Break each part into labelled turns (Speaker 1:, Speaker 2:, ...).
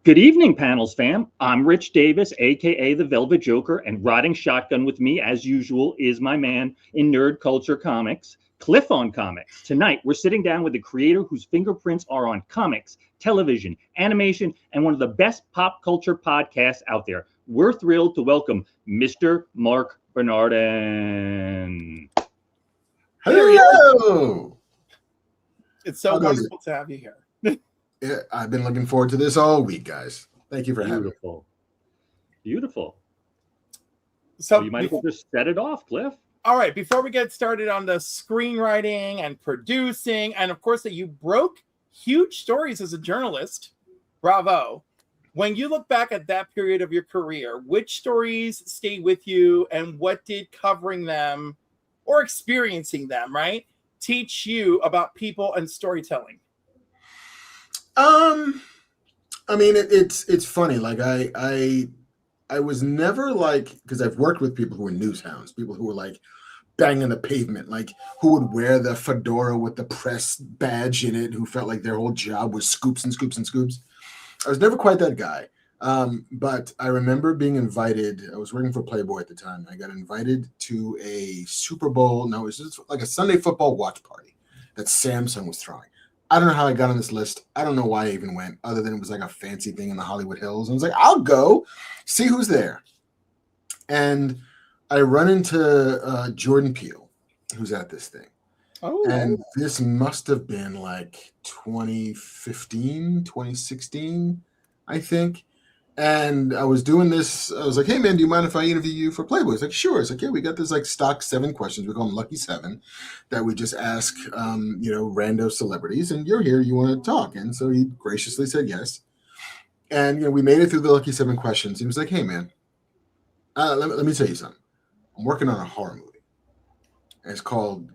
Speaker 1: Good evening, panels fam. I'm Rich Davis, aka the Velvet Joker, and riding shotgun with me, as usual, is my man in nerd culture comics, Cliff on Comics. Tonight, we're sitting down with the creator whose fingerprints are on comics, television, animation, and one of the best pop culture podcasts out there. We're thrilled to welcome Mr. Marc Bernardin.
Speaker 2: Hello!
Speaker 3: It's so wonderful to have you here.
Speaker 2: Yeah, I've been looking forward to this all week, guys. Thank you for having me.
Speaker 1: Beautiful.
Speaker 3: So
Speaker 1: you might as well just set it off, Cliff.
Speaker 3: All right, before we get started on the screenwriting and producing, and of course that you broke huge stories as a journalist, bravo. When you look back at that period of your career, which stories stayed with you and what did covering them or experiencing them, right, teach you about people and storytelling?
Speaker 2: I mean, it's funny. Like I was never like, because I've worked with people who were news hounds, people who were like banging the pavement, like who would wear the fedora with the press badge in it, who felt like their whole job was scoops and scoops and scoops. I was never quite that guy. But I remember being invited. I was working for Playboy at the time. I got invited to a Super Bowl. No, it was just like a Sunday football watch party that Samsung was throwing. I don't know how I got on this list. I don't know why I even went, other than it was like a fancy thing in the Hollywood Hills. I was like, I'll go see who's there. And I run into Jordan Peele, who's at this thing.
Speaker 3: Oh.
Speaker 2: And this must have been like 2015, 2016, I think. And I was doing this. I was like, hey, man, do you mind if I interview you for Playboy? He's like, sure. It's like, yeah, we got this like stock 7 questions. We call them Lucky 7 that we just ask, rando celebrities. And you're here. You want to talk. And so he graciously said yes. And, we made it through the Lucky 7 questions. He was like, hey, man, let me tell you something. I'm working on a horror movie. And it's called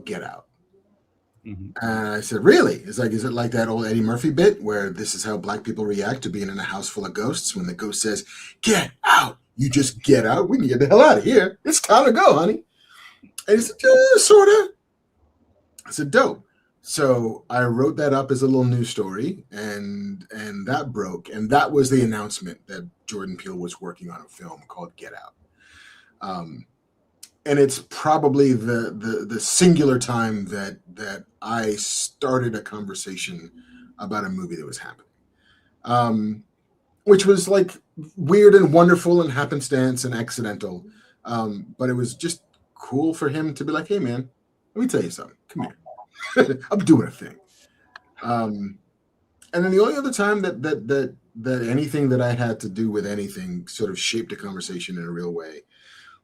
Speaker 2: Get Out.
Speaker 1: Mm-hmm.
Speaker 2: And I said, really? It's like, is it like that old Eddie Murphy bit where this is how black people react to being in a house full of ghosts? When the ghost says, get out, you just get out. We can get the hell out of here. It's time to go, honey. And he said, yeah, sort of. I said, dope. So I wrote that up as a little news story, and that broke. And that was the announcement that Jordan Peele was working on a film called Get Out. And it's probably the singular time that I started a conversation about a movie that was happening, which was like weird and wonderful and happenstance and accidental. But it was just cool for him to be like, hey, man, let me tell you something. Come here. I'm doing a thing. And then the only other time that anything that I had to do with anything sort of shaped a conversation in a real way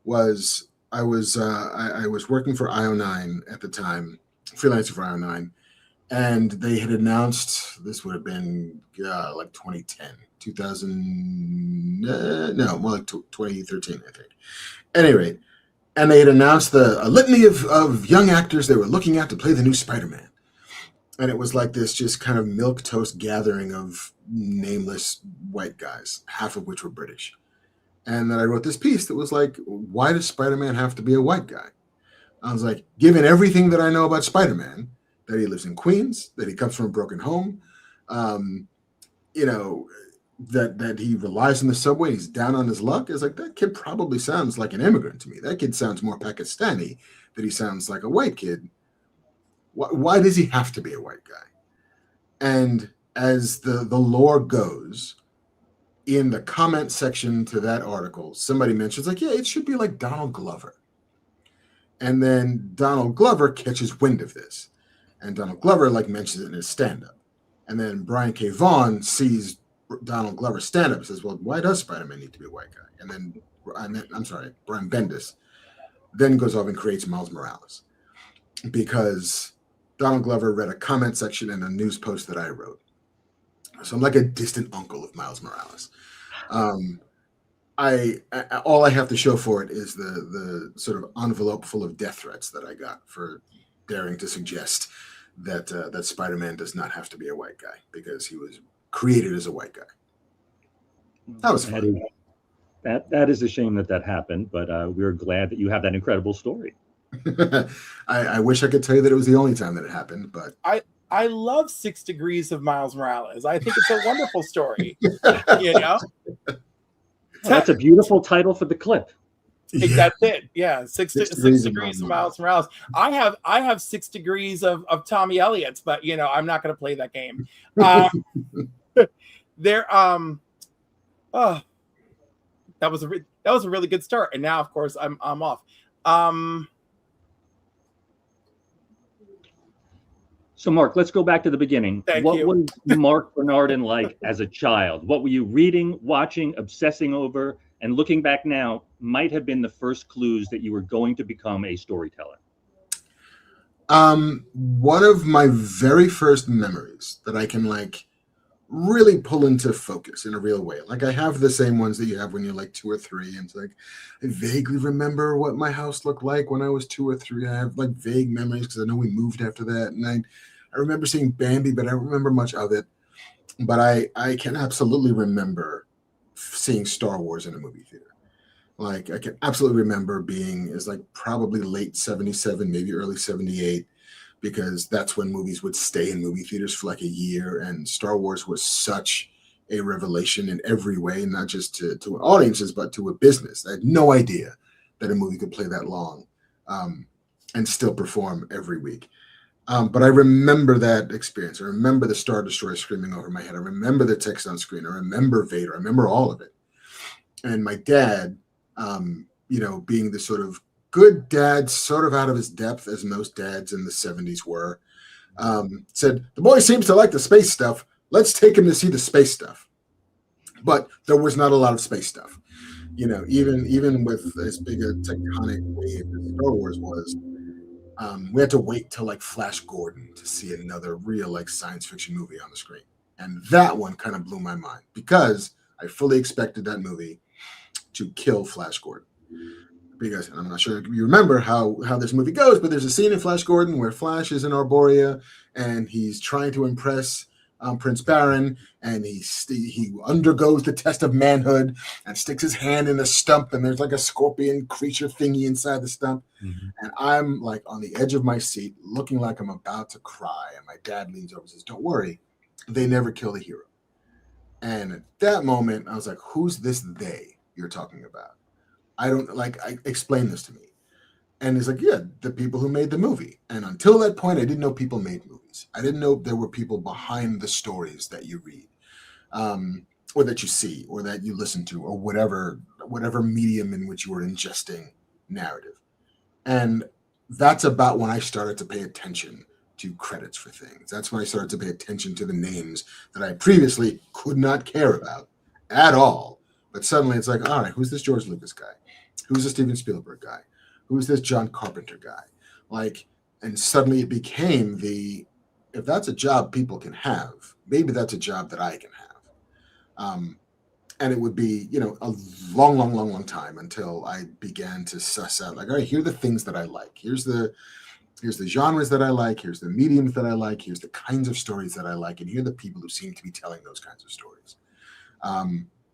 Speaker 2: was I was working for IO9 at the time, freelancer for IO9, and they had announced, this would have been like 2013, I think. At any rate, and they had announced a litany of young actors they were looking at to play the new Spider-Man. And it was like this just kind of milquetoast gathering of nameless white guys, half of which were British. And then I wrote this piece that was like, why does Spider-Man have to be a white guy? I was like, given everything that I know about Spider-Man, that he lives in Queens, that he comes from a broken home, that he relies on the subway, he's down on his luck. It's like, that kid probably sounds like an immigrant to me. That kid sounds more Pakistani than he sounds like a white kid. Why does he have to be a white guy? And as the lore goes, in the comment section to that article, somebody mentions like, yeah, it should be like Donald Glover. And then Donald Glover catches wind of this. And Donald Glover like mentions it in his stand-up. And then Brian K. Vaughan sees Donald Glover's stand-up and says, well, why does Spider-Man need to be a white guy? And then, Brian Bendis then goes off and creates Miles Morales. Because Donald Glover read a comment section in a news post that I wrote. So I'm like a distant uncle of Miles Morales. All I have to show for it is the sort of envelope full of death threats that I got for daring to suggest that Spider-Man does not have to be a white guy because he was created as a white guy. That was fun.
Speaker 1: That is a shame that happened, but we're glad that you have that incredible story.
Speaker 2: I wish I could tell you that it was the only time that it happened, but
Speaker 3: I love 6 Degrees of Miles Morales. I think it's a wonderful story. You know,
Speaker 1: Oh, that's a beautiful title for the clip.
Speaker 2: Yeah.
Speaker 3: that's it. Yeah, six
Speaker 2: Degrees
Speaker 3: degrees
Speaker 2: of
Speaker 3: of
Speaker 2: Miles
Speaker 3: Miles Morales. I have 6 degrees of Tommy Elliott's, but you know, I'm not going to play that game. There, oh, that was a really good start, and now, of course, I'm off.
Speaker 1: So, Mark, let's go back to the beginning.
Speaker 3: Thank
Speaker 1: What
Speaker 3: you.
Speaker 1: was Marc Bernardin like as a child? What were you reading, watching, obsessing over, and looking back now might have been the first clues that you were going to become a storyteller?
Speaker 2: One of my very first memories that I can like really pull into focus in a real way. Like I have the same ones that you have when you're like 2 or 3. And it's like, I vaguely remember what my house looked like when I was 2 or 3. I have like vague memories because I know we moved after that. And I remember seeing Bambi, but I don't remember much of it. But I can absolutely remember seeing Star Wars in a movie theater. Like I can absolutely remember being is like probably late 77, maybe early 78, because that's when movies would stay in movie theaters for like a year. And Star Wars was such a revelation in every way, not just to audiences, but to a business. I had no idea that a movie could play that long and still perform every week. But I remember that experience. I remember the Star Destroyer screaming over my head. I remember the text on screen. I remember Vader. I remember all of it. And my dad, being the sort of good dad, sort of out of his depth, as most dads in the 70s were, said, the boy seems to like the space stuff. Let's take him to see the space stuff. But there was not a lot of space stuff. Even with as big a tectonic wave as Star Wars was, we had to wait till like Flash Gordon to see another real like science fiction movie on the screen. And that one kind of blew my mind because I fully expected that movie to kill Flash Gordon. Because I'm not sure if you remember how this movie goes, but there's a scene in Flash Gordon where Flash is in Arborea and he's trying to impress Prince Baron, and he undergoes the test of manhood and sticks his hand in a stump, and there's like a scorpion creature thingy inside the stump. Mm-hmm. And I'm like on the edge of my seat, looking like I'm about to cry. And my dad leans over and says, "Don't worry, they never kill the hero." And at that moment, I was like, "Who's this they you're talking about? I explain this to me." And he's like, "Yeah, the people who made the movie." And until that point, I didn't know people made movies. I didn't know there were people behind the stories that you read, or that you see, or that you listen to, or whatever medium in which you were ingesting narrative. And that's about when I started to pay attention to credits for things. That's when I started to pay attention to the names that I previously could not care about at all. But suddenly it's like, all right, who's this George Lucas guy? Who's the Steven Spielberg guy? Who's this John Carpenter guy? And suddenly it became if that's a job people can have, maybe that's a job that I can have. And it would be, a long time until I began to suss out, like, all right, here are the things that I like. Here's the genres that I like. Here's the mediums that I like. Here's the kinds of stories that I like. And here are the people who seem to be telling those kinds of stories.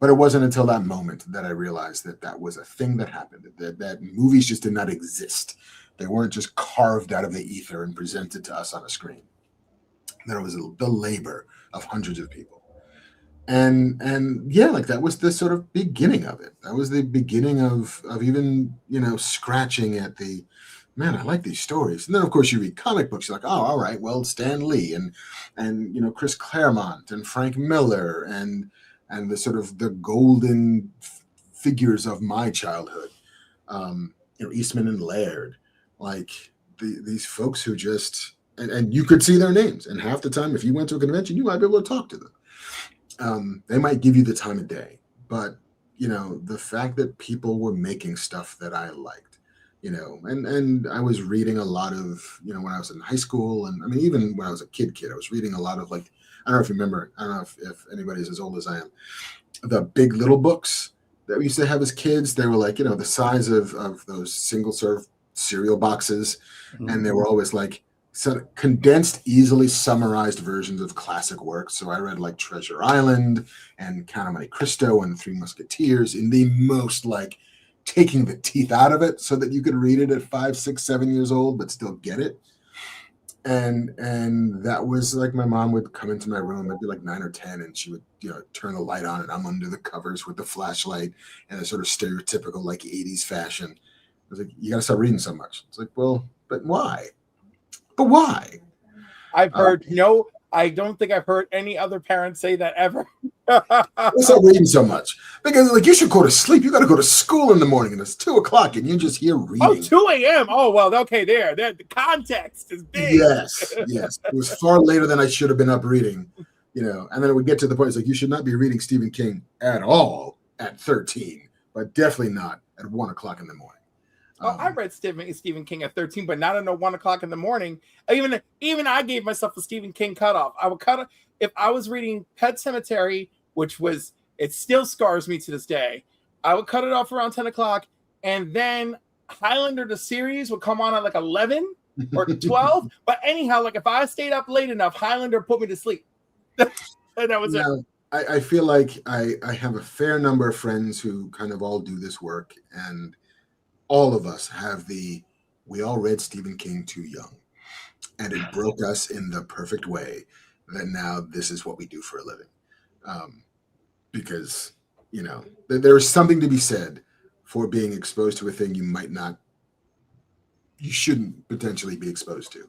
Speaker 2: But it wasn't until that moment that I realized that was a thing that happened, that movies just did not exist. They weren't just carved out of the ether and presented to us on a screen. There was the labor of hundreds of people. And yeah, like that was the sort of beginning of it. That was the beginning of even, scratching at the, man, I like these stories. And then of course you read comic books, you're like, oh, all right, well, Stan Lee and Chris Claremont and Frank Miller and the sort of the golden figures of my childhood, Eastman and Laird, like these folks who just, and you could see their names. And half the time, if you went to a convention, you might be able to talk to them. They might give you the time of day, but the fact that people were making stuff that I liked, and I was reading a lot of, when I was in high school, and I mean, even when I was a kid, I was reading a lot of I don't know if you remember, I don't know if anybody's as old as I am, the Big Little books that we used to have as kids. They were like, the size of those single serve cereal boxes. Mm-hmm. And they were always like condensed, easily summarized versions of classic works. So I read like Treasure Island and Count of Monte Cristo and Three Musketeers in the most taking the teeth out of it so that you could read it at 5, 6, 7 years old, but still get it. and that was like my mom would come into my room. I'd be like 9 or 10, and she would turn the light on, and I'm under the covers with the flashlight and a sort of stereotypical like 80s fashion. I was like, you gotta stop reading so much. It's like, well, but why? But why?
Speaker 3: I've heard no. I don't think I've heard any other parents say that ever.
Speaker 2: Stop reading so much because like you should go to sleep. You got to go to school in the morning, and it's 2 o'clock, and you're just here reading.
Speaker 3: Oh, 2 a.m. Oh well, okay. There, the context is big.
Speaker 2: Yes. It was far later than I should have been up reading, And then it would get to the point. It's like you should not be reading Stephen King at all at 13, but definitely not at 1 o'clock in the morning.
Speaker 3: I read Stephen King at 13, but not at 1 o'clock in the morning. Even I gave myself a Stephen King cutoff. I would cut if I was reading Pet Sematary, which it still scars me to this day. I would cut it off around 10 o'clock, and then Highlander the series would come on at like 11 or 12. But anyhow, like if I stayed up late enough, Highlander put me to sleep. And that was it.
Speaker 2: I feel like I have a fair number of friends who kind of all do this work, and all of us have we all read Stephen King too young, and it broke us in the perfect way that now this is what we do for a living. Because, there is something to be said for being exposed to a thing you shouldn't potentially be exposed to.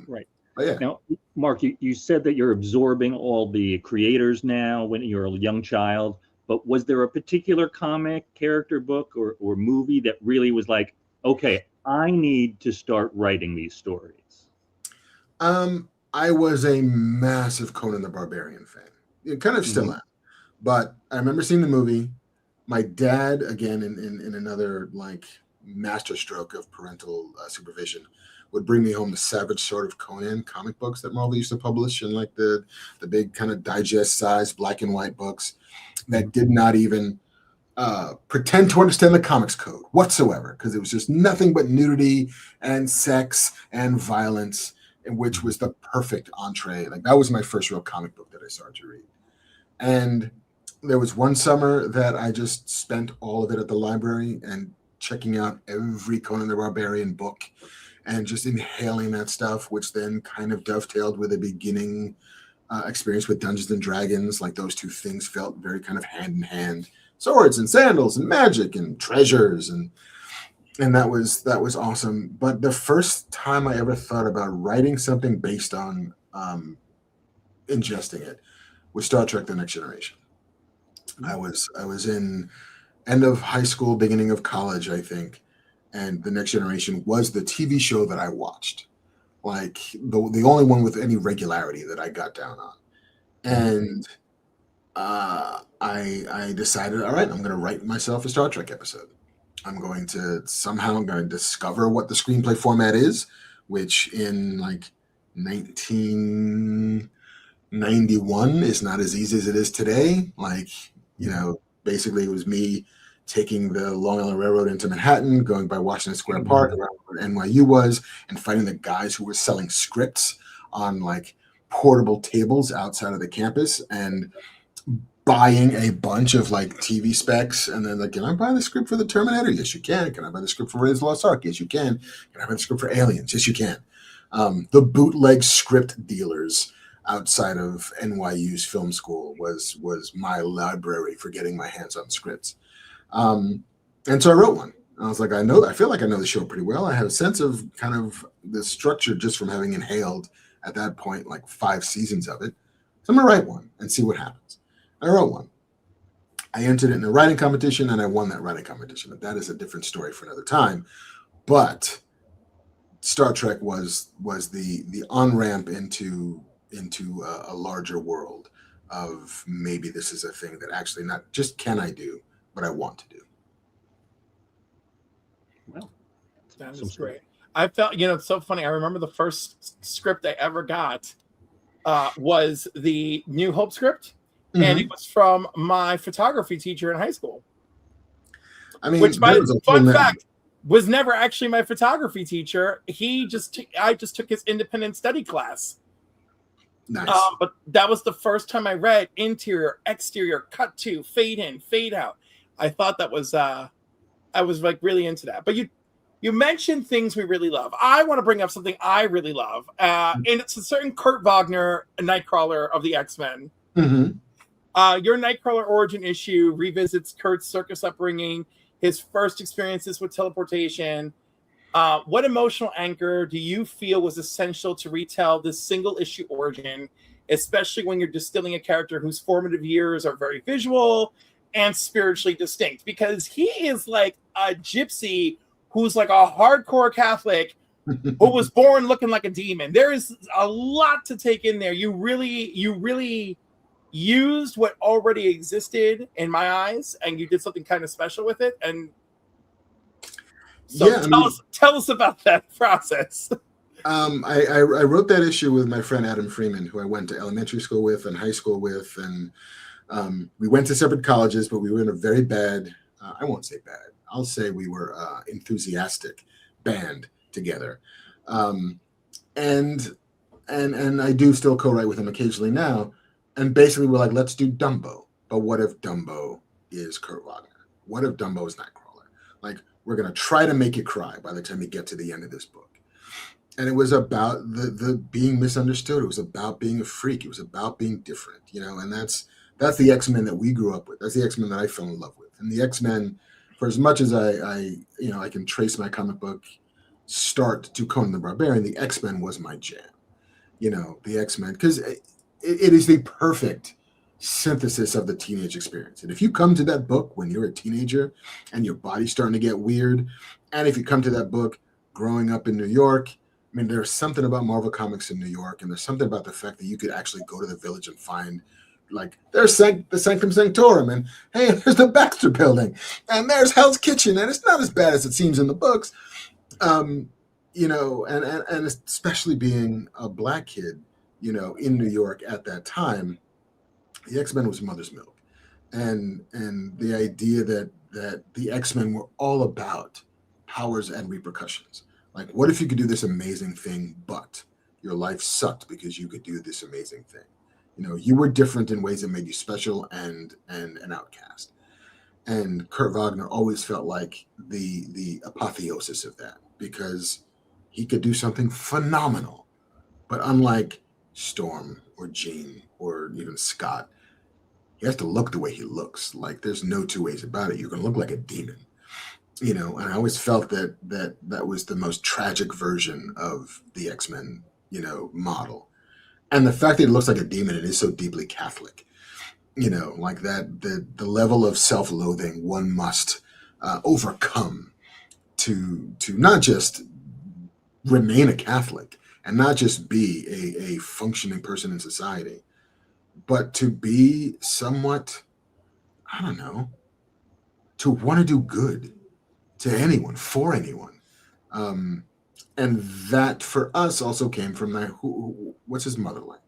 Speaker 1: Right.
Speaker 2: But yeah.
Speaker 1: Now, Mark, you said that you're absorbing all the creators now when you're a young child. But was there a particular comic, character book, or movie that really was like, okay, I need to start writing these stories?
Speaker 2: I was a massive Conan the Barbarian fan. It kind of still am. But I remember seeing the movie. My dad, again, in another like masterstroke of parental supervision, would bring me home the Savage Sword of Conan comic books that Marvel used to publish in like the big kind of digest size black and white books that did not even pretend to understand the comics code whatsoever, because it was just nothing but nudity and sex and violence, which was the perfect entree. Like that was my first real comic book that I started to read. And there was one summer that I just spent all of it at the library and checking out every Conan the Barbarian book and just inhaling that stuff, which then kind of dovetailed with a beginning experience with Dungeons and Dragons. Like those two things felt very kind of hand in hand. Swords and sandals and magic and treasures, and that was awesome. But the first time I ever thought about writing something based on ingesting it was Star Trek: The Next Generation. I was in end of high school, beginning of college, I think, and The Next Generation was the TV show that I watched, like the only one with any regularity that I got down on. And I decided, all right, I'm going to write myself a Star Trek episode. I'm going to discover what the screenplay format is, which in like 1991 is not as easy as it is today. Like, basically it was me taking the Long Island Railroad into Manhattan, going by Washington Square Park, around where NYU was, and finding the guys who were selling scripts on like portable tables outside of the campus, and buying a bunch of like TV specs. And then like, can I buy the script for the Terminator? Yes, you can. Can I buy the script for Raiders of the Lost Ark? Yes, you can. Can I buy the script for Aliens? Yes, you can. The bootleg script dealers outside of NYU's film school was my library for getting my hands on scripts. And so I wrote one. I was like, I feel like I know the show pretty well. I have a sense of kind of the structure just from having inhaled at that point like 5 seasons of it. So I'm gonna write one and see what happens. I wrote one. I entered it in a writing competition and I won that writing competition. But that is a different story for another time. But Star Trek was the on-ramp into a larger world of maybe this is a thing that actually not just can I do, but I want to do.
Speaker 1: Well,
Speaker 3: that is great. I felt, it's so funny. I remember the first script I ever got was the New Hope script. Mm-hmm. And it was from my photography teacher in high school. I mean, which, by fun fact, was never actually my photography teacher. I just took his independent study class.
Speaker 2: Nice.
Speaker 3: But that was the first time I read interior, exterior, cut to, fade in, fade out. I thought that was I was like really into that. But You mentioned things we really love. I want to bring up something I really love, and it's a certain Kurt Wagner, Nightcrawler of the X-Men. Your Nightcrawler origin issue revisits Kurt's circus upbringing, his first experiences with teleportation. What emotional anchor do you feel was essential to retell this single issue origin, especially when you're distilling a character whose formative years are very visual and spiritually distinct? Because he is like a gypsy who's like a hardcore Catholic who was born looking like a demon. There is a lot to take in there. You really used what already existed in my eyes, and you did something kind of special with it. And so tell us about that process.
Speaker 2: I wrote that issue with my friend Adam Freeman, who I went to elementary school with and high school with, and we went to separate colleges, but we were in a very bad, I won't say bad, I'll say we were enthusiastic band together. And I do still co-write with him occasionally now. And basically we're like, let's do Dumbo. But what if Dumbo is Kurt Wagner? What if Dumbo is Nightcrawler? Like, we're going to try to make you cry by the time we get to the end of this book. And it was about the being misunderstood. It was about being a freak. It was about being different, you know, and that's the X-Men that we grew up with. That's the X-Men that I fell in love with. And the X-Men, for as much as I can trace my comic book start to Conan the Barbarian, the X-Men was my jam. You know, the X-Men, because it is the perfect synthesis of the teenage experience. And if you come to that book when you're a teenager and your body's starting to get weird, and if you come to that book growing up in New York, I mean, there's something about Marvel Comics in New York, and there's something about the fact that you could actually go to the Village and find, like, there's the Sanctum Sanctorum, and hey, there's the Baxter Building, and there's Hell's Kitchen, and it's not as bad as it seems in the books. You know, and especially being a black kid, you know, in New York at that time, the X-Men was mother's milk. And the idea that the X-Men were all about powers and repercussions. Like, what if you could do this amazing thing, but your life sucked because you could do this amazing thing? You know, you were different in ways that made you special and an outcast. And Kurt Wagner always felt like the apotheosis of that, because he could do something phenomenal. But unlike Storm or Jean or even Scott, he has to look the way he looks. Like, there's no two ways about it. You're going to look like a demon. You know, and I always felt that was the most tragic version of the X-Men, you know, model. And the fact that it looks like a demon, it is so deeply Catholic, you know, like that, the level of self-loathing one must overcome to not just remain a Catholic and not just be a functioning person in society, but to be somewhat, I don't know, to want to do good to anyone, for anyone. And that for us also came from what's his motherland?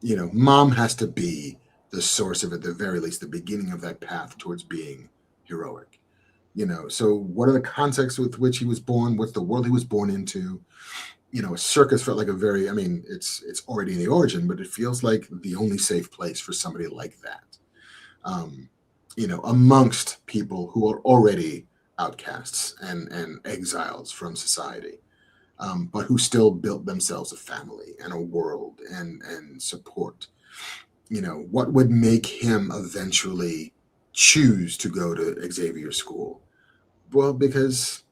Speaker 2: You know, mom has to be the source of, at the very least, the beginning of that path towards being heroic. You know, so what are the contexts with which he was born? What's the world he was born into? You know, a circus felt like a very, I mean, it's already in the origin, but it feels like the only safe place for somebody like that. You know, amongst people who are already outcasts and exiles from society, but who still built themselves a family and a world and support. You know, what would make him eventually choose to go to Xavier School? Well, because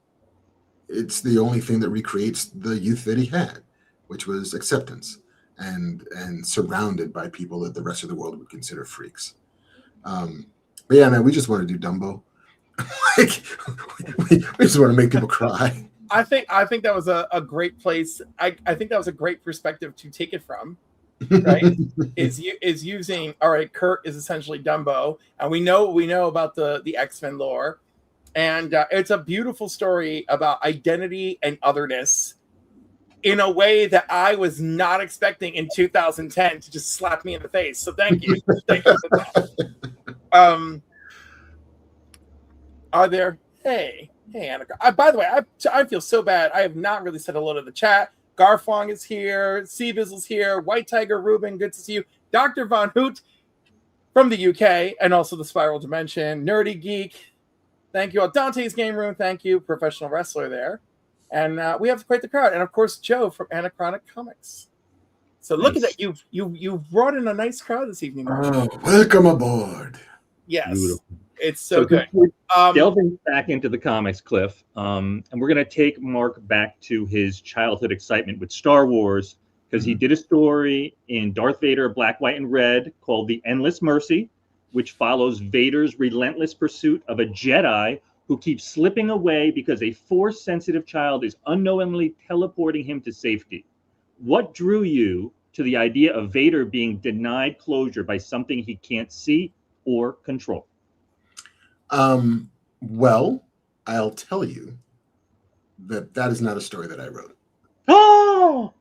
Speaker 2: it's the only thing that recreates the youth that he had, which was acceptance and surrounded by people that the rest of the world would consider freaks. But yeah, man, we just want to do Dumbo. Like, we just want to make people cry.
Speaker 3: I think that was a great place. I think that was a great perspective to take it from, right? is using, all right, Kurt is essentially Dumbo, and we know about the X-Men lore, and it's a beautiful story about identity and otherness in a way that I was not expecting in 2010 to just slap me in the face. So thank you. Thank you for that. Are there? Hey, Annika. By the way, I feel so bad. I have not really said hello to the chat. Garfong is here. Seabizzle's here. White Tiger Ruben, good to see you. Dr. Von Hoot from the UK, and also the Spiral Dimension. Nerdy Geek. Thank you all. Dante's Game Room. Thank you, professional wrestler there. And we have quite the crowd. And of course, Joe from Anachronic Comics. So look at that. You've brought in a nice crowd this evening, Mark.
Speaker 2: Oh, welcome aboard.
Speaker 3: Yes.
Speaker 1: Beautiful.
Speaker 3: It's so good.
Speaker 1: Delving back into the comics, Cliff, and we're going to take Mark back to his childhood excitement with Star Wars, because he did a story in Darth Vader Black, White, and Red called The Endless Mercy, which follows Vader's relentless pursuit of a Jedi who keeps slipping away because a Force-sensitive child is unknowingly teleporting him to safety. What drew you to the idea of Vader being denied closure by something he can't see or control?
Speaker 2: Well, I'll tell you that is not a story that I wrote.
Speaker 1: Oh!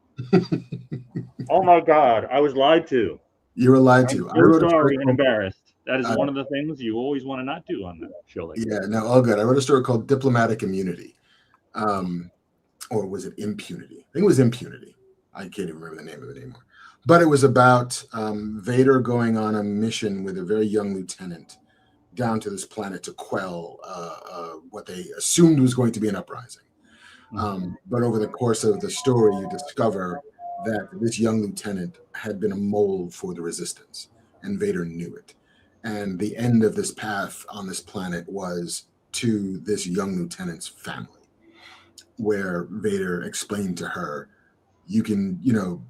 Speaker 1: Oh my God, I was lied to.
Speaker 2: You were lied to.
Speaker 1: I'm so sorry and embarrassed. That is one of the things you always want to not do on that show. Like
Speaker 2: yeah, no, all good. I wrote a story called Diplomatic Immunity. Or was it Impunity? I think it was Impunity. I can't even remember the name of it anymore. But it was about Vader going on a mission with a very young lieutenant down to this planet to quell what they assumed was going to be an uprising. But over the course of the story, you discover that this young lieutenant had been a mole for the resistance, and Vader knew it. And the end of this path on this planet was to this young lieutenant's family, where Vader explained to her, you can,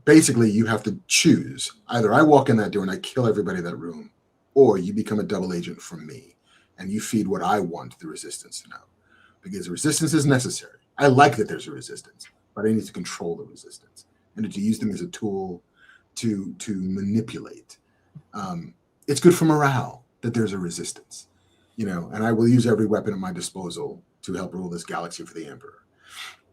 Speaker 2: basically you have to choose. Either I walk in that door and I kill everybody in that room, or you become a double agent from me and you feed what I want the resistance to know. Because the resistance is necessary. I like that there's a resistance, but I need to control the resistance and to use them as a tool to manipulate. It's good for morale that there's a resistance, and I will use every weapon at my disposal to help rule this galaxy for the Emperor.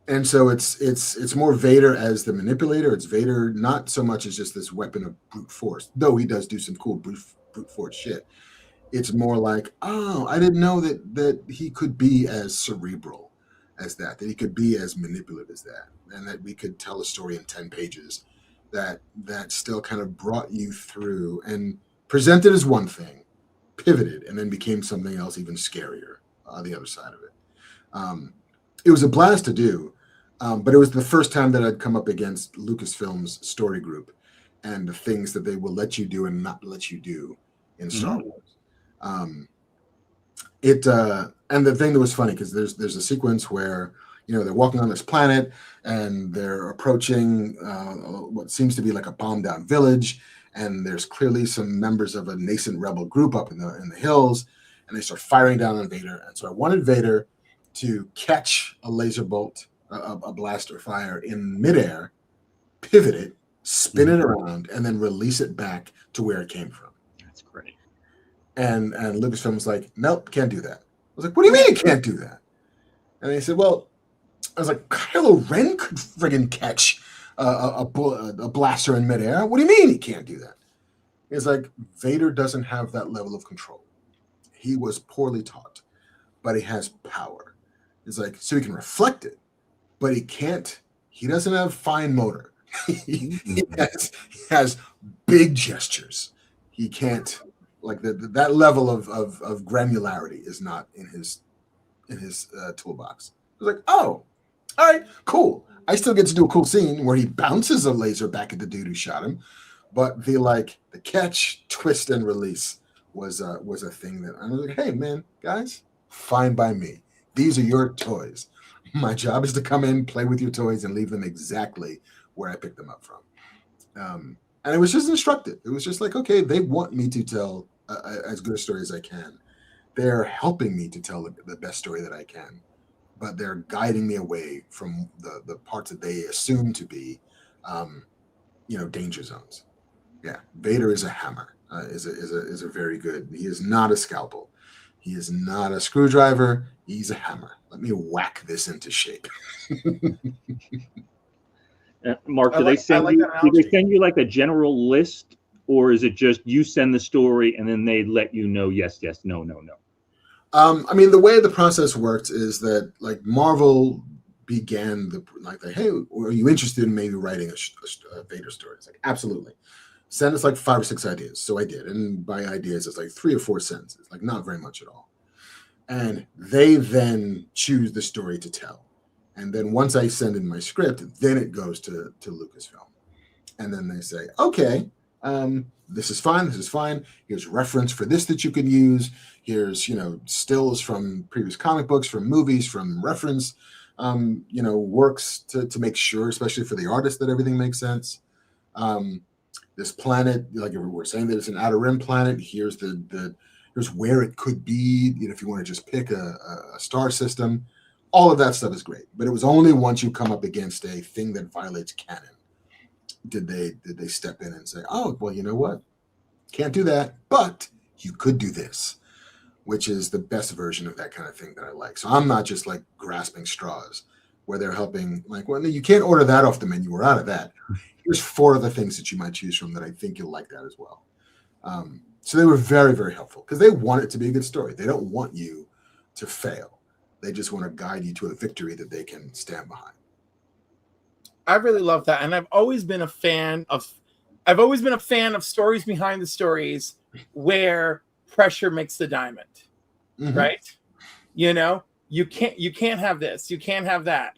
Speaker 2: And so it's more Vader as the manipulator. It's Vader not so much as just this weapon of brute force, though he does do some cool brute force shit. It's more like, oh, I didn't know that he could be as cerebral as that he could be as manipulative as that, and that we could tell a story in 10 pages that still kind of brought you through and presented as one thing, pivoted, and then became something else even scarier on the other side of it. It was a blast to do, but it was the first time that I'd come up against Lucasfilm's story group and the things that they will let you do and not let you do in Star Wars. And the thing that was funny, because there's a sequence where they're walking on this planet and they're approaching what seems to be like a bombed out village, and there's clearly some members of a nascent rebel group up in the hills, and they start firing down on Vader. And so I wanted Vader to catch a laser bolt, a blaster fire in midair, pivot it, spin it around, and then release it back to where it came from.
Speaker 1: That's great.
Speaker 2: And Lucasfilm was like, nope, can't do that. I was like, what do you mean you can't do that? And they said, well, I was like, Kylo Ren could friggin' catch a blaster in midair. What do you mean he can't do that? It's like, Vader doesn't have that level of control. He was poorly taught, but he has power. It's like, so he can reflect it, but he doesn't have fine motor. he has big gestures. He can't, like that level of granularity is not in his toolbox. It was like, oh, all right, cool. I still get to do a cool scene where he bounces a laser back at the dude who shot him, but the catch, twist, and release was a thing that I was like, hey man, guys, fine by me. These are your toys. My job is to come in, play with your toys, and leave them exactly where I picked them up from. And it was just instructive. It was just like, okay, they want me to tell as good a story as I can. They're helping me to tell the best story that I can, but they're guiding me away from the parts that they assume to be, danger zones. Yeah, Vader is a hammer. Is a very good. He is not a scalpel. He is not a screwdriver. He's a hammer. Let me whack this into shape.
Speaker 1: Mark, do they send you like a general list, or is it just you send the story and then they let you know yes, no, no, no?
Speaker 2: I mean, the way the process worked is that like Marvel began hey, are you interested in maybe writing a Vader story? It's like, absolutely. Send us like 5 or 6 ideas. So I did. And by ideas, it's like 3 or 4 sentences, like not very much at all. and they then choose the story to tell. And then once I send in my script, then it goes to Lucasfilm. And then they say, okay, this is fine. This is fine. Here's reference for this that you can use. Here's, stills from previous comic books, from movies, from reference, works to make sure, especially for the artist, that everything makes sense. This planet, like we're saying that it's an outer rim planet. Here's here's where it could be. If you want to just pick a star system, all of that stuff is great. But it was only once you come up against a thing that violates canon did they step in and say, oh, well, you know what? Can't do that, but you could do this, which is the best version of that kind of thing that I like. So I'm not just like grasping straws where they're helping, like, well, you can't order that off the menu. We're out of that. Here's 4 other things that you might choose from that I think you'll like that as well. So they were very, very helpful because they want it to be a good story. They don't want you to fail. They just want to guide you to a victory that they can stand behind.
Speaker 3: I really love that, and I've always been a fan of stories behind the stories where pressure makes the diamond, right? You can't have this, you can't have that,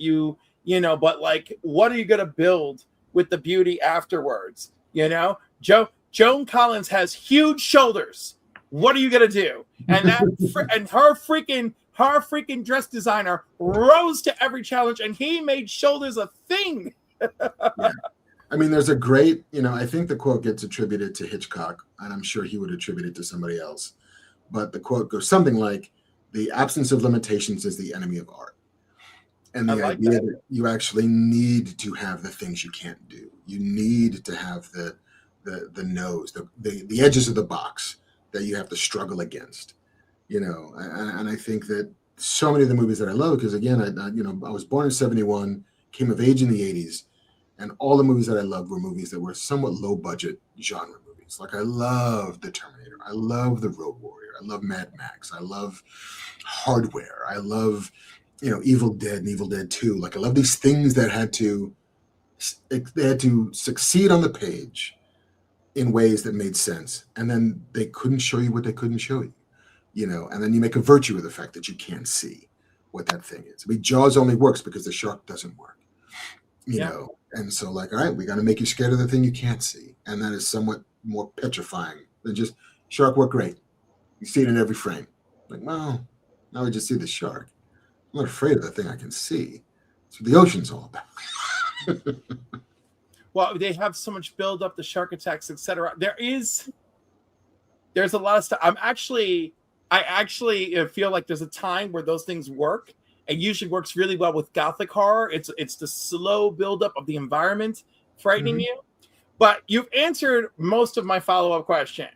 Speaker 3: but like, what are you gonna build with the beauty afterwards? Joan Collins has huge shoulders. What are you gonna do? And and her freaking dress designer rose to every challenge, and he made shoulders a thing.
Speaker 2: Yeah. I mean, there's a great, I think the quote gets attributed to Hitchcock, and I'm sure he would attribute it to somebody else. But the quote goes something like, "The absence of limitations is the enemy of art." And the idea that you actually need to have the things you can't do. You need to have the nose, the edges of the box that you have to struggle against. And I think that so many of the movies that I love, because again, I was born in 1971, came of age in the 1980s, and all the movies that I loved were movies that were somewhat low budget genre movies. Like I love The Terminator, I love The Road Warrior, I love Mad Max, I love Hardware, I love Evil Dead and Evil Dead 2. Like I love these things that had to succeed on the page in ways that made sense, and then they couldn't show you what they couldn't show you. And then you make a virtue of the fact that you can't see what that thing is. I mean, Jaws only works because the shark doesn't work, and so like, all right, we got to make you scared of the thing you can't see. And that is somewhat more petrifying than just shark work great. You see it in every frame. Like, well, now we just see the shark. I'm not afraid of the thing I can see. That's what the ocean's all about.
Speaker 3: Well, they have so much build up, the shark attacks, etc. There's a lot of stuff. I actually feel like there's a time where those things work. It usually works really well with Gothic horror. It's the slow buildup of the environment frightening you. But you've answered most of my follow-up question.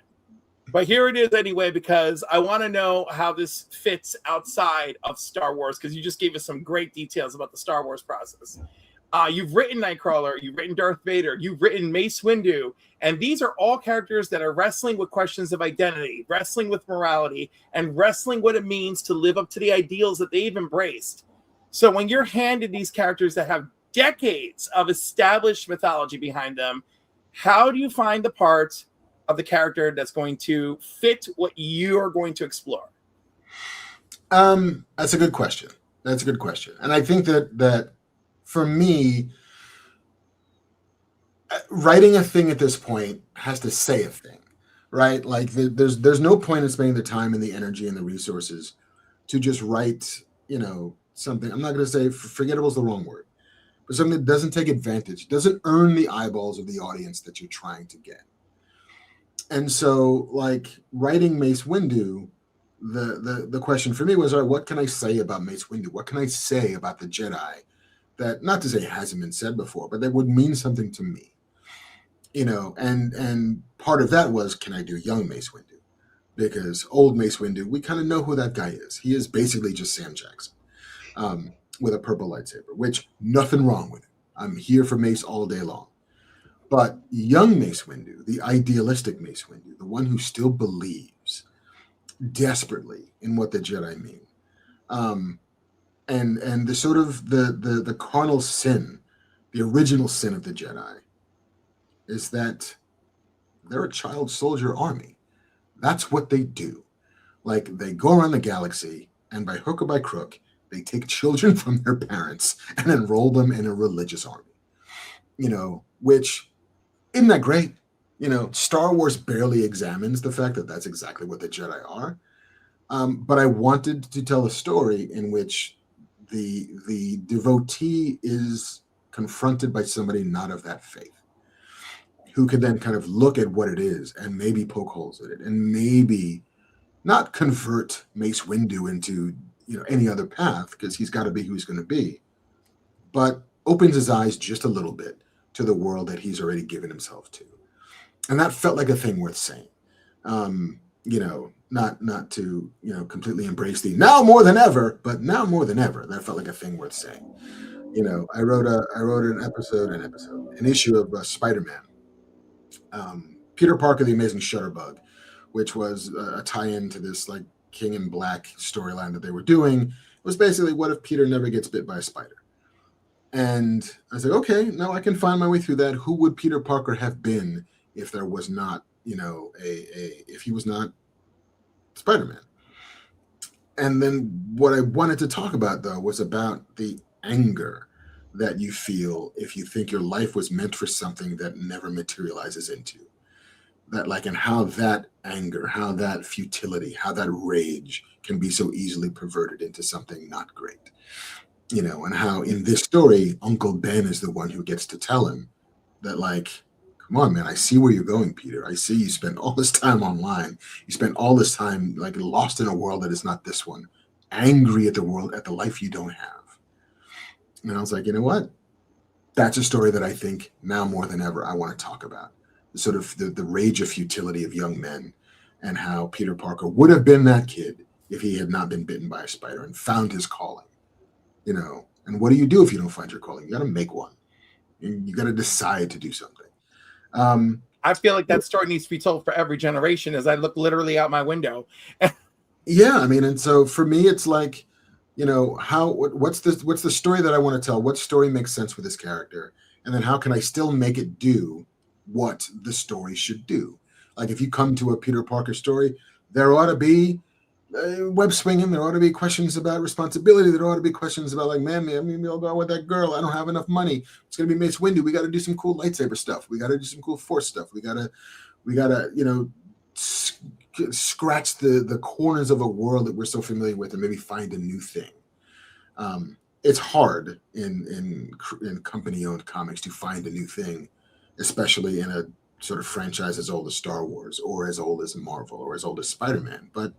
Speaker 3: But here it is anyway, because I want to know how this fits outside of Star Wars, because you just gave us some great details about the Star Wars process. You've written Nightcrawler, you've written Darth Vader, you've written Mace Windu, and these are all characters that are wrestling with questions of identity, wrestling with morality, and wrestling what it means to live up to the ideals that they've embraced. So when you're handed these characters that have decades of established mythology behind them, how do you find the part of the character that's going to fit what you're going to explore?
Speaker 2: That's a good question. And I think that for me, writing a thing at this point has to say a thing, right? Like there's no point in spending the time and the energy and the resources to just write, something. I'm not going to say forgettable is the wrong word, but something that doesn't take advantage, doesn't earn the eyeballs of the audience that you're trying to get. And so, like writing Mace Windu, the question for me was, all right, what can I say about Mace Windu? What can I say about the Jedi that, not to say it hasn't been said before, but that would mean something to me? And part of that was, can I do young Mace Windu? Because old Mace Windu, we kind of know who that guy is. He is basically just Sam Jackson with a purple lightsaber, which nothing wrong with it. I'm here for Mace all day long. But young Mace Windu, the idealistic Mace Windu, the one who still believes desperately in what the Jedi mean, and the sort of the carnal sin, the original sin of the Jedi, is that they're a child soldier army. That's what they do. Like, they go around the galaxy and by hook or by crook, they take children from their parents and enroll them in a religious army. Which isn't that great? Star Wars barely examines the fact that that's exactly what the Jedi are. But I wanted to tell a story in which the devotee is confronted by somebody not of that faith, who could then kind of look at what it is and maybe poke holes in it and maybe not convert Mace Windu into any other path, because he's got to be who he's going to be, but opens his eyes just a little bit to the world that he's already given himself to. And that felt like a thing worth saying. Not to completely embrace the now more than ever, but now more than ever, that felt like a thing worth saying. I wrote an issue of Spider-Man, Peter Parker, the Amazing Shutterbug, which was a tie-in to this like King in Black storyline that they were doing. It was basically, what if Peter never gets bit by a spider? And I was like, okay, now I can find my way through that. Who would Peter Parker have been if there was not, if he was not Spider-Man? And then what I wanted to talk about, though, was about the anger that you feel if you think your life was meant for something that never materializes into that, like, and how that anger, how that futility, how that rage can be so easily perverted into something not great. And how in this story, Uncle Ben is the one who gets to tell him that, like, come on, man, I see where you're going, Peter. I see you spend all this time online. You spend all this time, like, lost in a world that is not this one, angry at the world, at the life you don't have. And I was like, you know what? That's a story that I think now more than ever I want to talk about. Sort of the rage of futility of young men, and how Peter Parker would have been that kid if he had not been bitten by a spider and found his calling. And what do you do if you don't find your calling? You got to make one. You got to decide to do something.
Speaker 3: I feel like that story needs to be told for every generation as I look literally out my window.
Speaker 2: Yeah, I mean, and so for me, it's like, what's the story that I want to tell? What story makes sense with this character? And then how can I still make it do what the story should do? Like, if you come to a Peter Parker story, there ought to be web swinging. There ought to be questions about responsibility. There ought to be questions about, like, man, I'll go out with that girl. I don't have enough money. It's going to be Mace Windu. We got to do some cool lightsaber stuff. We got to do some cool Force stuff. We got to, scratch the corners of a world that we're so familiar with and maybe find a new thing. It's hard in company-owned comics to find a new thing, especially in a sort of franchise as old as Star Wars or as old as Marvel or as old as Spider-Man. But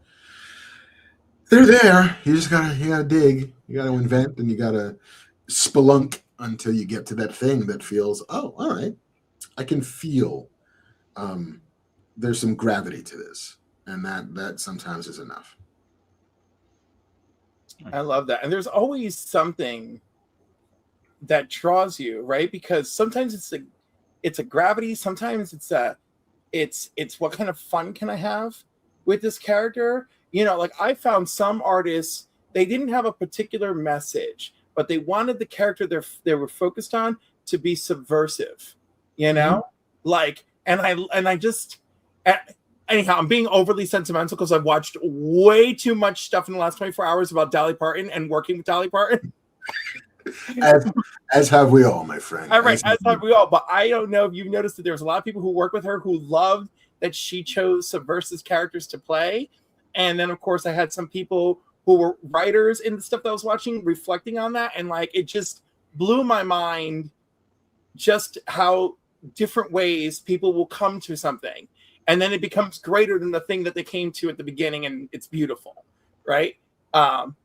Speaker 2: they're there. You gotta dig. You gotta invent, and you gotta spelunk until you get to that thing that feels, oh, all right, I can feel there's some gravity to this, and that sometimes is enough.
Speaker 3: I love that. And there's always something that draws you, right? Because sometimes it's a gravity, sometimes it's what kind of fun can I have with this character? Like, I found some artists, they didn't have a particular message, but they wanted the character they were focused on to be subversive, like, and I just, anyhow, I'm being overly sentimental because I've watched way too much stuff in the last 24 hours about Dolly Parton and working with Dolly Parton.
Speaker 2: as have we all, my friend.
Speaker 3: All right, as have we all. But I don't know if you've noticed that there's a lot of people who work with her who loved that she chose subversive characters to play. And then, of course, I had some people who were writers in the stuff that I was watching reflecting on that. And, like, it just blew my mind just how different ways people will come to something. And then it becomes greater than the thing that they came to at the beginning. And it's beautiful, right?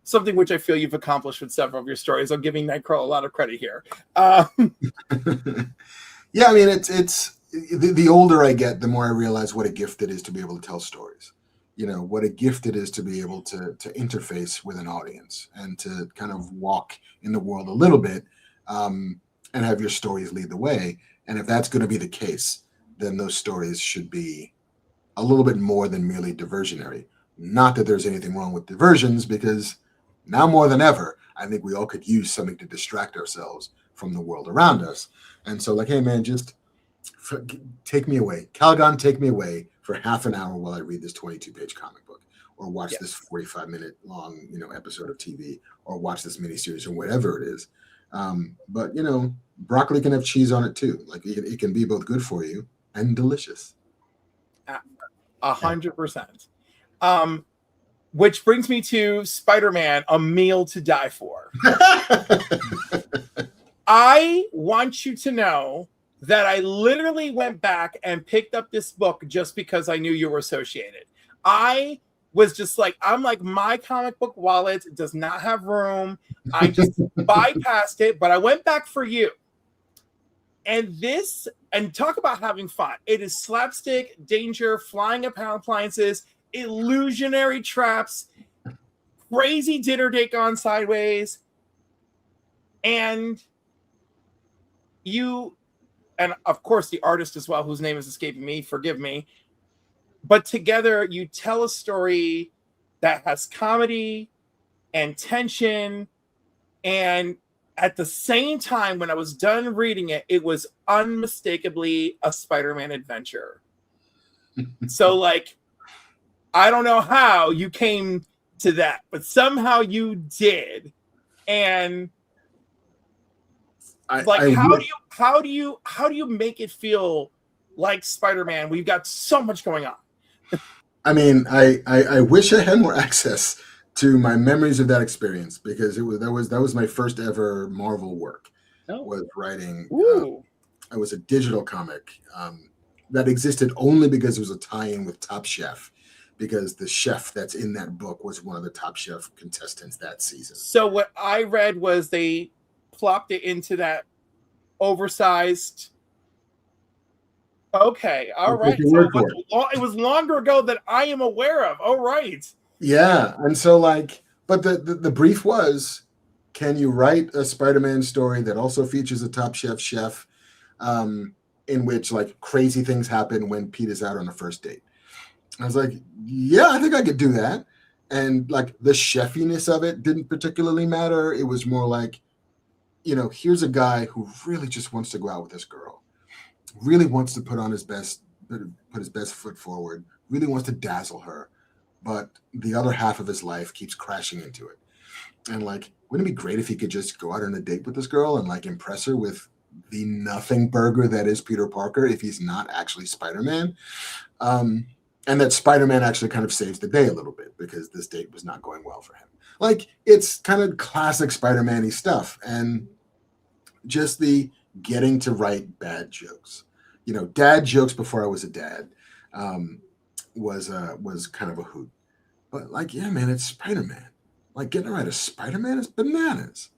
Speaker 3: Something which I feel you've accomplished with several of your stories. I'm giving Nightcrawler a lot of credit here.
Speaker 2: Yeah, I mean, it's the older I get, the more I realize what a gift it is to be able to tell stories. What a gift it is to be able to interface with an audience and to kind of walk in the world a little bit, and have your stories lead the way. And if that's going to be the case, then those stories should be a little bit more than merely diversionary. Not that there's anything wrong with diversions, because now more than ever, I think we all could use something to distract ourselves from the world around us. And so, like, hey, man, just take me away. Calgon, take me away for half an hour while I read this 22-page comic book. or watch this 45-minute long, episode of TV, or watch this miniseries or whatever it is. But broccoli can have cheese on it too. Like it can be both good for you and delicious.
Speaker 3: 100%. Which brings me to Spider-Man, A Meal to Die For. I want you to know that I literally went back and picked up this book just because I knew you were associated. I was just like, my comic book wallet does not have room. I just bypassed it, but I went back for you. And talk about having fun. It is slapstick, danger, flying appliances, illusionary traps, crazy dinner date gone sideways. And of course the artist as well, whose name is escaping me, forgive me. But together you tell a story that has comedy and tension, and at the same time, when I was done reading it, it was unmistakably a Spider-Man adventure. So, I don't know how you came to that, but somehow you did. And how do you make it feel like Spider-Man? We've got so much going on.
Speaker 2: I mean, I wish I had more access to my memories of that experience, because that was my first ever Marvel work. Was writing. It was a digital comic that existed only because it was a tie-in with Top Chef, because the chef that's in that book was one of the Top Chef contestants that season.
Speaker 3: So what I read was they plopped it into that oversized. Okay, all right. So it was longer ago than I am aware of. All right.
Speaker 2: Yeah, and so but the brief was, can you write a Spider-Man story that also features a Top chef, in which crazy things happen when Pete is out on a first date? I was like, yeah, I think I could do that. And the chefiness of it didn't particularly matter. It was more here's a guy who really just wants to go out with this girl, really wants to put his best foot forward, really wants to dazzle her, but the other half of his life keeps crashing into it. And wouldn't it be great if he could just go out on a date with this girl and impress her with the nothing burger that is Peter Parker, if he's not actually Spider-Man? And that Spider-Man actually kind of saves the day a little bit, because this date was not going well for him. It's kind of classic Spider-Man-y stuff. And just the getting to write bad jokes. Dad jokes before I was a dad was kind of a hoot. But yeah, man, it's Spider-Man. Getting to write a Spider-Man is bananas.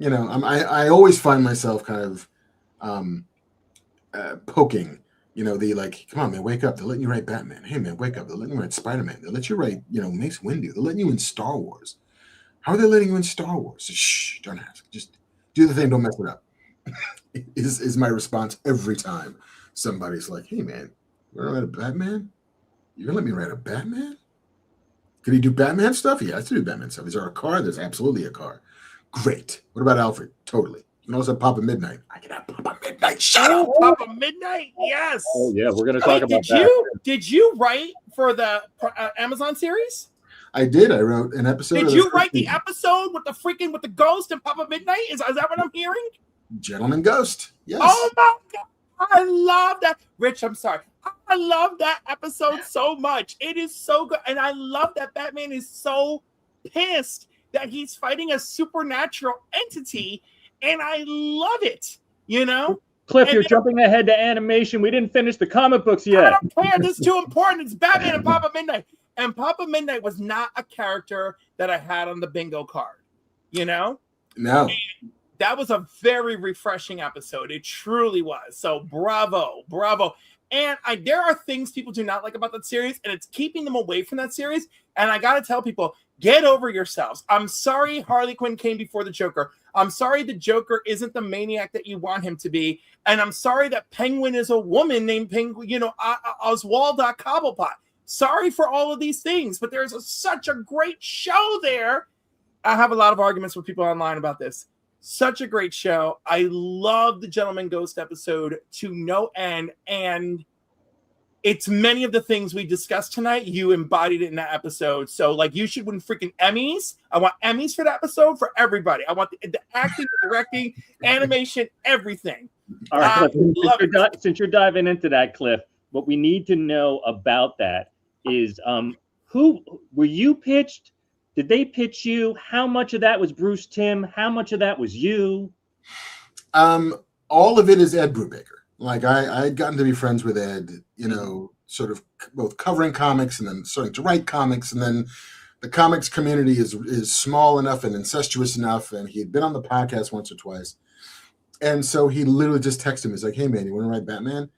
Speaker 2: I always find myself kind of poking, come on, man, wake up. They're letting you write Batman. Hey, man, wake up. They're letting you write Spider-Man. They'll let you write, Mace Windu. They're letting you in Star Wars. How are they letting you in Star Wars? Shh, don't ask. Just do the thing. Don't mess it up. is my response every time somebody's like, hey, man, you're going to write a Batman? You're going to let me write a Batman? Can he do Batman stuff? He has to do Batman stuff. Is there a car? There's absolutely a car. Great. What about Alfred? Totally. You can also have Papa Midnight. I can have Papa Midnight. Shut up.
Speaker 3: Papa Midnight. Yes.
Speaker 1: Oh, yeah. We're going to talk about
Speaker 3: that. Did you write for the Amazon series?
Speaker 2: I did. I wrote an episode.
Speaker 3: Did you write the episode with the ghost and Papa Midnight? Is that what I'm hearing?
Speaker 2: Gentleman Ghost. Yes.
Speaker 3: Oh, my God. I love that. Rich, I'm sorry. I love that episode so much. It is so good. And I love that Batman is so pissed that he's fighting a supernatural entity. And I love it,
Speaker 1: Cliff, you're jumping ahead to animation. We didn't finish the comic books yet.
Speaker 3: I don't care. This is too important. It's Batman and Papa Midnight. And Papa Midnight was not a character that I had on the bingo card,
Speaker 2: No.
Speaker 3: And that was a very refreshing episode. It truly was. So bravo. And there are things people do not like about that series, and it's keeping them away from that series. And I got to tell people, get over yourselves. I'm sorry Harley Quinn came before the Joker. I'm sorry the Joker isn't the maniac that you want him to be. And I'm sorry that Penguin is a woman named Penguin, Oswalda Cobblepot. Sorry for all of these things, but there's such a great show there. I have a lot of arguments with people online about this. Such a great show. I love the Gentleman Ghost episode to no end. And it's many of the things we discussed tonight. You embodied it in that episode. So, like, you should win freaking Emmys. I want Emmys for that episode for everybody. I want the acting, the directing, animation, everything.
Speaker 1: All right, Cliff, since you're diving into that, Cliff, what we need to know about that is who were you pitched? Did they pitch you? How much of that was Bruce Timm? How much of that was you?
Speaker 2: All of it is Ed Brubaker. Like I had gotten to be friends with Ed, you know, sort of both covering comics and then starting to write comics. And then the comics community is small enough and incestuous enough. And he had been on the podcast once or twice. And so he literally just texted me. He's like, "Hey man, you want to write Batman?"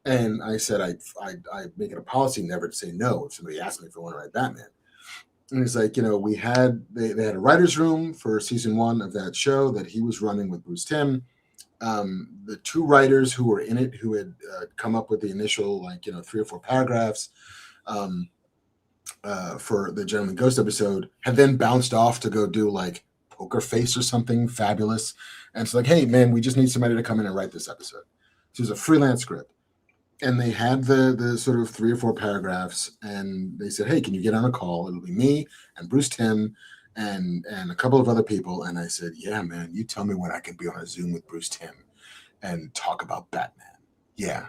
Speaker 2: And I said, I make it a policy never to say no if somebody asks me if I want to write Batman. And he's like, you know, they had a writer's room for season 1 of that show that he was running with Bruce Timm. The 2 writers who were in it, who had come up with the initial, 3 or 4 paragraphs for the Gentleman Ghost episode, had then bounced off to go do like Poker Face or something fabulous. And it's like, hey man, we just need somebody to come in and write this episode. So it was a freelance script. And they had the sort of 3 or 4 paragraphs, and they said, hey, can you get on a call? It'll be me and Bruce Timm and a couple of other people. And I said, yeah, man, you tell me when I can be on a Zoom with Bruce Timm and talk about Batman. Yeah,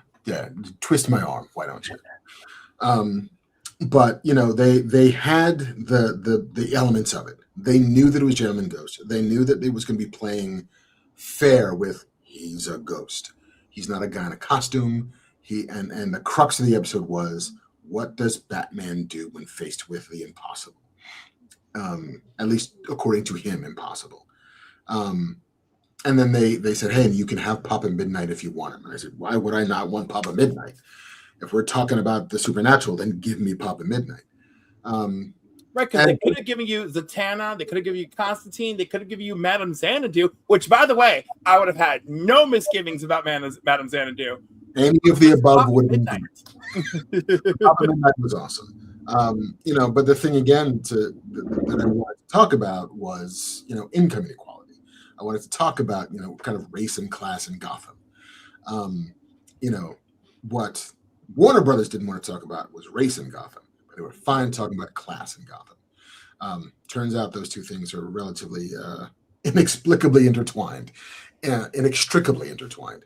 Speaker 2: twist my arm. Why don't you? But, you know, they had the elements of it. They knew that it was Gentleman Ghost. They knew that it was going to be playing fair with he's a ghost. He's not a guy in a costume. And the crux of the episode was, what does Batman do when faced with the impossible? At least according to him, impossible. And then they said, hey, you can have Papa Midnight if you want him. And I said, why would I not want Papa Midnight? If we're talking about the supernatural, then give me Papa Midnight.
Speaker 3: Right, because they could have given you Zatanna, they could have given you Constantine, they could have given you Madame Xanadu, which, by the way, I would have had no misgivings about Madame Xanadu.
Speaker 2: Any of the above would have been Papa Midnight was awesome. But the thing again that I wanted to talk about was, income inequality. I wanted to talk about, kind of race and class in Gotham. What Warner Brothers didn't want to talk about was race in Gotham, but they were fine talking about class in Gotham. Turns out those two things are relatively inexplicably intertwined, inextricably intertwined.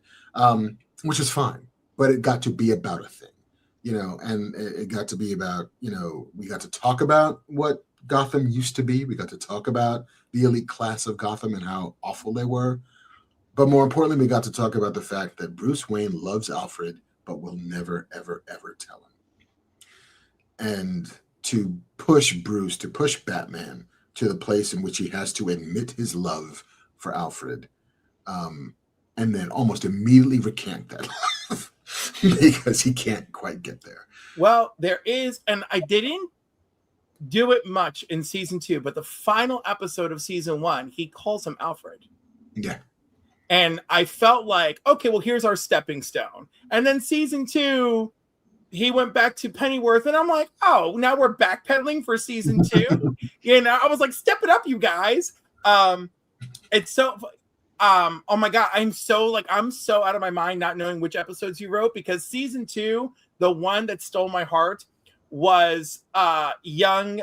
Speaker 2: Which is fine, but it got to be about a thing, and it got to be about, we got to talk about what Gotham used to be. We got to talk about the elite class of Gotham and how awful they were. But more importantly, we got to talk about the fact that Bruce Wayne loves Alfred, but will never, ever, ever tell him. And to push Bruce, to push Batman to the place in which he has to admit his love for Alfred, and then almost immediately recant that love because he can't quite get there.
Speaker 3: Well, there is, and I didn't do it much in season 2, but the final episode of season 1, he calls him Alfred.
Speaker 2: Yeah.
Speaker 3: And I felt like, okay, well, here's our stepping stone. And then season 2, he went back to Pennyworth, and I'm like, oh, now we're backpedaling for season 2. I was like, step it up, you guys. It's so... oh my God, I'm so out of my mind not knowing which episodes you wrote, because season 2, the one that stole my heart was young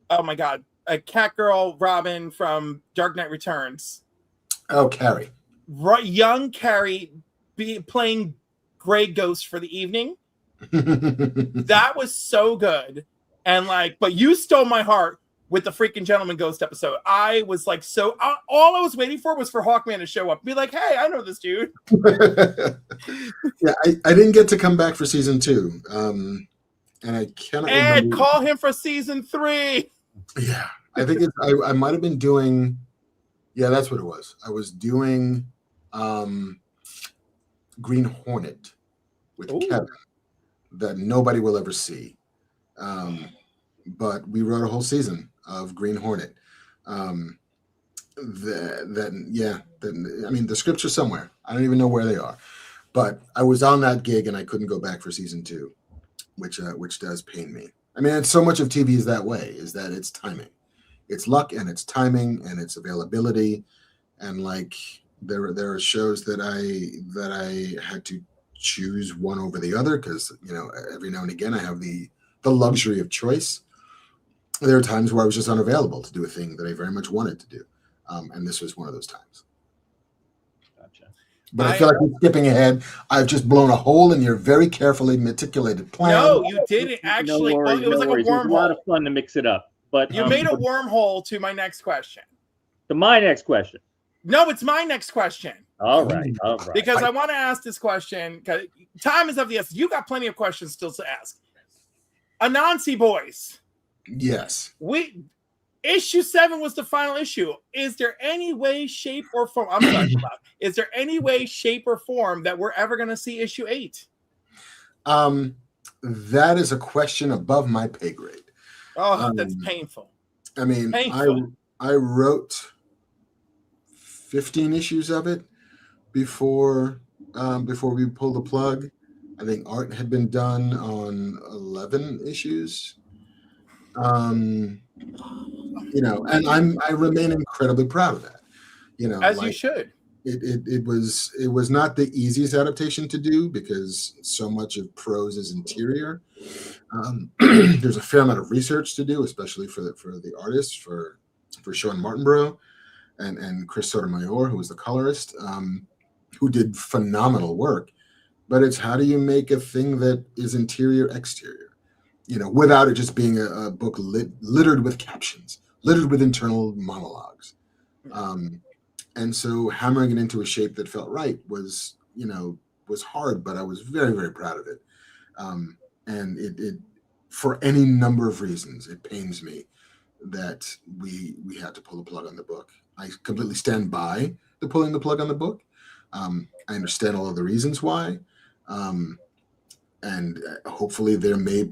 Speaker 3: oh my God, a Catgirl Robin from Dark Knight Returns.
Speaker 2: Oh, Carrie.
Speaker 3: Right, young Carrie playing Grey Ghost for the evening. That was so good. And but you stole my heart with the freaking Gentleman Ghost episode. I was like, all I was waiting for was for Hawkman to show up and be like, hey, I know this dude.
Speaker 2: Yeah, I didn't get to come back for season 2. And I cannot remember.
Speaker 3: Call him for season 3.
Speaker 2: Yeah, I think I might have been doing, yeah, that's what it was. I was doing Green Hornet with Kevin that nobody will ever see. But we wrote a whole season of Green Hornet. I mean, the scripts are somewhere. I don't even know where they are. But I was on that gig and I couldn't go back for season 2, which does pain me. I mean, it's so much of TV is that way, is that it's timing. It's luck and it's timing and it's availability. And there are shows that I had to choose one over the other because every now and again I have the luxury of choice. There are times where I was just unavailable to do a thing that I very much wanted to do, and this was one of those times.
Speaker 1: Gotcha.
Speaker 2: But I feel like we're skipping ahead. I've just blown a hole in your very carefully meticulated plan.
Speaker 3: No, you didn't actually.
Speaker 1: No worries,
Speaker 3: it was like a
Speaker 1: It was a lot of
Speaker 3: wormhole.
Speaker 1: fun to mix it up. But
Speaker 3: You made a wormhole to my next question.
Speaker 1: To my next question.
Speaker 3: No, it's my next question.
Speaker 1: All right.
Speaker 3: Because I want to ask this question. Because time is of the essence. You got plenty of questions still to ask. Anansi Boys.
Speaker 2: Yes.
Speaker 3: Issue 7 was the final issue. Is there any way, shape, or form? I'm sorry, is there any way, shape, or form that we're ever going to see issue 8?
Speaker 2: That is a question above my pay grade.
Speaker 3: Oh, that's painful.
Speaker 2: I mean,
Speaker 3: painful.
Speaker 2: I wrote 15 issues of it before we pulled the plug. I think art had been done on 11 issues. And I remain incredibly proud of that.
Speaker 3: As you should.
Speaker 2: It was not the easiest adaptation to do because so much of prose is interior. There's a fair amount of research to do, especially for the artists, for Sean Martinborough and Chris Sotomayor, who was the colorist, who did phenomenal work. But it's how do you make a thing that is interior exterior, without it just being a book littered with captions, littered with internal monologues. And so hammering it into a shape that felt right was hard, but I was very, very proud of it. And it for any number of reasons, it pains me that we had to pull the plug on the book. I completely stand by the pulling the plug on the book. I understand all of the reasons why. And hopefully there may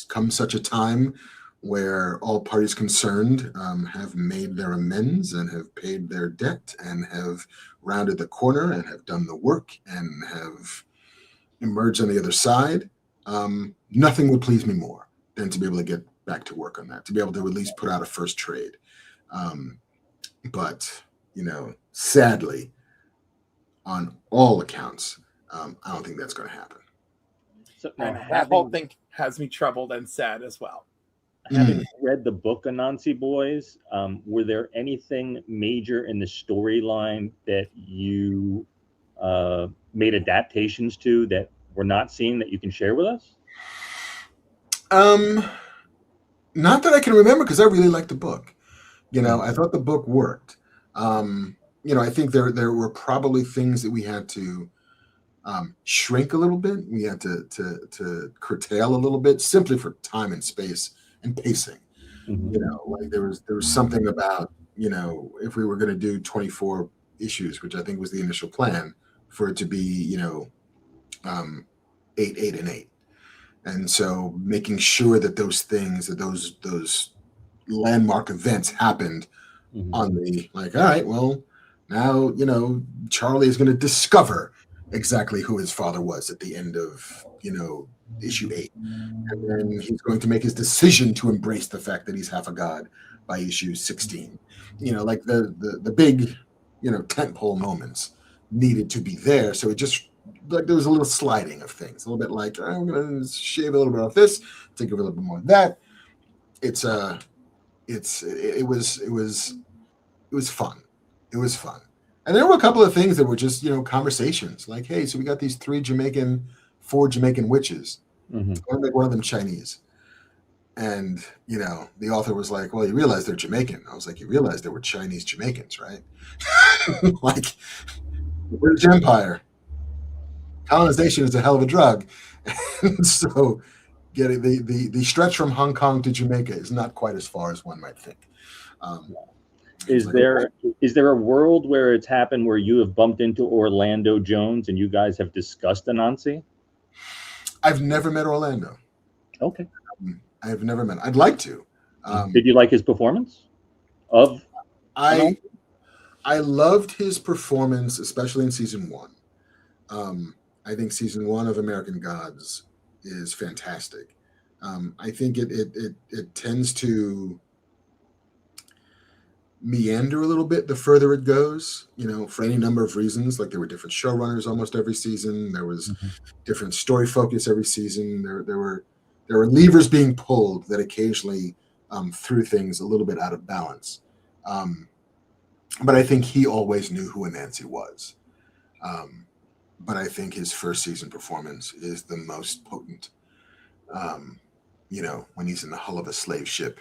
Speaker 2: come such a time where all parties concerned have made their amends and have paid their debt and have rounded the corner and have done the work and have emerged on the other side. Nothing would please me more than to be able to get back to work on that, to be able to at least put out a first trade. But sadly, on all accounts, I don't think that's going to happen.
Speaker 1: So
Speaker 3: and that whole thing has me troubled and sad as well.
Speaker 1: Having read the book Anansi Boys, were there anything major in the storyline that you made adaptations to that we're not seeing that you can share with us?
Speaker 2: Not that I can remember, because I really liked the book. I thought the book worked. I think there were probably things that we had to shrink a little bit. We had to curtail a little bit, simply for time and space and pacing. Like there was something about, if we were going to do 24 issues, which I think was the initial plan, for it to be, 8, 8, and 8. And so making sure that those things, that those landmark events happened on the, all right, well, now, Charlie is going to discover exactly who his father was at the end of, issue 8. And then he's going to make his decision to embrace the fact that he's half a god by issue 16. Like the big, tentpole moments needed to be there. So it just, like, there was a little sliding of things, a little bit like, I'm going to shave a little bit off this, take a little bit more of that. It was fun. It was fun. And there were a couple of things that were just, conversations, like, hey, so we got these 4 Jamaican witches. I'm going to make one of them Chinese. And, the author was like, well, you realize they're Jamaican. I was like, you realize there were Chinese Jamaicans, right? Like, the British Empire, colonization is a hell of a drug. And so getting the stretch from Hong Kong to Jamaica is not quite as far as one might think.
Speaker 1: Is there a world where it's happened where you have bumped into Orlando Jones and you guys have discussed Anansi?
Speaker 2: I've never met Orlando.
Speaker 1: Okay.
Speaker 2: I have never met. I'd like to.
Speaker 1: Did you like his performance?
Speaker 2: I loved his performance, especially in season 1. I think season 1 of American Gods is fantastic. I think it tends to meander a little bit the further it goes, for any number of reasons. Like there were different showrunners almost every season. There was different story focus every season. There were levers being pulled that occasionally threw things a little bit out of balance. But I think he always knew who Anansi was. But I think his first season performance is the most potent. When he's in the hull of a slave ship,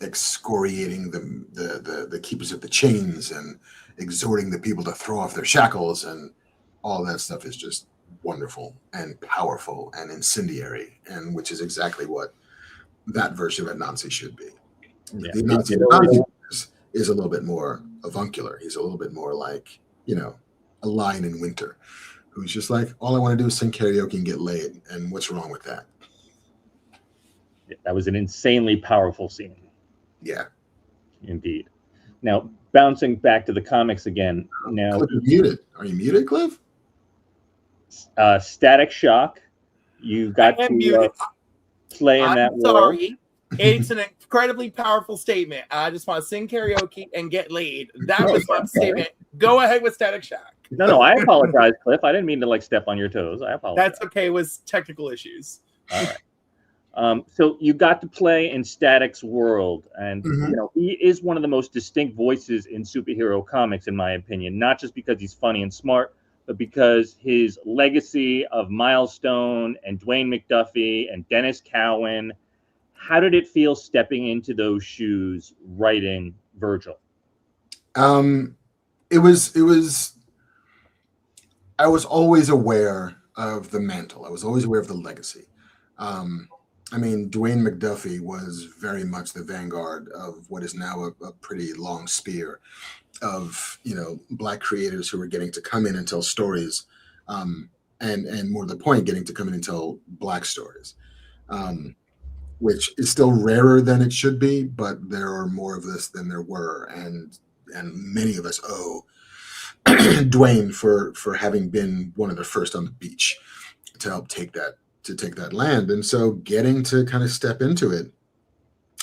Speaker 2: excoriating the keepers of the chains and exhorting the people to throw off their shackles, and all that stuff is just wonderful and powerful and incendiary, and which is exactly what that version of Anansi should be.
Speaker 1: Yeah.
Speaker 2: The Anansi is a little bit more avuncular. He's a little bit more like, a lion in winter who's just like, all I want to do is sing karaoke and get laid. And what's wrong with that?
Speaker 1: That was an insanely powerful scene.
Speaker 2: Yeah.
Speaker 1: Indeed. Now, bouncing back to the comics again. Now,
Speaker 2: Cliff, you're muted. Are you muted, Cliff?
Speaker 1: Static Shock. You got to play in that world.
Speaker 3: Sorry. It's an incredibly powerful statement. I just want to sing karaoke and get laid. That was my statement. Go ahead with Static Shock.
Speaker 1: No, I apologize, Cliff. I didn't mean to step on your toes. I apologize.
Speaker 3: That's okay. It was technical issues.
Speaker 1: All right. So you got to play in Static's world, and he is one of the most distinct voices in superhero comics, in my opinion. Not just because he's funny and smart, but because his legacy of Milestone and Dwayne McDuffie and Dennis Cowan. How did it feel stepping into those shoes, writing Virgil?
Speaker 2: It was. I was always aware of the mantle. I was always aware of the legacy. Dwayne McDuffie was very much the vanguard of what is now a pretty long spear of, Black creators who were getting to come in and tell stories, and more to the point, getting to come in and tell Black stories, which is still rarer than it should be, but there are more of this than there were, and many of us owe Dwayne for having been one of the first on the beach to help take that land. And so getting to kind of step into it,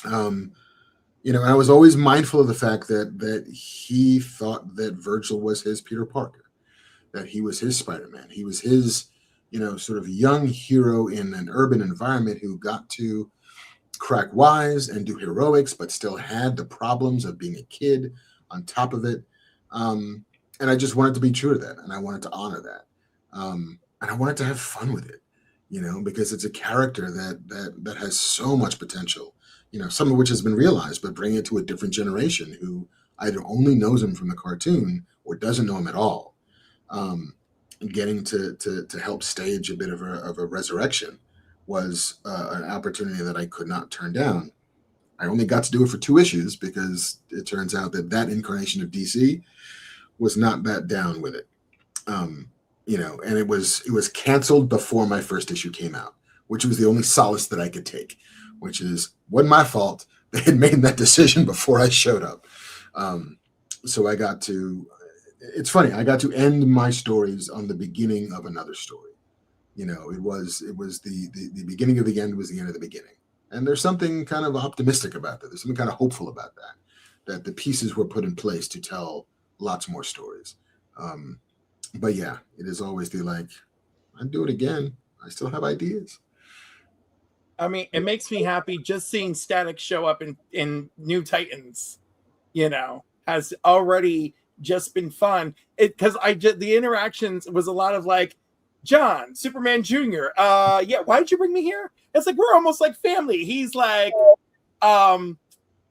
Speaker 2: I was always mindful of the fact that he thought that Virgil was his Peter Parker, that he was his Spider-Man. He was his, sort of young hero in an urban environment who got to crack wise and do heroics, but still had the problems of being a kid on top of it. And I just wanted to be true to that, and I wanted to honor that, and I wanted to have fun with it, because it's a character that has so much potential, some of which has been realized, but bring it to a different generation who either only knows him from the cartoon or doesn't know him at all. Getting to help stage a bit of a resurrection was an opportunity that I could not turn down. I only got to do it for 2 issues because it turns out that incarnation of DC was not that down with it. And it was canceled before my first issue came out, which was the only solace that I could take, which is wasn't my fault. They had made that decision before I showed up. So I got to, it's funny, I got to end my stories on the beginning of another story. It was the beginning of the end was the end of the beginning. And there's something kind of optimistic about that. There's something kind of hopeful about that the pieces were put in place to tell lots more stories. But yeah, it is always I'd do it again. I still have ideas.
Speaker 3: It makes me happy just seeing Static show up in New Titans, has already just been fun. Because the interactions was a lot of John, Superman Jr. Why'd you bring me here? It's we're almost like family. He's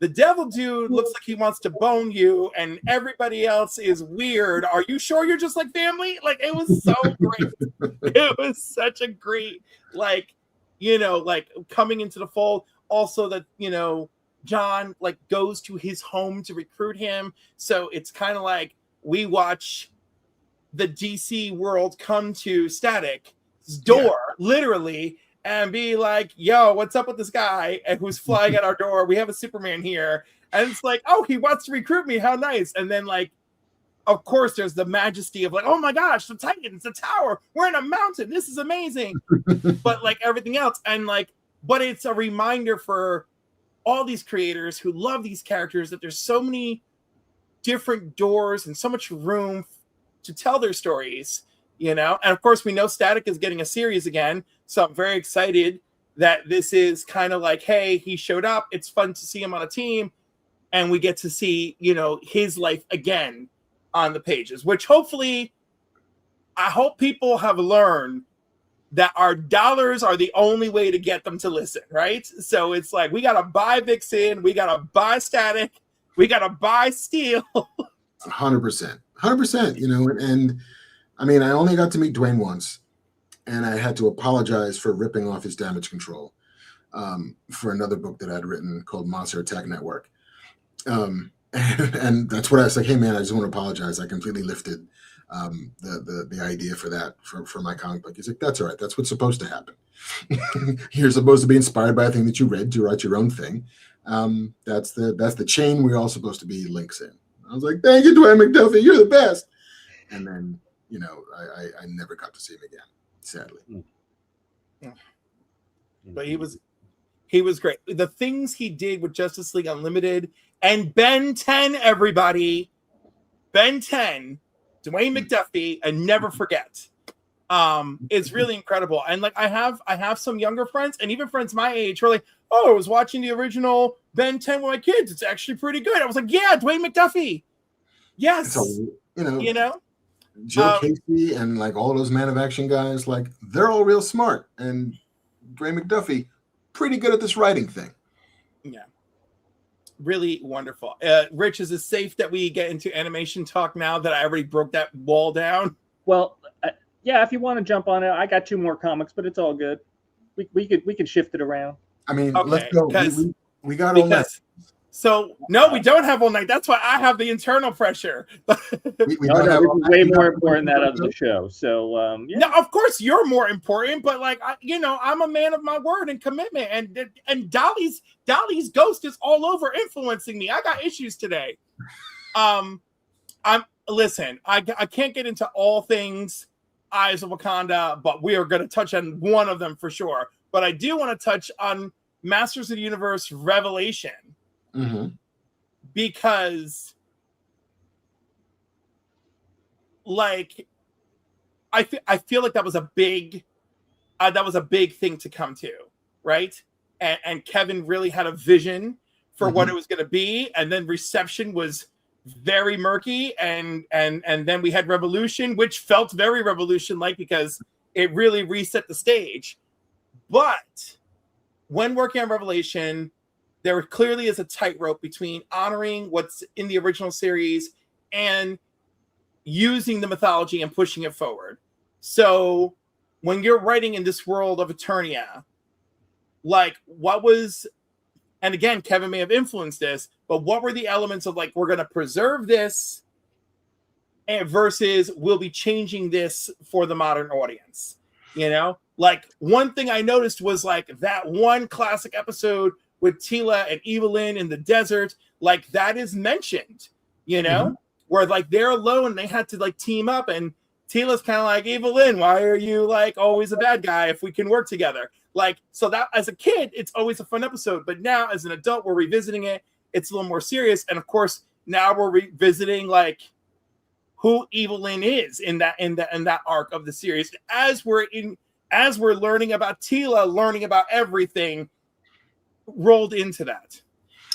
Speaker 3: the devil dude looks like he wants to bone you, and everybody else is weird. Are you sure you're just like family? It was so great. It was such a great, coming into the fold. Also that, John, goes to his home to recruit him. So it's kind of we watch the DC world come to Static's door, literally, and be yo, what's up with this guy who's flying at our door? We have a Superman here. And it's oh, he wants to recruit me. How nice. And then of course, there's the majesty of oh my gosh, the Titans, the tower, we're in a mountain. This is amazing. But everything else. And but it's a reminder for all these creators who love these characters, that there's so many different doors and so much room to tell their stories, you know. And of course, we know Static is getting a series again, so I'm very excited that this is kind of like, hey, he showed up. It's fun to see him on a team, and we get to see, you know, his life again on the pages, which hopefully, I hope people have learned that our dollars are the only way to get them to listen, right? So it's like, we got to buy Vixen, we got to buy Static, we got to buy Steel.
Speaker 2: 100%, you know, and I mean, I only got to meet Dwayne once, and I had to apologize for ripping off his Damage Control for another book that I'd written called Monster Attack Network. And that's what I was like, hey man, I just want to apologize. I completely lifted the idea for that for my comic book. He's like, that's all right. That's what's supposed to happen. You're supposed to be inspired by a thing that you read to write your own thing. That's the chain we're all supposed to be links in. I was like, thank you, Dwayne McDuffie. You're the best. And then, you know, I never got to see him again, sadly.
Speaker 3: But he was great. The things he did with Justice League Unlimited and Ben 10, everybody. Ben 10, Dwayne McDuffie, and never forget. It's really incredible. And like I have some younger friends and even friends my age who are like, oh, I was watching the original Ben 10 with my kids. It's actually pretty good. I was like, yeah, Dwayne McDuffie. Yes. So, you know,
Speaker 2: Joe Casey and like all those Man of Action guys, like they're all real smart. And Dwayne McDuffie, pretty good at this writing thing.
Speaker 3: Yeah. Really wonderful. Rich, is it safe that we get into animation talk now that I already broke that wall down?
Speaker 1: Well, yeah, if you want to jump on it, I got 2 more comics, but it's all good. We could shift it around.
Speaker 2: I mean, okay, let's go. We got all night.
Speaker 3: So no, we don't have all night. That's why I have the internal pressure.
Speaker 1: This is way more important than that of the show. So yeah.
Speaker 3: No, of course you're more important, but like I'm a man of my word and commitment, and Dolly's ghost is all over influencing me. I got issues today. I can't get into all things Eyes of Wakanda, but we are going to touch on one of them for sure. But I do want to touch on Masters of the Universe Revelation.
Speaker 2: Mm-hmm.
Speaker 3: Because like I feel like that was a big thing to come to, right? And Kevin really had a vision for what it was going to be, and then reception was very murky, and then we had Revolution, which felt very Revolution-like because it really reset the stage. But when working on Revelation, there clearly is a tightrope between honoring what's in the original series and using the mythology and pushing it forward. So when you're writing in this world of Eternia, like what was, and again, Kevin may have influenced this, but what were the elements of like, we're going to preserve this and versus we'll be changing this for the modern audience, you know? Like one thing I noticed was like that one classic episode with Tila and Evelyn in the desert, like that is mentioned, you know, where like they're alone and they had to like team up, and Tila's kind of like, Evelyn, why are you like always a bad guy if we can work together? Like, so that as a kid, it's always a fun episode, but now as an adult, we're revisiting it. It's a little more serious. And of course, now we're revisiting like who Evelyn is in that arc of the series. As we're learning about Tila, learning about everything rolled into that.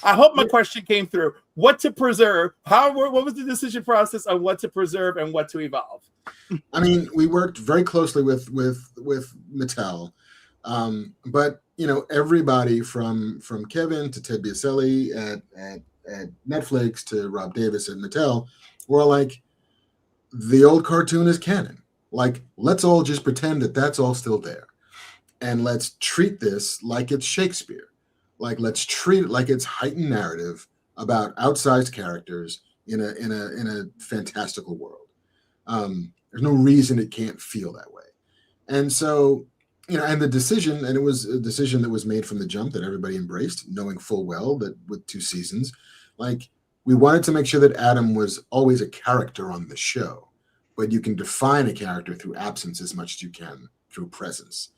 Speaker 3: I hope my question came through. What to preserve? What was the decision process on what to preserve and what to evolve?
Speaker 2: I mean, we worked very closely with Mattel, but you know, everybody from Kevin to Ted Biaselli at Netflix to Rob Davis at Mattel were like, the old cartoon is canon. Like, let's all just pretend that that's all still there, and let's treat this like it's Shakespeare. Like, let's treat it like it's heightened narrative about outsized characters in a fantastical world. There's no reason it can't feel that way. And so, you know, and the decision, and it was a decision that was made from the jump that everybody embraced, knowing full well that with 2 seasons, like we wanted to make sure that Adam was always a character on the show, but you can define a character through absence as much as you can through presence.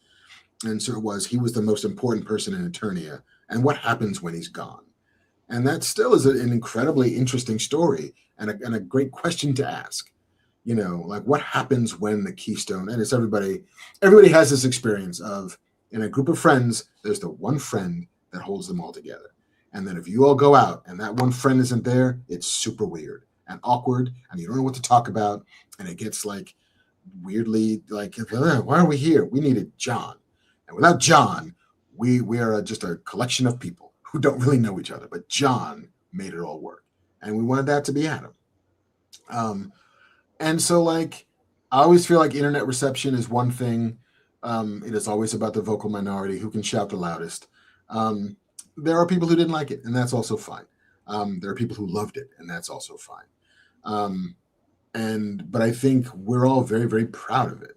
Speaker 2: And so he was the most important person in Eternia and what happens when he's gone. And that still is an incredibly interesting story and a great question to ask. Like what happens when the keystone, and it's everybody has this experience of, in a group of friends, there's the one friend that holds them all together. And then if you all go out and that one friend isn't there, it's super weird and awkward and you don't know what to talk about. And it gets like weirdly like, why are we here? We needed John. And without John, we are just a collection of people who don't really know each other. But John made it all work. And we wanted that to be Adam. And so like, I always feel like internet reception is one thing. It is always about the vocal minority who can shout the loudest. There are people who didn't like it, and that's also fine. There are people who loved it, and that's also fine. But I think we're all very, very proud of it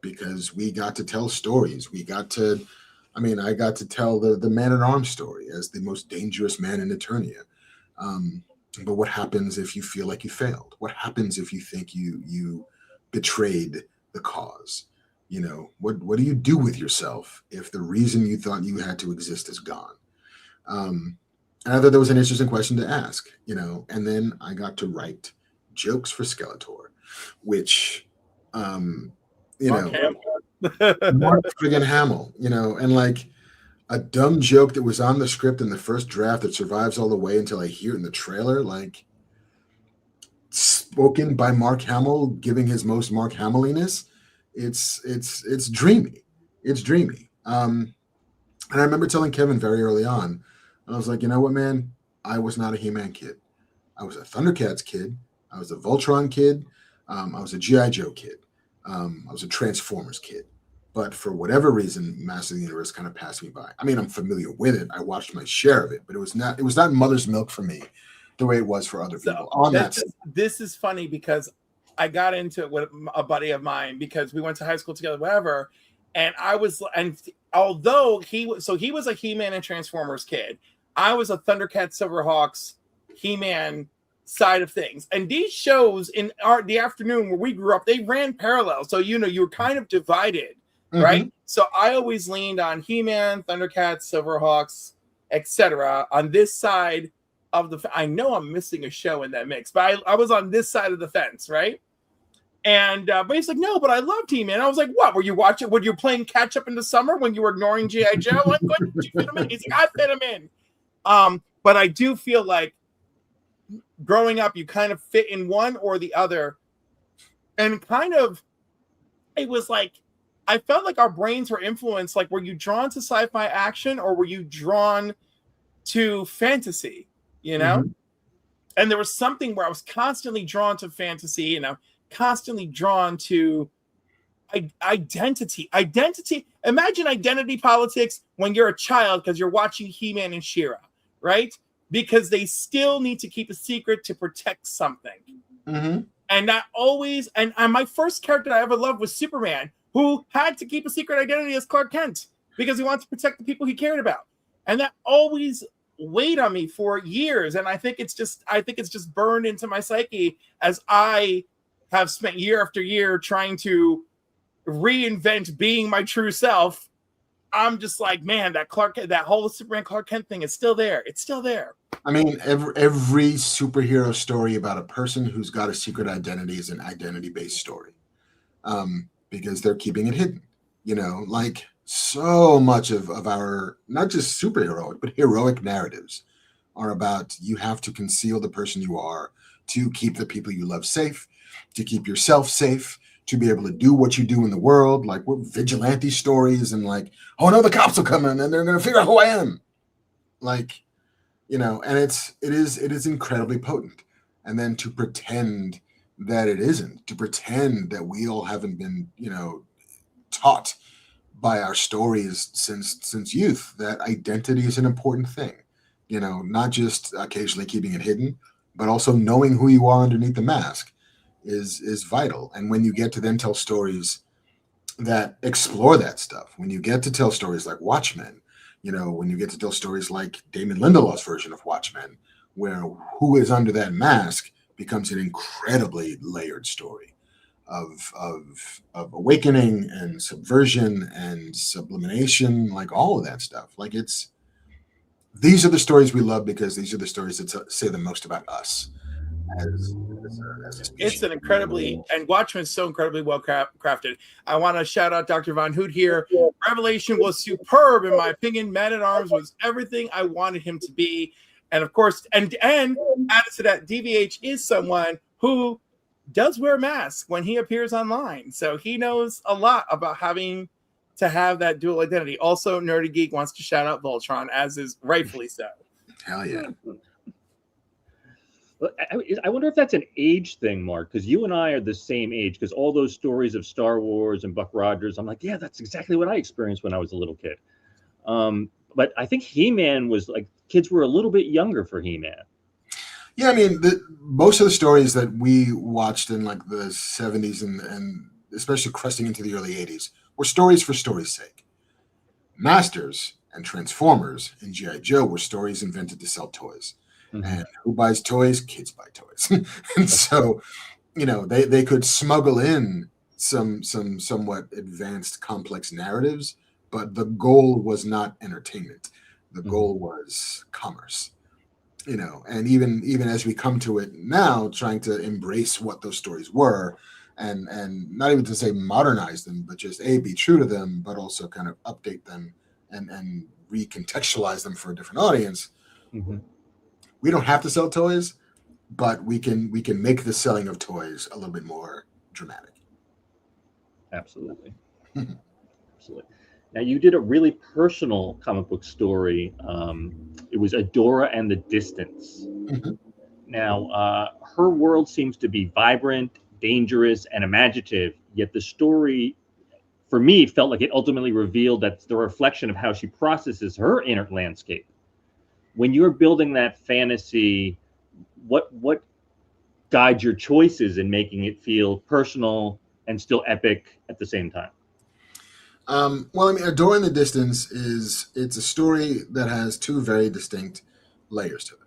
Speaker 2: because we got to tell stories. I got to tell the Man-at-Arms story as the most dangerous man in Eternia. But what happens if you feel like you failed? What happens if you think you betrayed the cause? What do you do with yourself if the reason you thought you had to exist is gone? And I thought that was an interesting question to ask, and then I got to write jokes for Skeletor, which, Mark friggin' Hamill, and like a dumb joke that was on the script in the first draft that survives all the way until I hear it in the trailer, like spoken by Mark Hamill, giving his most Mark Hamilliness. It's dreamy. It's dreamy. And I remember telling Kevin very early on, I was like, you know what, man? I was not a He-Man kid. I was a Thundercats kid. I was a Voltron kid. I was a G.I. Joe kid. I was a Transformers kid. But for whatever reason, Master of the Universe kind of passed me by. I mean, I'm familiar with it. I watched my share of it, but it was not mother's milk for me the way it was for other people.
Speaker 3: This is funny because I got into it with a buddy of mine because we went to high school together, whatever. And although he was a He-Man and Transformers kid, I was a Thundercats, Silverhawks, He-Man side of things. And these shows in the afternoon where we grew up, they ran parallel. So, you were kind of divided, right? So I always leaned on He-Man, Thundercats, Silverhawks, etc. on this side of I know I'm missing a show in that mix, but I was on this side of the fence, right? And but he's like, no, but I loved He-Man. I was like, what? Were you watching? Were you playing catch up in the summer when you were ignoring G.I. Joe? Like, what did you fit him in? He's like, I fit him in. But I do feel like growing up, you kind of fit in one or the other, and kind of, it was like I felt like our brains were influenced. Like, were you drawn to sci-fi action or were you drawn to fantasy? And there was something where I was constantly drawn to fantasy, constantly drawn to identity. Imagine identity politics when you're a child because you're watching He-Man and She-Ra, right? Because they still need to keep a secret to protect something. And that always, and my first character I ever loved was Superman, who had to keep a secret identity as Clark Kent because he wanted to protect the people he cared about. And that always weighed on me for years. And I think it's just burned into my psyche as I have spent year after year trying to reinvent being my true self. I'm just like, man, that whole Superman Clark Kent thing is still there. It's still there.
Speaker 2: I mean, every superhero story about a person who's got a secret identity is an identity-based story, because they're keeping it hidden. Like so much of our, not just superheroic, but heroic narratives are about you have to conceal the person you are to keep the people you love safe, to keep yourself safe, to be able to do what you do in the world. Like, we're vigilante stories and like, oh no, the cops will come in and they're going to figure out who I am. Like, and it is incredibly potent. And then to pretend that it isn't, to pretend that we all haven't been, taught by our stories since youth that identity is an important thing, not just occasionally keeping it hidden, but also knowing who you are underneath the mask is vital. And when you get to then tell stories that explore that stuff, when you get to tell stories like Watchmen, when you get to tell stories like Damon Lindelof's version of Watchmen, where who is under that mask becomes an incredibly layered story of awakening and subversion and sublimation, like all of that stuff. Like, it's these are the stories we love because these are the stories that say the most about us as a
Speaker 3: It's
Speaker 2: species.
Speaker 3: an incredibly, and Watchmen's so incredibly well crafted. I want to shout out Dr. Von Hoot here. Revelation was superb, in my opinion. Man at Arms was everything I wanted him to be. And of course, and added to that, DVH is someone who does wear masks when he appears online. So he knows a lot about having to have that dual identity. Also, Nerdy Geek wants to shout out Voltron, as is rightfully so.
Speaker 2: Hell yeah.
Speaker 1: I wonder if that's an age thing, Mark, because you and I are the same age. Because all those stories of Star Wars and Buck Rogers, I'm like, yeah, that's exactly what I experienced when I was a little kid. But I think He-Man was like, kids were a little bit younger for He-Man.
Speaker 2: Yeah, I mean, most of the stories that we watched in like the 70s and especially cresting into the early 80s were stories for story's sake. Masters and Transformers and G.I. Joe were stories invented to sell toys. Mm-hmm. And who buys toys? Kids buy toys. And so, you know, they could smuggle in some somewhat advanced complex narratives, but the goal was not entertainment. The goal was commerce. You know, and even as we come to it now, trying to embrace what those stories were, and not even to say modernize them, but just be true to them, but also kind of update them and recontextualize them for a different audience. Mm-hmm. We don't have to sell toys, but we can make the selling of toys a little bit more dramatic.
Speaker 1: Absolutely. Absolutely. Now, you did a really personal comic book story. It was Adora and the Distance. Mm-hmm. Now, her world seems to be vibrant, dangerous, and imaginative, yet the story, for me, felt like it ultimately revealed that's the reflection of how she processes her inner landscape. When you're building that fantasy, what guides your choices in making it feel personal and still epic at the same time?
Speaker 2: Well, I mean, Adora in the Distance it's a story that has two very distinct layers to it.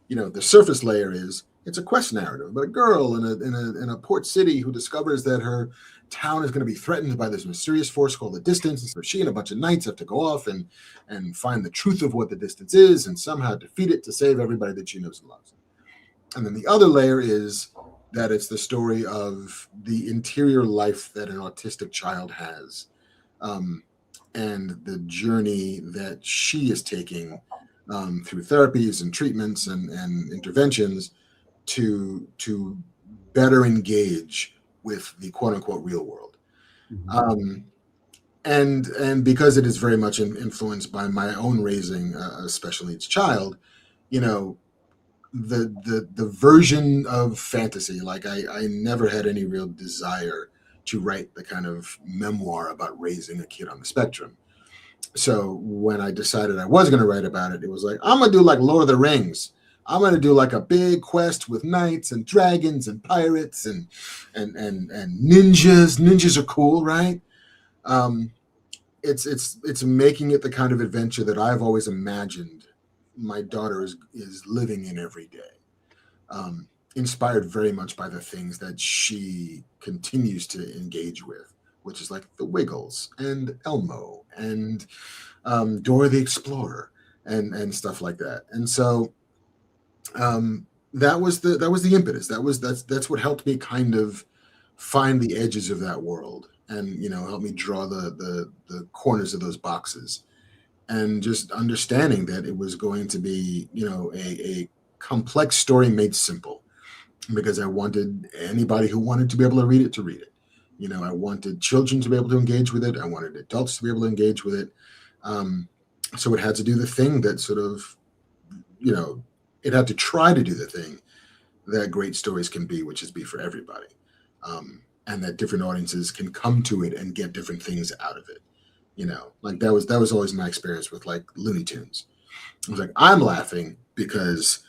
Speaker 2: You know, the surface layer is it's a quest narrative about a girl in a port city who discovers that her town is going to be threatened by this mysterious force called the Distance. And so she and a bunch of knights have to go off and find the truth of what the Distance is and somehow defeat it to save everybody that she knows and loves. And then the other layer is that it's the story of the interior life that an autistic child has. And the journey that she is taking through therapies and treatments and interventions to better engage with the quote unquote real world. Mm-hmm. And because it is very much influenced by my own raising a special needs child, you know, the version of fantasy, like I never had any real desire to write the kind of memoir about raising a kid on the spectrum. So when I decided I was going to write about it, it was like, I'm going to do like Lord of the Rings. I'm going to do like a big quest with knights and dragons and pirates and ninjas. Ninjas are cool, right? It's making it the kind of adventure that I've always imagined my daughter is living in every day. Inspired very much by the things that she continues to engage with, which is like the Wiggles and Elmo and Dora the Explorer and stuff like that. And so that was the impetus. That's what helped me kind of find the edges of that world and, you know, help me draw the corners of those boxes and just understanding that it was going to be, you know, a complex story made simple. Because I wanted anybody who wanted to be able to read it. You know, I wanted children to be able to engage with it. I wanted adults to be able to engage with it. So it had to do the thing that sort of, you know, it had to try to do the thing that great stories can be, which is be for everybody. And that different audiences can come to it and get different things out of it. You know, like that was always my experience with like Looney Tunes. I was like, I'm laughing because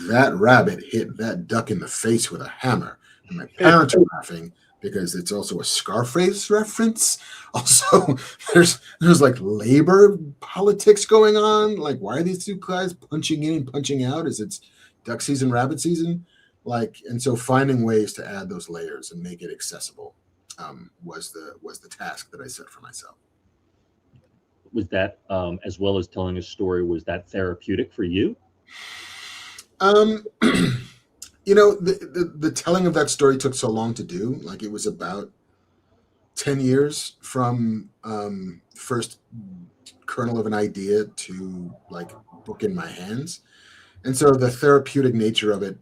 Speaker 2: that rabbit hit that duck in the face with a hammer. And my parents are laughing because it's also a Scarface reference. Also, there's like labor politics going on. Like, why are these two guys punching in and punching out? Is it's duck season, rabbit season? Like, and so finding ways to add those layers and make it accessible was the task that I set for myself.
Speaker 1: Was that, as well as telling a story, was that therapeutic for you?
Speaker 2: Um, the telling of that story took so long to do. Like it was about 10 years from first kernel of an idea to like book in my hands. And so the therapeutic nature of it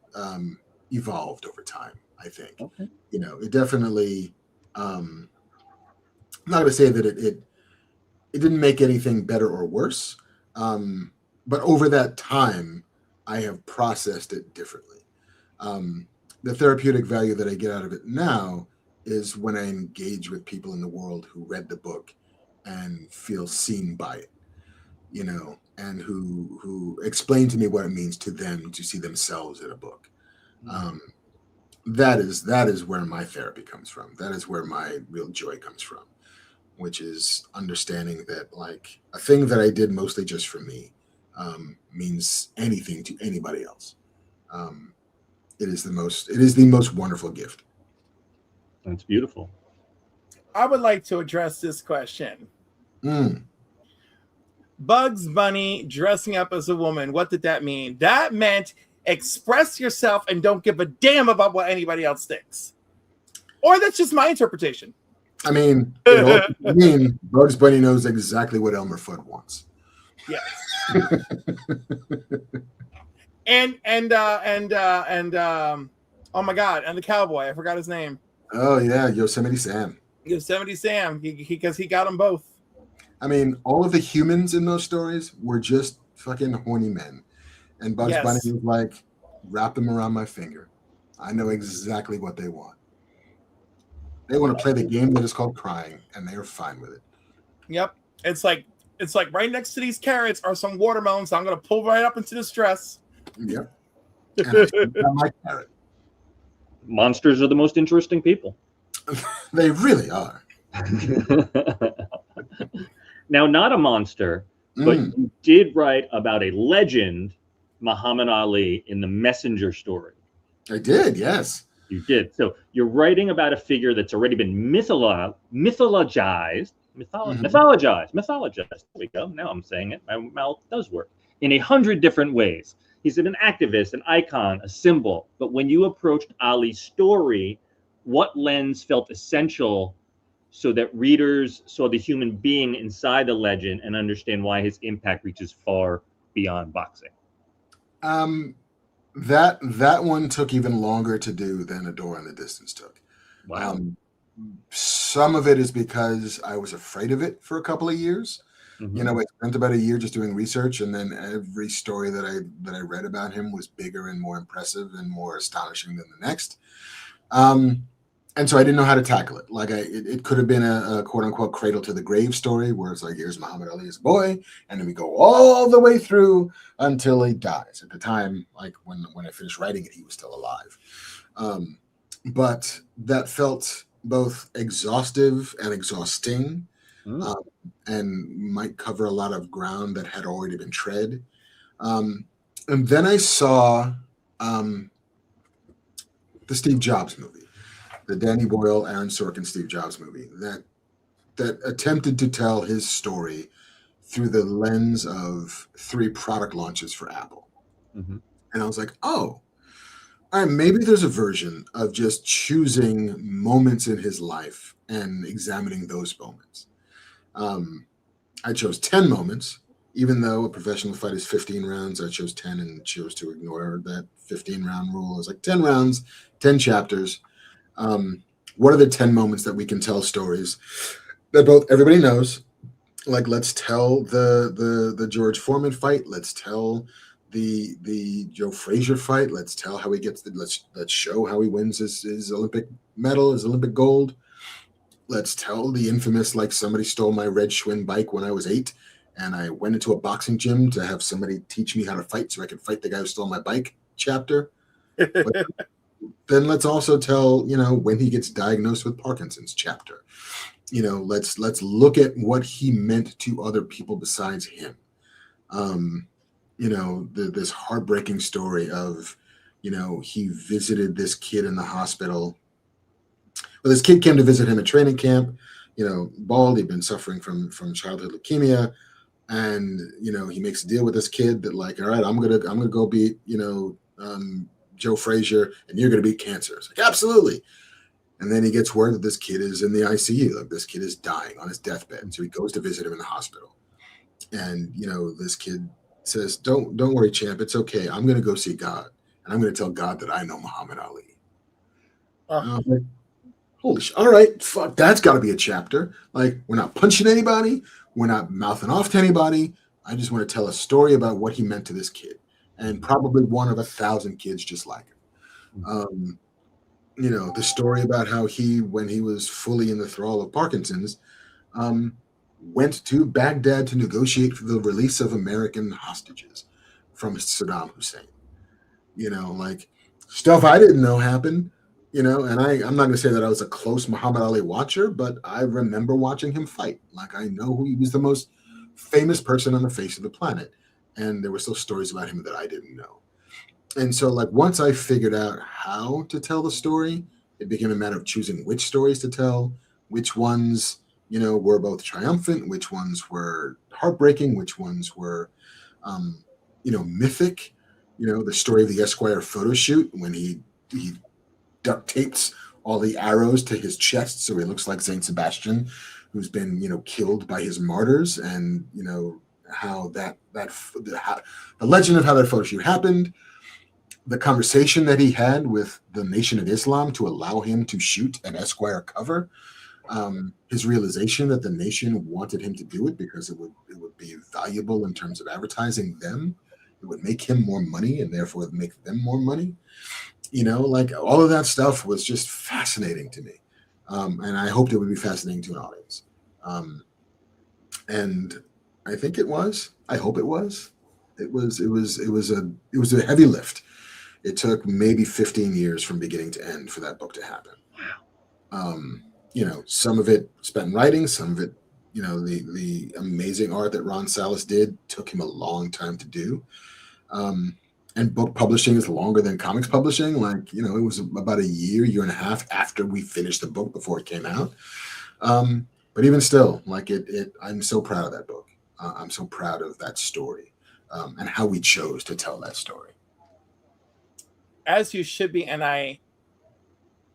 Speaker 2: evolved over time, I think.
Speaker 1: Okay.
Speaker 2: It definitely, I'm not going to say that it didn't make anything better or worse. But over that time, I have processed it differently. Um, the therapeutic value that I get out of it now is when I engage with people in the world who read the book and feel seen by it, and who explain to me what it means to them to see themselves in a book. Um, that is where my therapy comes from. That is where my real joy comes from, which is understanding that like a thing that I did mostly just for me means anything to anybody else. Um, it is the most wonderful gift.
Speaker 1: That's beautiful.
Speaker 3: I would like to address this question.
Speaker 2: Mm.
Speaker 3: Bugs Bunny dressing up as a woman. What did that mean? That meant express yourself and don't give a damn about what anybody else thinks. Or that's just my interpretation.
Speaker 2: I mean, Bugs Bunny knows exactly what Elmer Fudd wants.
Speaker 3: Yes. and oh my god, and the cowboy, I forgot his name.
Speaker 2: Oh yeah, Yosemite Sam.
Speaker 3: Yosemite Sam, because he got them both.
Speaker 2: I mean, all of the humans in those stories were just fucking horny men, and Bugs Bunny was like, wrap them around my finger. I know exactly what they want. They want to play the game that is called crying, and they are fine with it.
Speaker 3: Yep, it's like right next to these carrots are some watermelons. So I'm gonna pull right up into this dress.
Speaker 2: Yep. And I my carrot.
Speaker 1: Monsters are the most interesting people.
Speaker 2: They really are.
Speaker 1: Now, not a monster, but you did write about a legend, Muhammad Ali, in the Messenger story.
Speaker 2: I did, yes.
Speaker 1: You did. So you're writing about a figure that's already been mythologized. There we go. Now I'm saying it. My mouth does work. In 100 different ways. He's an activist, an icon, a symbol. But when you approached Ali's story, what lens felt essential so that readers saw the human being inside the legend and understand why his impact reaches far beyond boxing?
Speaker 2: That one took even longer to do than A Door in the Distance took.
Speaker 1: Wow.
Speaker 2: Some of it is because I was afraid of it for a couple of years.
Speaker 1: Mm-hmm.
Speaker 2: I spent about a year just doing research, and then every story that I read about him was bigger and more impressive and more astonishing than the next. And so I didn't know how to tackle it. Like it could have been a quote unquote cradle to the grave story where it's like, here's Muhammad Ali as a boy, and then we go all the way through until he dies. At the time, like when I finished writing it, he was still alive. But that felt both exhaustive and exhausting, and might cover a lot of ground that had already been tread. And then I saw the Steve Jobs movie. The Danny Boyle, Aaron Sorkin, Steve Jobs movie that attempted to tell his story through the lens of 3 product launches for Apple.
Speaker 1: Mm-hmm.
Speaker 2: And I was like, oh, all right, maybe there's a version of just choosing moments in his life and examining those moments. I chose 10 moments, even though a professional fight is 15 rounds. I chose 10 and chose to ignore that 15-round rule. I was like 10 rounds, 10 chapters. What are the 10 moments that we can tell stories that both everybody knows? Like, let's tell the George Foreman fight. Let's tell the Joe Frazier fight. Let's tell how he gets let's show how he wins his Olympic medal, his Olympic gold. Let's tell the infamous, like, somebody stole my red Schwinn bike when I was 8, and I went into a boxing gym to have somebody teach me how to fight so I could fight the guy who stole my bike chapter. But then let's also tell, when he gets diagnosed with Parkinson's chapter. Let's look at what he meant to other people besides him. This heartbreaking story of, he visited this kid in the hospital. Well, this kid came to visit him at training camp. bald. He'd been suffering from childhood leukemia, and he makes a deal with this kid that, like, all right, I'm gonna go beat Joe Frazier, and you're gonna beat cancer. It's like, absolutely. And then he gets word that this kid is in the ICU, like this kid is dying on his deathbed. So he goes to visit him in the hospital, and this kid says, "Don't worry, champ. It's okay. I'm gonna go see God, and I'm gonna tell God that I know Muhammad Ali." Like, holy shit! All right, fuck. That's got to be a chapter. Like, we're not punching anybody. We're not mouthing off to anybody. I just want to tell a story about what he meant to this kid, and probably one of 1,000 kids just like him. The story about how he, when he was fully in the thrall of Parkinson's, went to Baghdad to negotiate for the release of American hostages from Saddam Hussein. Like, stuff I didn't know happened. And I'm not going to say that I was a close Muhammad Ali watcher, but I remember watching him fight. Like, I know he was the most famous person on the face of the planet. And there were still stories about him that I didn't know. And so, like, once I figured out how to tell the story, it became a matter of choosing which stories to tell, which ones, were both triumphant, which ones were heartbreaking, which ones were, mythic. The story of the Esquire photo shoot when he duct tapes all the arrows to his chest so he looks like Saint Sebastian, who's been, killed by his martyrs, and how the legend of how that photo shoot happened. The conversation that he had with the Nation of Islam to allow him to shoot an Esquire cover, his realization that the Nation wanted him to do it because it would be valuable in terms of advertising them. It would make him more money, and therefore make them more money. Like, all of that stuff was just fascinating to me, and I hoped it would be fascinating to an audience. And I think it was. I hope it was. It was a heavy lift. It took maybe 15 years from beginning to end for that book to happen. Some of it spent in writing, some of it, the amazing art that Ron Salas did took him a long time to do. And book publishing is longer than comics publishing. Like, it was about a year and a half after we finished the book before it came out. But even still, like, I'm so proud of that book. I'm so proud of that story, and how we chose to tell that story.
Speaker 3: As you should be, and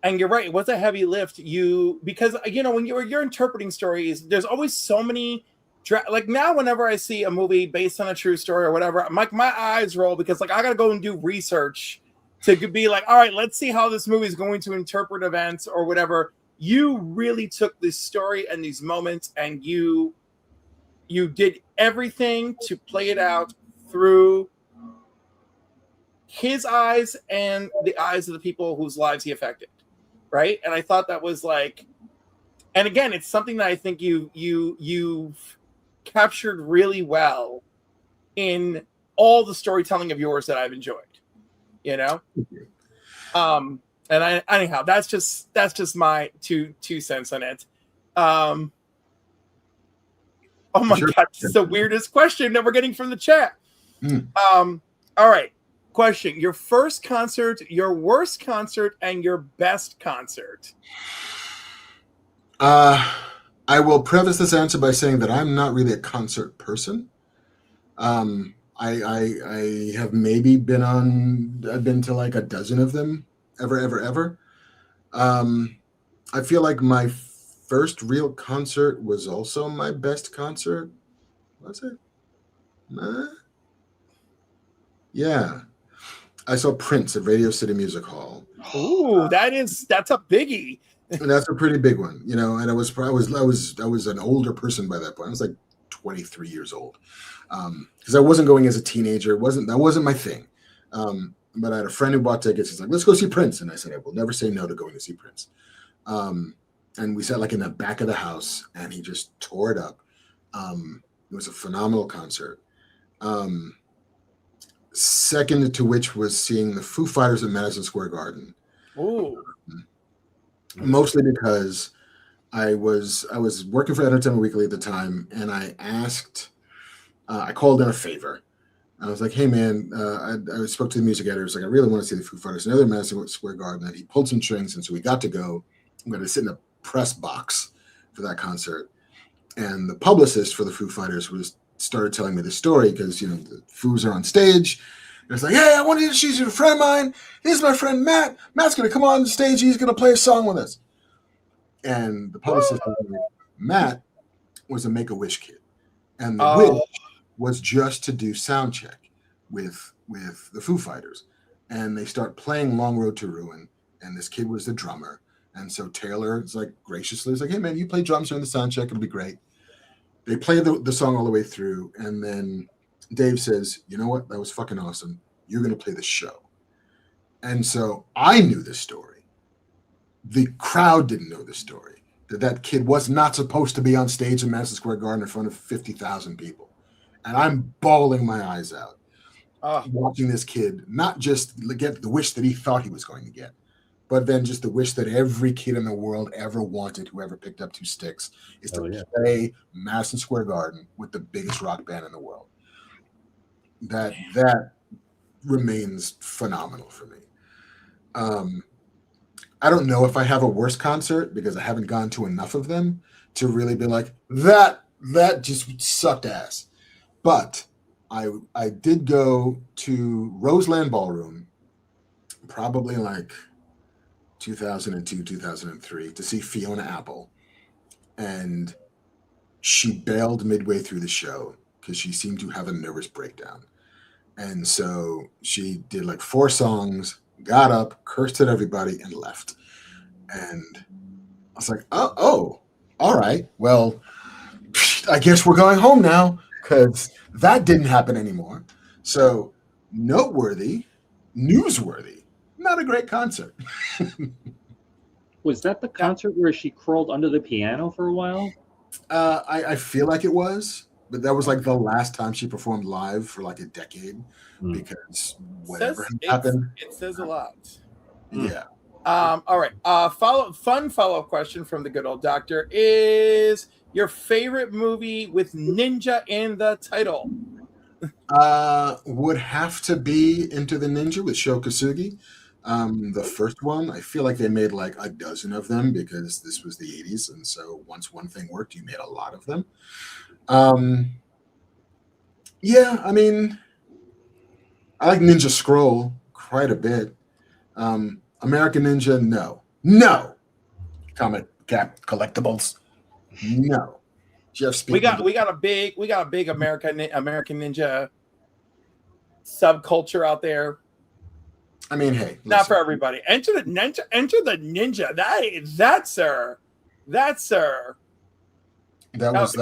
Speaker 3: you're right, it was a heavy lift. Because when you're interpreting stories, there's always so many. Like, now, whenever I see a movie based on a true story or whatever, I'm like, my eyes roll, because, like, I gotta go and do research to be like, all right, let's see how this movie is going to interpret events or whatever. You really took this story and these moments, and you did everything to play it out through his eyes and the eyes of the people whose lives he affected, right? And I thought that was, like, and again, it's something that I think you've captured really well in all the storytelling of yours that I've enjoyed. And anyhow, that's just my two cents on it. Oh my God, it's the weirdest question that we're getting from the chat. All right. Question: your first concert, your worst concert, and your best concert.
Speaker 2: I will preface this answer by saying that I'm not really a concert person. I have maybe I've been to like a dozen of them ever. I feel like my first real concert was also my best concert. Was it? Yeah. I saw Prince at Radio City Music Hall.
Speaker 3: Ooh, that's a biggie.
Speaker 2: And that's a pretty big one, and I was an older person by that point. I was like 23 years old, because I wasn't going as a teenager. That wasn't my thing. But I had a friend who bought tickets. He's like, "Let's go see Prince," and I said, "I will never say no to going to see Prince." And we sat like in the back of the house, and he just tore it up. It was a phenomenal concert. Second to which was seeing the Foo Fighters at Madison Square Garden.
Speaker 3: Ooh.
Speaker 2: Mostly because I was working for Entertainment Weekly at the time, and I called in a favor. I was like, "Hey man," I spoke to the music editor. I was like, "I really want to see the Foo Fighters." And they're at Madison Square Garden, and he pulled some strings, and so we got to go. I'm going to sit in a press box that concert, and the publicist for the Foo Fighters started telling me the story because the Foos are on stage. And it's like, hey, I want to introduce you to a friend of mine. Here's my friend Matt. Matt's going to come on the stage. He's going to play a song with us. And the publicist, Matt, was a Make-A-Wish kid, and the wish was just to do sound check with the Foo Fighters, and they start playing Long Road to Ruin, and this kid was the drummer, and so Taylor is like graciously is like, hey man, you play drums during the sound check, it'll be great. They play the song all the way through, and then Dave says, you know what, that was fucking awesome, you're going to play the show. And so I knew this story. The crowd didn't know the story, that kid was not supposed to be on stage in Madison Square Garden in front of 50,000 people. And I'm bawling my eyes out watching this kid not just get the wish that he thought he was going to get, but then just the wish that every kid in the world ever wanted, whoever picked up two sticks, is to play Madison Square Garden with the biggest rock band in the world. That remains phenomenal for me. I don't know if I have a worse concert because I haven't gone to enough of them to really be like, that just sucked ass. But I did go to Roseland Ballroom probably like 2002, 2003 to see Fiona Apple. And she bailed midway through the show because she seemed to have a nervous breakdown. And so she did like 4 songs, got up, cursed at everybody, and left. And I was like, oh, all right. Well, I guess we're going home now because that didn't happen anymore. So noteworthy, newsworthy, not a great concert.
Speaker 1: Was that the concert where she crawled under the piano for a while?
Speaker 2: I feel like it was. But that was like the last time she performed live for like a decade because whatever happened.
Speaker 3: It says a lot.
Speaker 2: Yeah.
Speaker 3: All right. Follow-up question from the good old doctor is your favorite movie with ninja in the title?
Speaker 2: Would have to be Into the Ninja with Sho Kosugi. The first one, I feel like they made like a dozen of them because this was the 80s. And so once one thing worked, you made a lot of them. Yeah, I mean, I like Ninja Scroll quite a bit. American Ninja, no. Comic Cap Collectibles, no. Jeff Speakman.
Speaker 3: We got a big American Ninja subculture out there.
Speaker 2: I mean, hey,
Speaker 3: not for everybody. Enter the Ninja. That sir. That was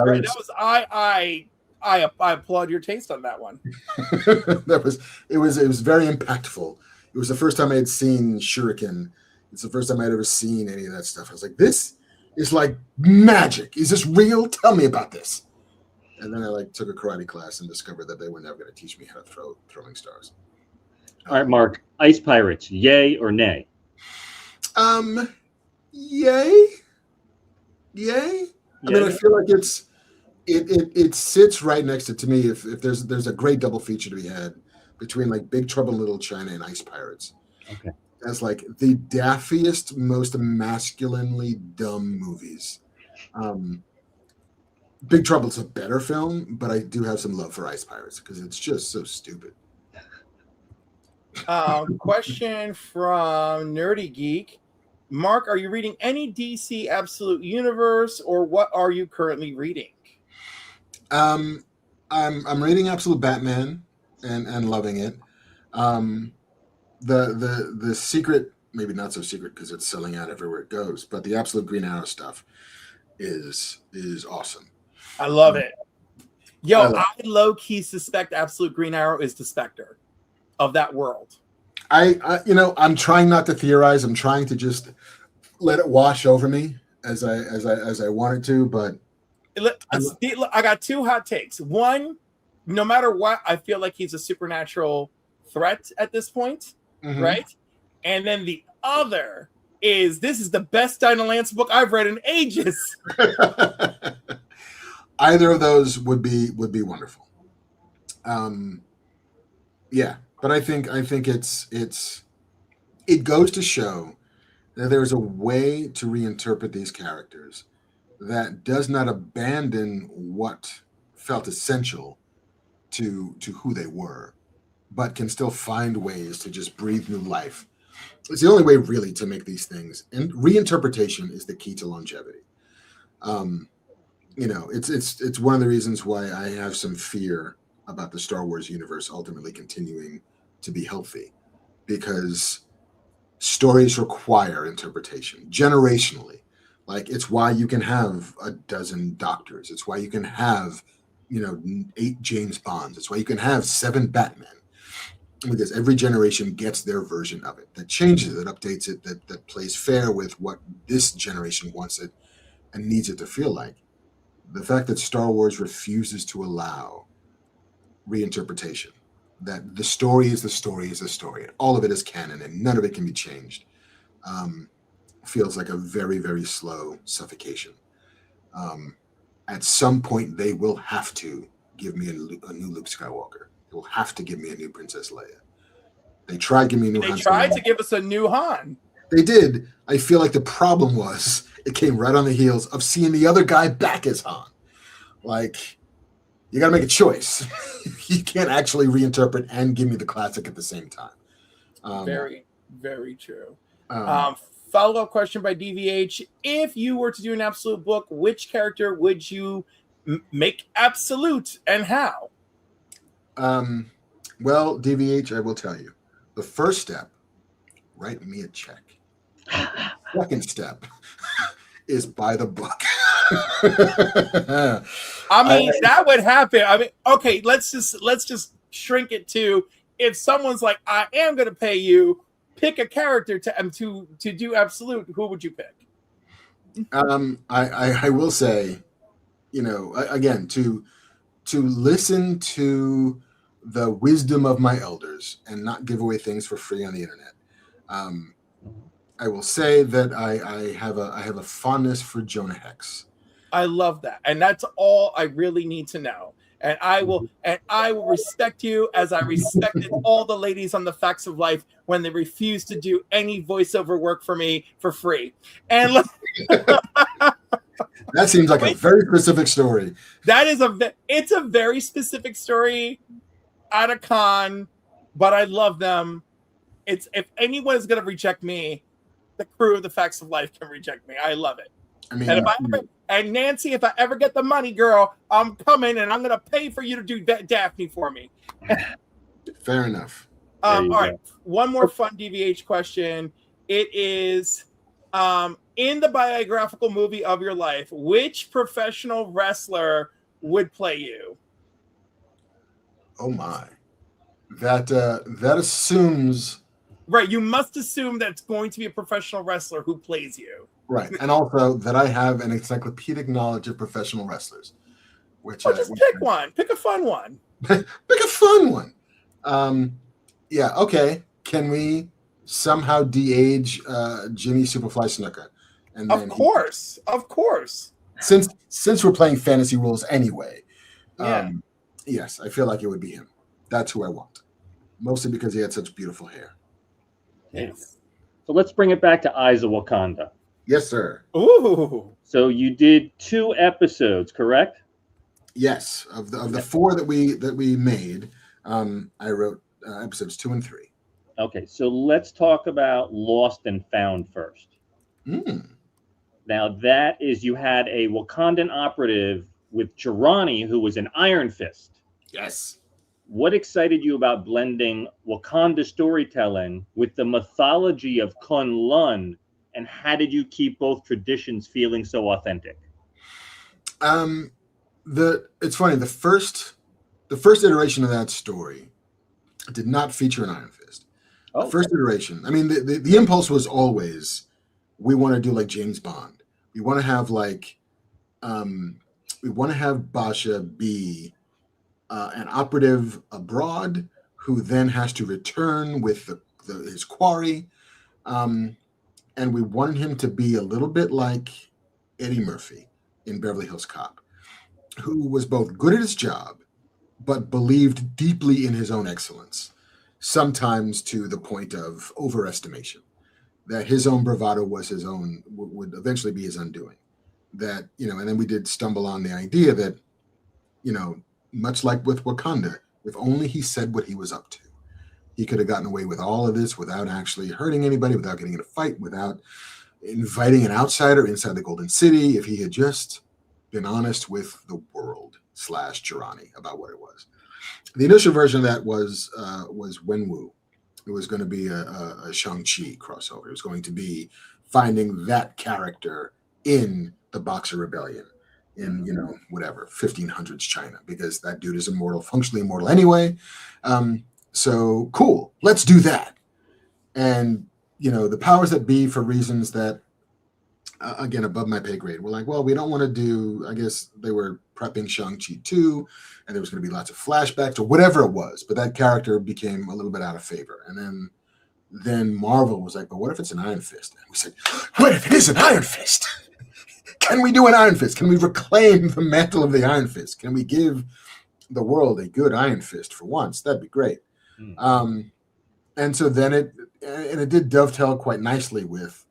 Speaker 3: I applaud your taste on that one.
Speaker 2: It was very impactful. It was the first time I had seen Shuriken. It's the first time I'd ever seen any of that stuff. I was like, this is like magic. Is this real? Tell me about this. And then I like took a karate class and discovered that they were never going to teach me how to throw throwing stars.
Speaker 1: All right, Mark, Ice Pirates, yay or nay?
Speaker 2: Yay. I mean, I feel like it sits right next to me. If there's a great double feature to be had between like Big Trouble in Little China and Ice Pirates.
Speaker 1: Okay.
Speaker 2: As like the daffiest, most masculinely dumb movies. Big Trouble's a better film, but I do have some love for Ice Pirates because it's just so stupid.
Speaker 3: Question from Nerdy Geek. Mark, are you reading any DC Absolute Universe, or what are you currently reading?
Speaker 2: I'm reading Absolute Batman and loving it. The secret, maybe not so secret because it's selling out everywhere it goes, but the Absolute Green Arrow stuff is awesome.
Speaker 3: I love it. Yo, I low-key suspect Absolute Green Arrow is the Spectre of that world.
Speaker 2: I'm trying not to theorize. I'm trying to just let it wash over me as I want it to. But
Speaker 3: I got 2 hot takes. One, no matter what, I feel like he's a supernatural threat at this point, right? And then the other is this is the best Dinah Lance book I've read in ages.
Speaker 2: Either of those would be wonderful. Yeah. But I think it goes to show that there's a way to reinterpret these characters that does not abandon what felt essential to who they were, but can still find ways to just breathe new life. It's the only way really to make these things. And reinterpretation is the key to longevity. Um, it's one of the reasons why I have some fear about the Star Wars universe ultimately continuing to be healthy, because stories require interpretation generationally. Like, it's why you can have a dozen doctors. It's why you can have, 8 James Bonds. It's why you can have 7 Batmen, because every generation gets their version of it that changes it, updates it, that plays fair with what this generation wants it and needs it to feel like. The fact that Star Wars refuses to allow reinterpretation, that the story is the story is the story, all of it is canon and none of it can be changed, feels like a very, very slow suffocation. At some point, they will have to give me a new Luke Skywalker. They will have to give me a new Princess Leia. They tried giving me a new Han.
Speaker 3: They tried to give us a new Han.
Speaker 2: They did. I feel like the problem was it came right on the heels of seeing the other guy back as Han. Like, you got to make a choice. You can't actually reinterpret and give me the classic at the same time.
Speaker 3: Very, very true. Follow-up question by DVH. If you were to do an absolute book, which character would you make absolute and how?
Speaker 2: Well, DVH, I will tell you. The first step, write me a check. Second step is buy the book.
Speaker 3: That would happen. Okay, let's just shrink it to, if someone's like, I am going to pay you, pick a character to do absolute, who would you pick?
Speaker 2: I will say, again, to listen to the wisdom of my elders and not give away things for free on the internet. I will say that I have a fondness for Jonah Hex.
Speaker 3: I love that, and that's all I really need to know. And I will respect you as I respected all the ladies on The Facts of Life when they refused to do any voiceover work for me for free. And
Speaker 2: that seems like a very specific story.
Speaker 3: It's a very specific story at a con, but I love them. If anyone is going to reject me, the crew of The Facts of Life can reject me. I love it. And Nancy, if I ever get the money, girl, I'm coming and I'm going to pay for you to do Daphne for me.
Speaker 2: Fair enough.
Speaker 3: All right. One more fun DVH question. It is, in the biographical movie of your life, which professional wrestler would play you?
Speaker 2: Oh my. That assumes...
Speaker 3: Right. You must assume that it's going to be a professional wrestler who plays you.
Speaker 2: Right, and also that I have an encyclopedic knowledge of professional wrestlers.
Speaker 3: Just pick one. Pick a fun one.
Speaker 2: Pick a fun one. Yeah, okay. Can we somehow de-age Jimmy Superfly Snuka? And
Speaker 3: of course.
Speaker 2: Since we're playing fantasy rules anyway,
Speaker 3: yeah.
Speaker 2: Yes, I feel like it would be him. That's who I want. Mostly because he had such beautiful hair.
Speaker 1: Yes. So let's bring it back to Eyes of Wakanda.
Speaker 2: Yes, sir.
Speaker 3: Ooh.
Speaker 1: So you did 2 episodes, correct?
Speaker 2: Yes. Of the 4 that we made, I wrote episodes 2 and 3.
Speaker 1: Okay, so let's talk about Lost and Found first. Now that is, you had a Wakandan operative with Jirani who was an Iron Fist.
Speaker 2: Yes.
Speaker 1: What excited you about blending Wakanda storytelling with the mythology of Kunlun? And how did you keep both traditions feeling so authentic?
Speaker 2: It's funny. The first iteration of that story did not feature an Iron Fist. Oh. The first iteration. I mean, the impulse was always, we want to do like James Bond. We want to have Basha be an operative abroad who then has to return with his quarry. And we wanted him to be a little bit like Eddie Murphy in Beverly Hills Cop, who was both good at his job, but believed deeply in his own excellence, sometimes to the point of overestimation, that his own bravado was would eventually be his undoing. that, and then we did stumble on the idea that, much like with Wakanda, if only he said what he was up to, he could have gotten away with all of this without actually hurting anybody, without getting in a fight, without inviting an outsider inside the Golden City, if he had just been honest with the world / Jirani about what it was. The initial version of that was Wenwu. It was going to be a Shang-Chi crossover. It was going to be finding that character in the Boxer Rebellion in, whatever, 1500s China, because that dude is immortal, functionally immortal anyway. So cool, let's do that. And, the powers that be, for reasons that, again, above my pay grade, were like, well, we don't want to do, I guess they were prepping Shang-Chi 2, and there was going to be lots of flashbacks or whatever it was, but that character became a little bit out of favor. And then Marvel was like, but what if it's an Iron Fist? And we said, what if it is an Iron Fist? Can we do an Iron Fist? Can we reclaim the mantle of the Iron Fist? Can we give the world a good Iron Fist for once? That'd be great. And so then it did dovetail quite nicely with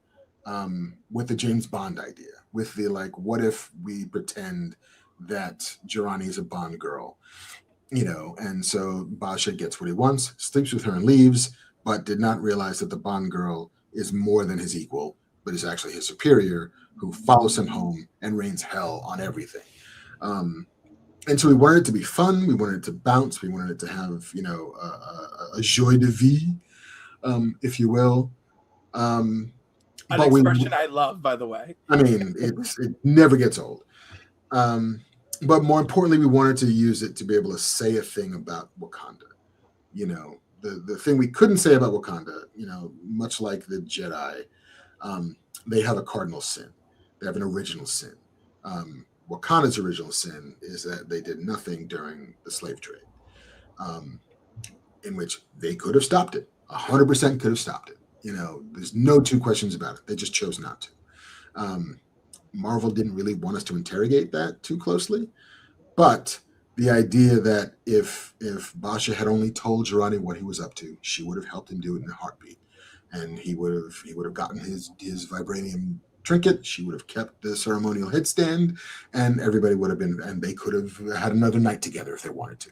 Speaker 2: the James Bond idea, with the, like, what if we pretend that Jirani is a Bond girl, and so Basha gets what he wants, sleeps with her and leaves, but did not realize that the Bond girl is more than his equal, but is actually his superior, who follows him home and rains hell on everything. And so we wanted it to be fun. We wanted it to bounce. We wanted it to have, a joie de vivre, if you will.
Speaker 3: An expression I love, by the way.
Speaker 2: I mean, it never gets old. But more importantly, we wanted to use it to be able to say a thing about Wakanda. The thing we couldn't say about Wakanda, much like the Jedi, they have a cardinal sin. They have an original sin. Wakanda's original sin is that they did nothing during the slave trade, in which they could have stopped it. 100% could have stopped it. There's no two questions about it. They just chose not to. Marvel didn't really want us to interrogate that too closely, but the idea that if Basha had only told Jirani what he was up to, she would have helped him do it in a heartbeat, and he would have gotten his vibranium trinket. She would have kept the ceremonial headstand, and everybody would have been, and they could have had another night together if they wanted to.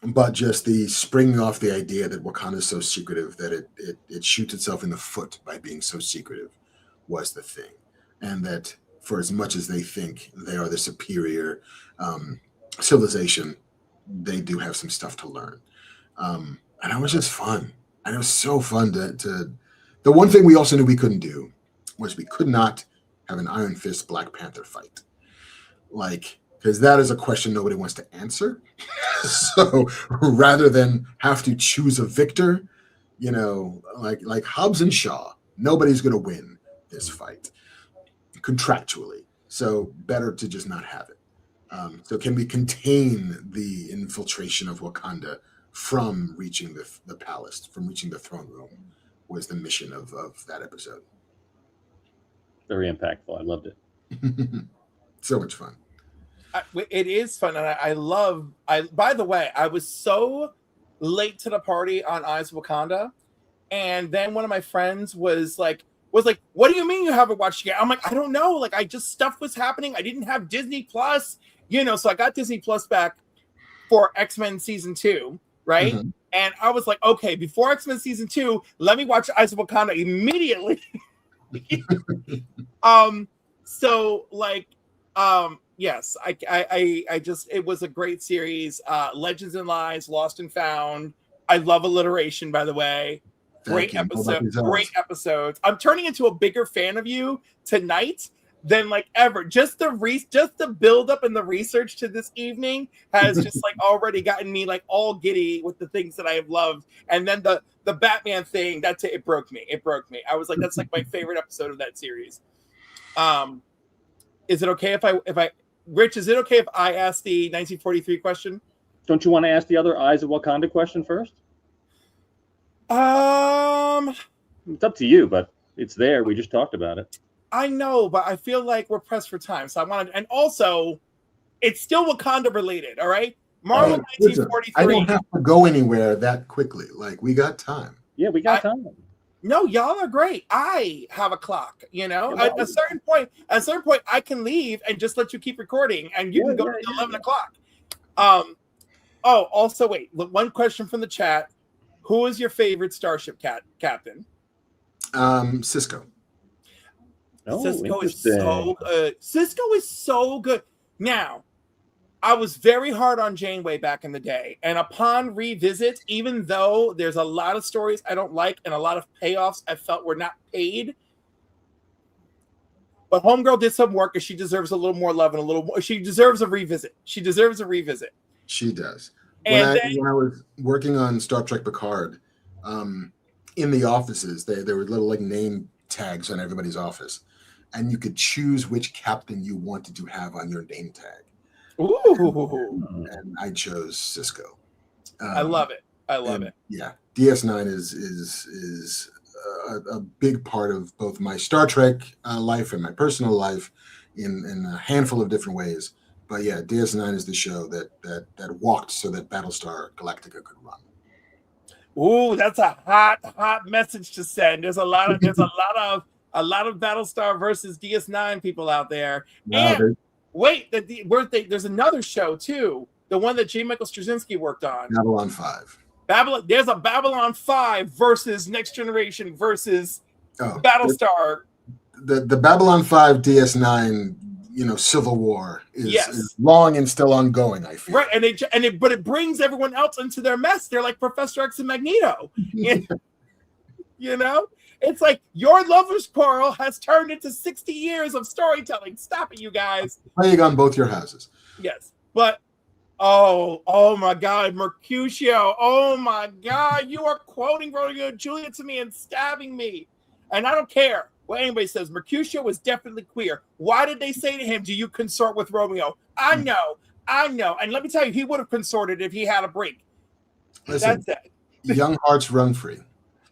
Speaker 2: But just the springing off the idea that Wakanda is so secretive that it shoots itself in the foot by being so secretive was the thing. And that for as much as they think they are the superior civilization, they do have some stuff to learn. And it was just fun. And it was so fun to the one thing we also knew we couldn't do was we could not have an Iron Fist Black Panther fight. Because that is a question nobody wants to answer. So rather than have to choose a victor, like Hobbs and Shaw, nobody's going to win this fight contractually. So better to just not have it. So can we contain the infiltration of Wakanda from reaching the palace, from reaching the throne room, was the mission of that episode.
Speaker 1: Very impactful. I loved it.
Speaker 2: So much fun.
Speaker 3: It is fun, and I by the way, I was so late to the party on Eyes of Wakanda, and then one of my friends was like, what do you mean you haven't watched it yet? I'm like, I don't know, stuff was happening. I didn't have Disney Plus, so I got Disney Plus back for X-Men season 2, right? Mm-hmm. And I was like, okay, before X-Men season 2, let me watch Eyes of Wakanda immediately. Yes, I just, it was a great series. Legends and Lies, Lost and Found. I love alliteration, by the way. Great episodes. I'm turning into a bigger fan of you tonight than ever. Just the build up and the research to this evening has just already gotten me all giddy with the things that I have loved. And then the Batman thing, it broke me. I was like, that's my favorite episode of that series. Is it okay if I Rich, is it okay if I ask the 1943 question?
Speaker 1: Don't you want to ask the other Eyes of Wakanda question first? It's up to you, but it's there. We just talked about it.
Speaker 3: I know, but I feel like we're pressed for time. So I wanted, and also, it's still Wakanda related, all right? Marvel 1943.
Speaker 2: I don't have to go anywhere that quickly. We got time.
Speaker 1: Yeah, we got time.
Speaker 3: No, y'all are great. I have a clock, you know.
Speaker 1: Yeah,
Speaker 3: At a certain point, I can leave and just let you keep recording, and you can go to 11 o'clock. Oh, also wait. One question from the chat: who is your favorite Starship captain?
Speaker 2: Cisco.
Speaker 1: Oh,
Speaker 3: Cisco is
Speaker 1: interesting.
Speaker 3: so good. Cisco is so good. Now, I was very hard on Janeway back in the day, and upon revisit, even though there's a lot of stories I don't like and a lot of payoffs I felt were not paid, but Homegirl did some work, and she deserves a little more love and a little more. She deserves a revisit. She deserves a revisit.
Speaker 2: She does.
Speaker 3: And
Speaker 2: When I was working on Star Trek Picard, in the offices, there were little like name tags on everybody's office, and you could choose which captain you wanted to have on your name tag.
Speaker 3: ooh,
Speaker 2: And I chose Cisco.
Speaker 3: I love it. I love it.
Speaker 2: Yeah, DS9 is a big part of both my Star Trek life and my personal life in a handful of different ways. But yeah, DS9 is the show that walked so that Battlestar Galactica could run.
Speaker 3: Ooh, that's a hot message to send. There's a lot of Battlestar versus DS9 people out there. And wait, there's another show too, the one that J. Michael Straczynski worked on.
Speaker 2: Babylon 5.
Speaker 3: There's a Babylon 5 versus Next Generation versus Battlestar.
Speaker 2: The Babylon 5 DS9, Civil War is long and still ongoing, I feel.
Speaker 3: Right, but it brings everyone else into their mess. They're like Professor X and Magneto. It's like your lover's quarrel has turned into 60 years of storytelling. Stop it, you guys.
Speaker 2: Playing on both your houses.
Speaker 3: Yes, but oh my God, Mercutio. Oh my God, you are quoting Romeo and Juliet to me and stabbing me. And I don't care what anybody says. Mercutio was definitely queer. Why did they say to him, do you consort with Romeo? I know. And let me tell you, he would have consorted if he had a break.
Speaker 2: Listen,
Speaker 3: that's it.
Speaker 2: Young hearts run free.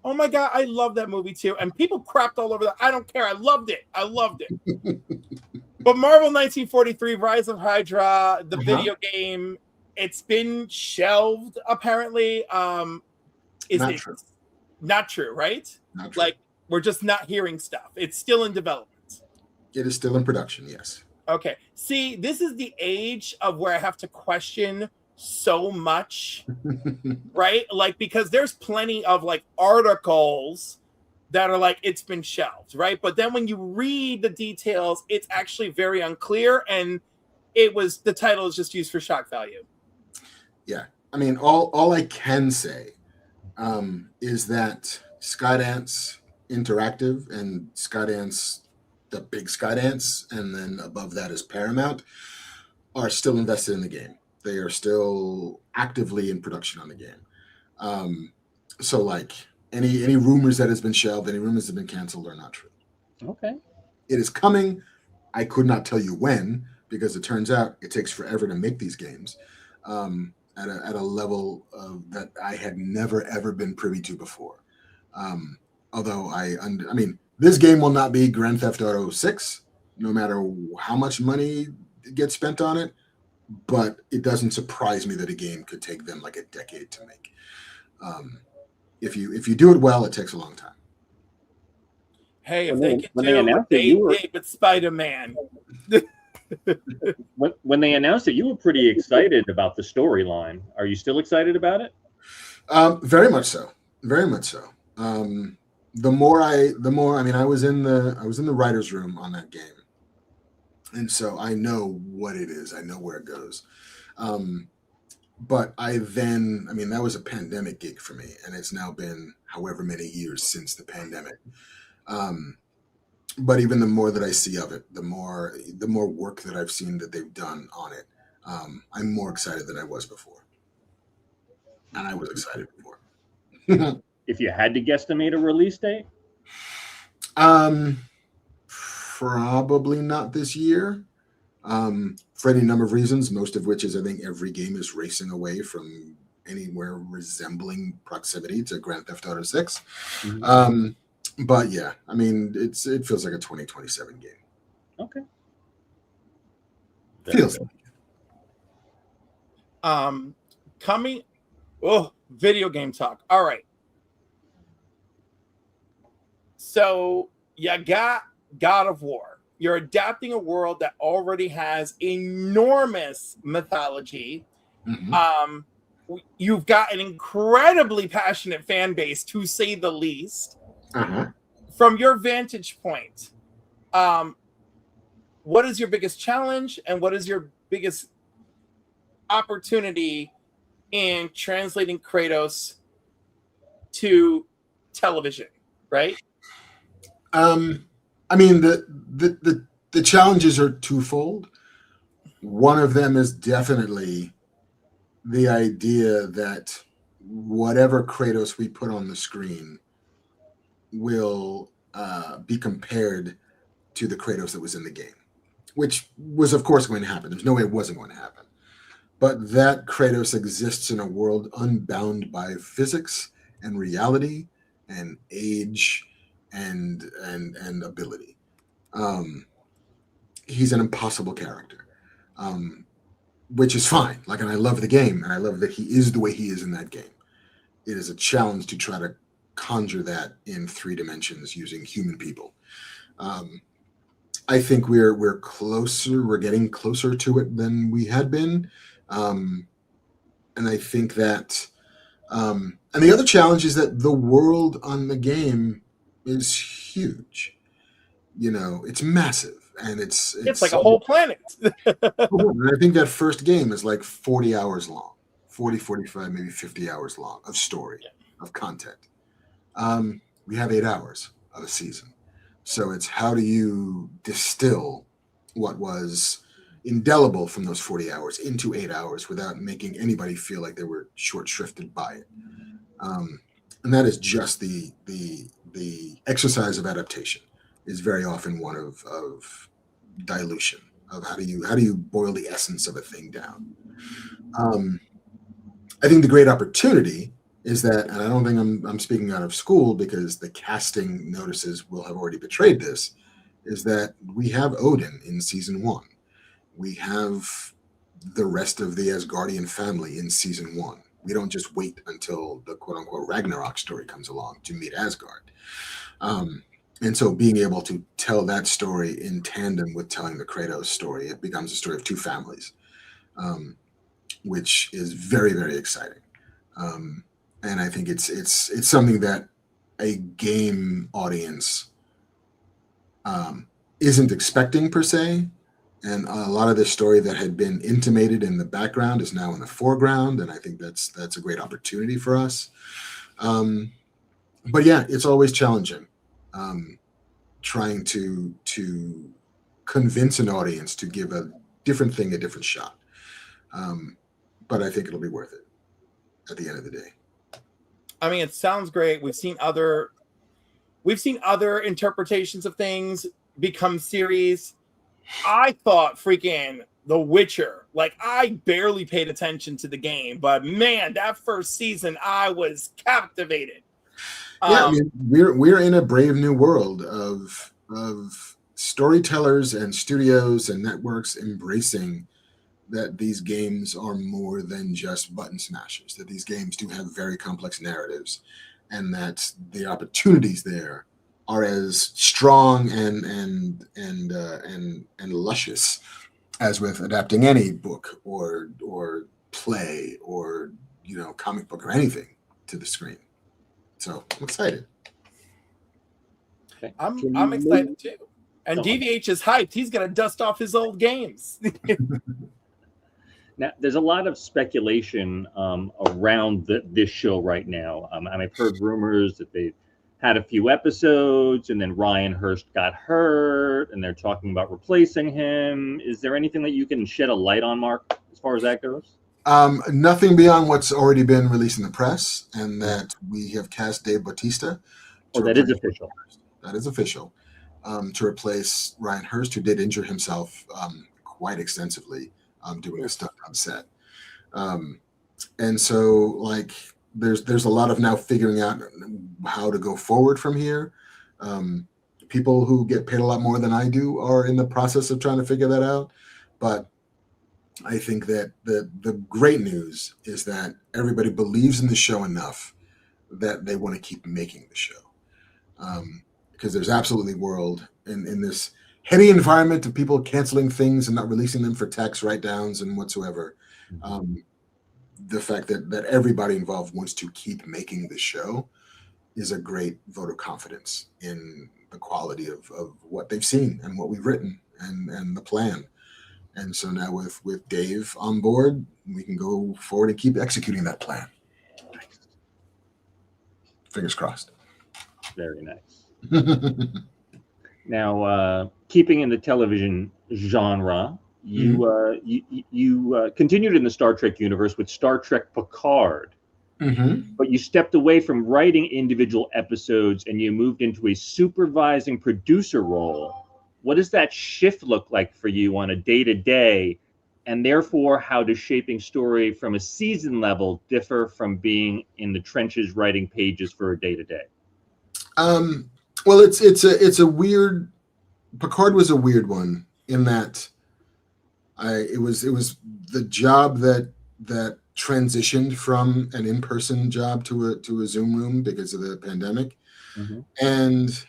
Speaker 3: Oh my God, I love that movie too. And people crapped all over that. I don't care. I loved it. But Marvel 1943, Rise of Hydra, the video game, it's been shelved apparently. Not true, right?
Speaker 2: Not true.
Speaker 3: Like, we're just not hearing stuff. It's still in development.
Speaker 2: It is still in production, yes.
Speaker 3: Okay. See, this is the age of where I have to question so much, right? Like, because there's plenty of like articles that are like, it's been shelved, right? But then when you read the details, it's actually very unclear, and the title is just used for shock value.
Speaker 2: Yeah. I mean, all I can say is that Skydance Interactive and Skydance, the big Skydance, and then above that is Paramount, are still invested in the game. They are still actively in production on the game. So like any rumors that has been shelved, any rumors that have been canceled are not true.
Speaker 1: Okay.
Speaker 2: It is coming. I could not tell you when, because it turns out it takes forever to make these games at a level that I had never ever been privy to before. Although I mean, this game will not be Grand Theft Auto 6, no matter how much money gets spent on it. But it doesn't surprise me that a game could take them like a decade to make. If you do it well, it takes a long time.
Speaker 3: Hey, if they can do what they did with Spider-Man.
Speaker 1: When they announced it, you were pretty excited about the storyline. Are you still excited about it?
Speaker 2: Very much so. Very much so. The more I mean, I was in the writer's room on that game. And so I know what it is. I know where it goes. But that was a pandemic gig for me. And it's now been however many years since the pandemic. But even the more that I see of it, the more work that I've seen that they've done on it, I'm more excited than I was before. And I was excited before.
Speaker 1: If you had to guesstimate a release date?
Speaker 2: Probably not this year, for any number of reasons, most of which is I think every game is racing away from anywhere resembling proximity to Grand Theft Auto 6. Mm-hmm. But yeah, I mean, it feels like a 2027 game.
Speaker 1: Okay.
Speaker 2: Feels like
Speaker 3: video game talk. All right. So you got God of War. You're adapting a world that already has enormous mythology.
Speaker 2: Mhm.
Speaker 3: You've got an incredibly passionate fan base, to say the least.
Speaker 2: Uh-huh.
Speaker 3: From your vantage point, what is your biggest challenge and what is your biggest opportunity in translating Kratos to television, right?
Speaker 2: I mean, the challenges are twofold. One of them is definitely the idea that whatever Kratos we put on the screen will be compared to the Kratos that was in the game, which was, of course, going to happen. There's no way it wasn't going to happen. But that Kratos exists in a world unbound by physics and reality and age and ability. Um, he's an impossible character, um, which is fine. Like, and I love the game, and I love that he is the way he is in that game. It is a challenge to try to conjure that in 3 dimensions using human people. Um, I think we're closer. We're getting closer to it than we had been, and I think that. And the other challenge is that the world on the game is huge. You know, it's massive, and
Speaker 3: It's like a whole planet.
Speaker 2: I think that first game is like 40 hours long, 40, 45, maybe 50 hours long of story, of content. We have 8 hours of a season. So it's how do you distill what was indelible from those 40 hours into 8 hours without making anybody feel like they were short shrifted by it. And that is just the exercise of adaptation is very often one of dilution of how do you boil the essence of a thing down. I think the great opportunity is that, and I don't think I'm speaking out of school because the casting notices will have already betrayed this, is that we have Odin in season 1. We have the rest of the Asgardian family in season 1. We don't just wait until the quote unquote Ragnarok story comes along to meet Asgard. And so being able to tell that story in tandem with telling the Kratos story, it becomes a story of 2 families, which is very, very exciting. And I think it's something that a game audience isn't expecting per se. And a lot of this story that had been intimated in the background is now in the foreground, and I think that's a great opportunity for us. But yeah, it's always challenging, trying to convince an audience to give a different thing a different shot. But I think it'll be worth it at the end of the day.
Speaker 3: I mean, it sounds great. We've seen other interpretations of things become series. I thought freaking The Witcher, like I barely paid attention to the game, but man, that first season I was captivated.
Speaker 2: Yeah, I mean, we're in a brave new world of storytellers and studios and networks embracing that these games are more than just button smashers, that these games do have very complex narratives, and that the opportunities there are as strong and luscious as with adapting any book or play or comic book or anything to the screen. So I'm excited.
Speaker 1: Okay.
Speaker 3: I'm excited too. And DVH is hyped. He's gonna dust off his old games.
Speaker 1: Now, there's a lot of speculation around this show right now. I've heard rumors that they've had a few episodes, and then Ryan Hurst got hurt, and they're talking about replacing him. Is there anything that you can shed a light on, Mark, as far as that goes?
Speaker 2: Nothing beyond what's already been released in the press, and that we have cast Dave Bautista.
Speaker 1: Oh, that is official.
Speaker 2: That is official. To replace Ryan Hurst, who did injure himself quite extensively doing a stunt on set. And so, like, there's a lot of now figuring out how to go forward from here. People who get paid a lot more than I do are in the process of trying to figure that out. But I think that the great news is that everybody believes in the show enough that they want to keep making the show. because there's absolutely world in this heady environment of people canceling things and not releasing them for tax write-downs and whatsoever. The fact that everybody involved wants to keep making the show is a great vote of confidence in the quality of what they've seen and what we've written and the plan. And so now with Dave on board, we can go forward and keep executing that plan. Fingers crossed.
Speaker 1: Very nice. Now, keeping in the television genre, you continued in the Star Trek universe with Star Trek Picard, but you stepped away from writing individual episodes and you moved into a supervising producer role. What does that shift look like for you on a day-to-day? And therefore, how does shaping story from a season level differ from being in the trenches writing pages for a day-to-day?
Speaker 2: Well, it's a weird. Picard was a weird one in that it was the job that transitioned from an in-person job to a Zoom room because of the pandemic, and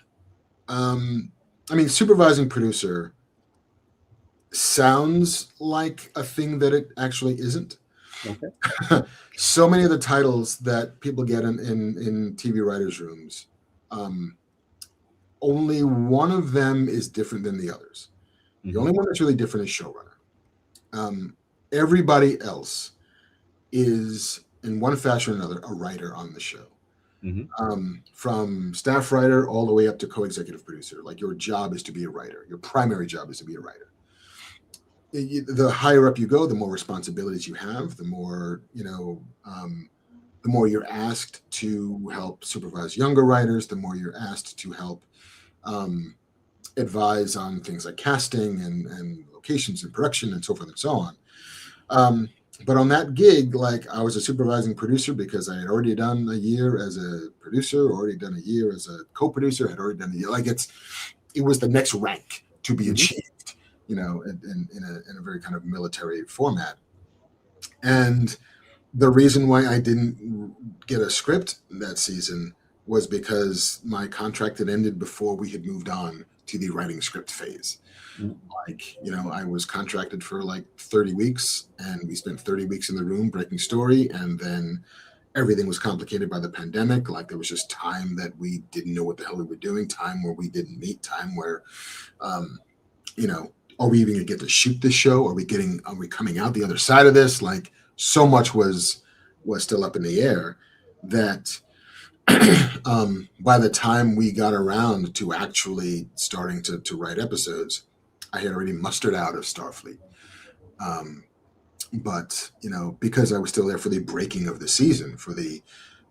Speaker 2: I mean, supervising producer sounds like a thing that it actually isn't. Okay. So many of the titles that people get in TV writers' rooms, only one of them is different than the others. The only one that's really different is showrunner. Everybody else is, in one fashion or another, a writer on the show. From staff writer all the way up to co-executive producer. Like, your job is to be a writer. Your primary job is to be a writer. The higher up you go, the more responsibilities you have, the more, the more you're asked to help supervise younger writers, the more you're asked to help advise on things like casting and locations and production and so forth and so on. But on that gig, like, I was a supervising producer because I had already done a year as a producer, already done a year as a co-producer, had already done a year. Like, it was the next rank to be achieved, in a very kind of military format. And the reason why I didn't get a script that season was because my contract had ended before we had moved on to the writing script phase. Like, I was contracted for like 30 weeks and we spent 30 weeks in the room breaking story. And then everything was complicated by the pandemic. Like, there was just time that we didn't know what the hell we were doing, time where we didn't meet, time where, are we even gonna get to shoot this show? Are we coming out the other side of this? Like, so much was still up in the air that by the time we got around to actually starting to write episodes, I had already mustered out of Starfleet. But, because I was still there for the breaking of the season, for the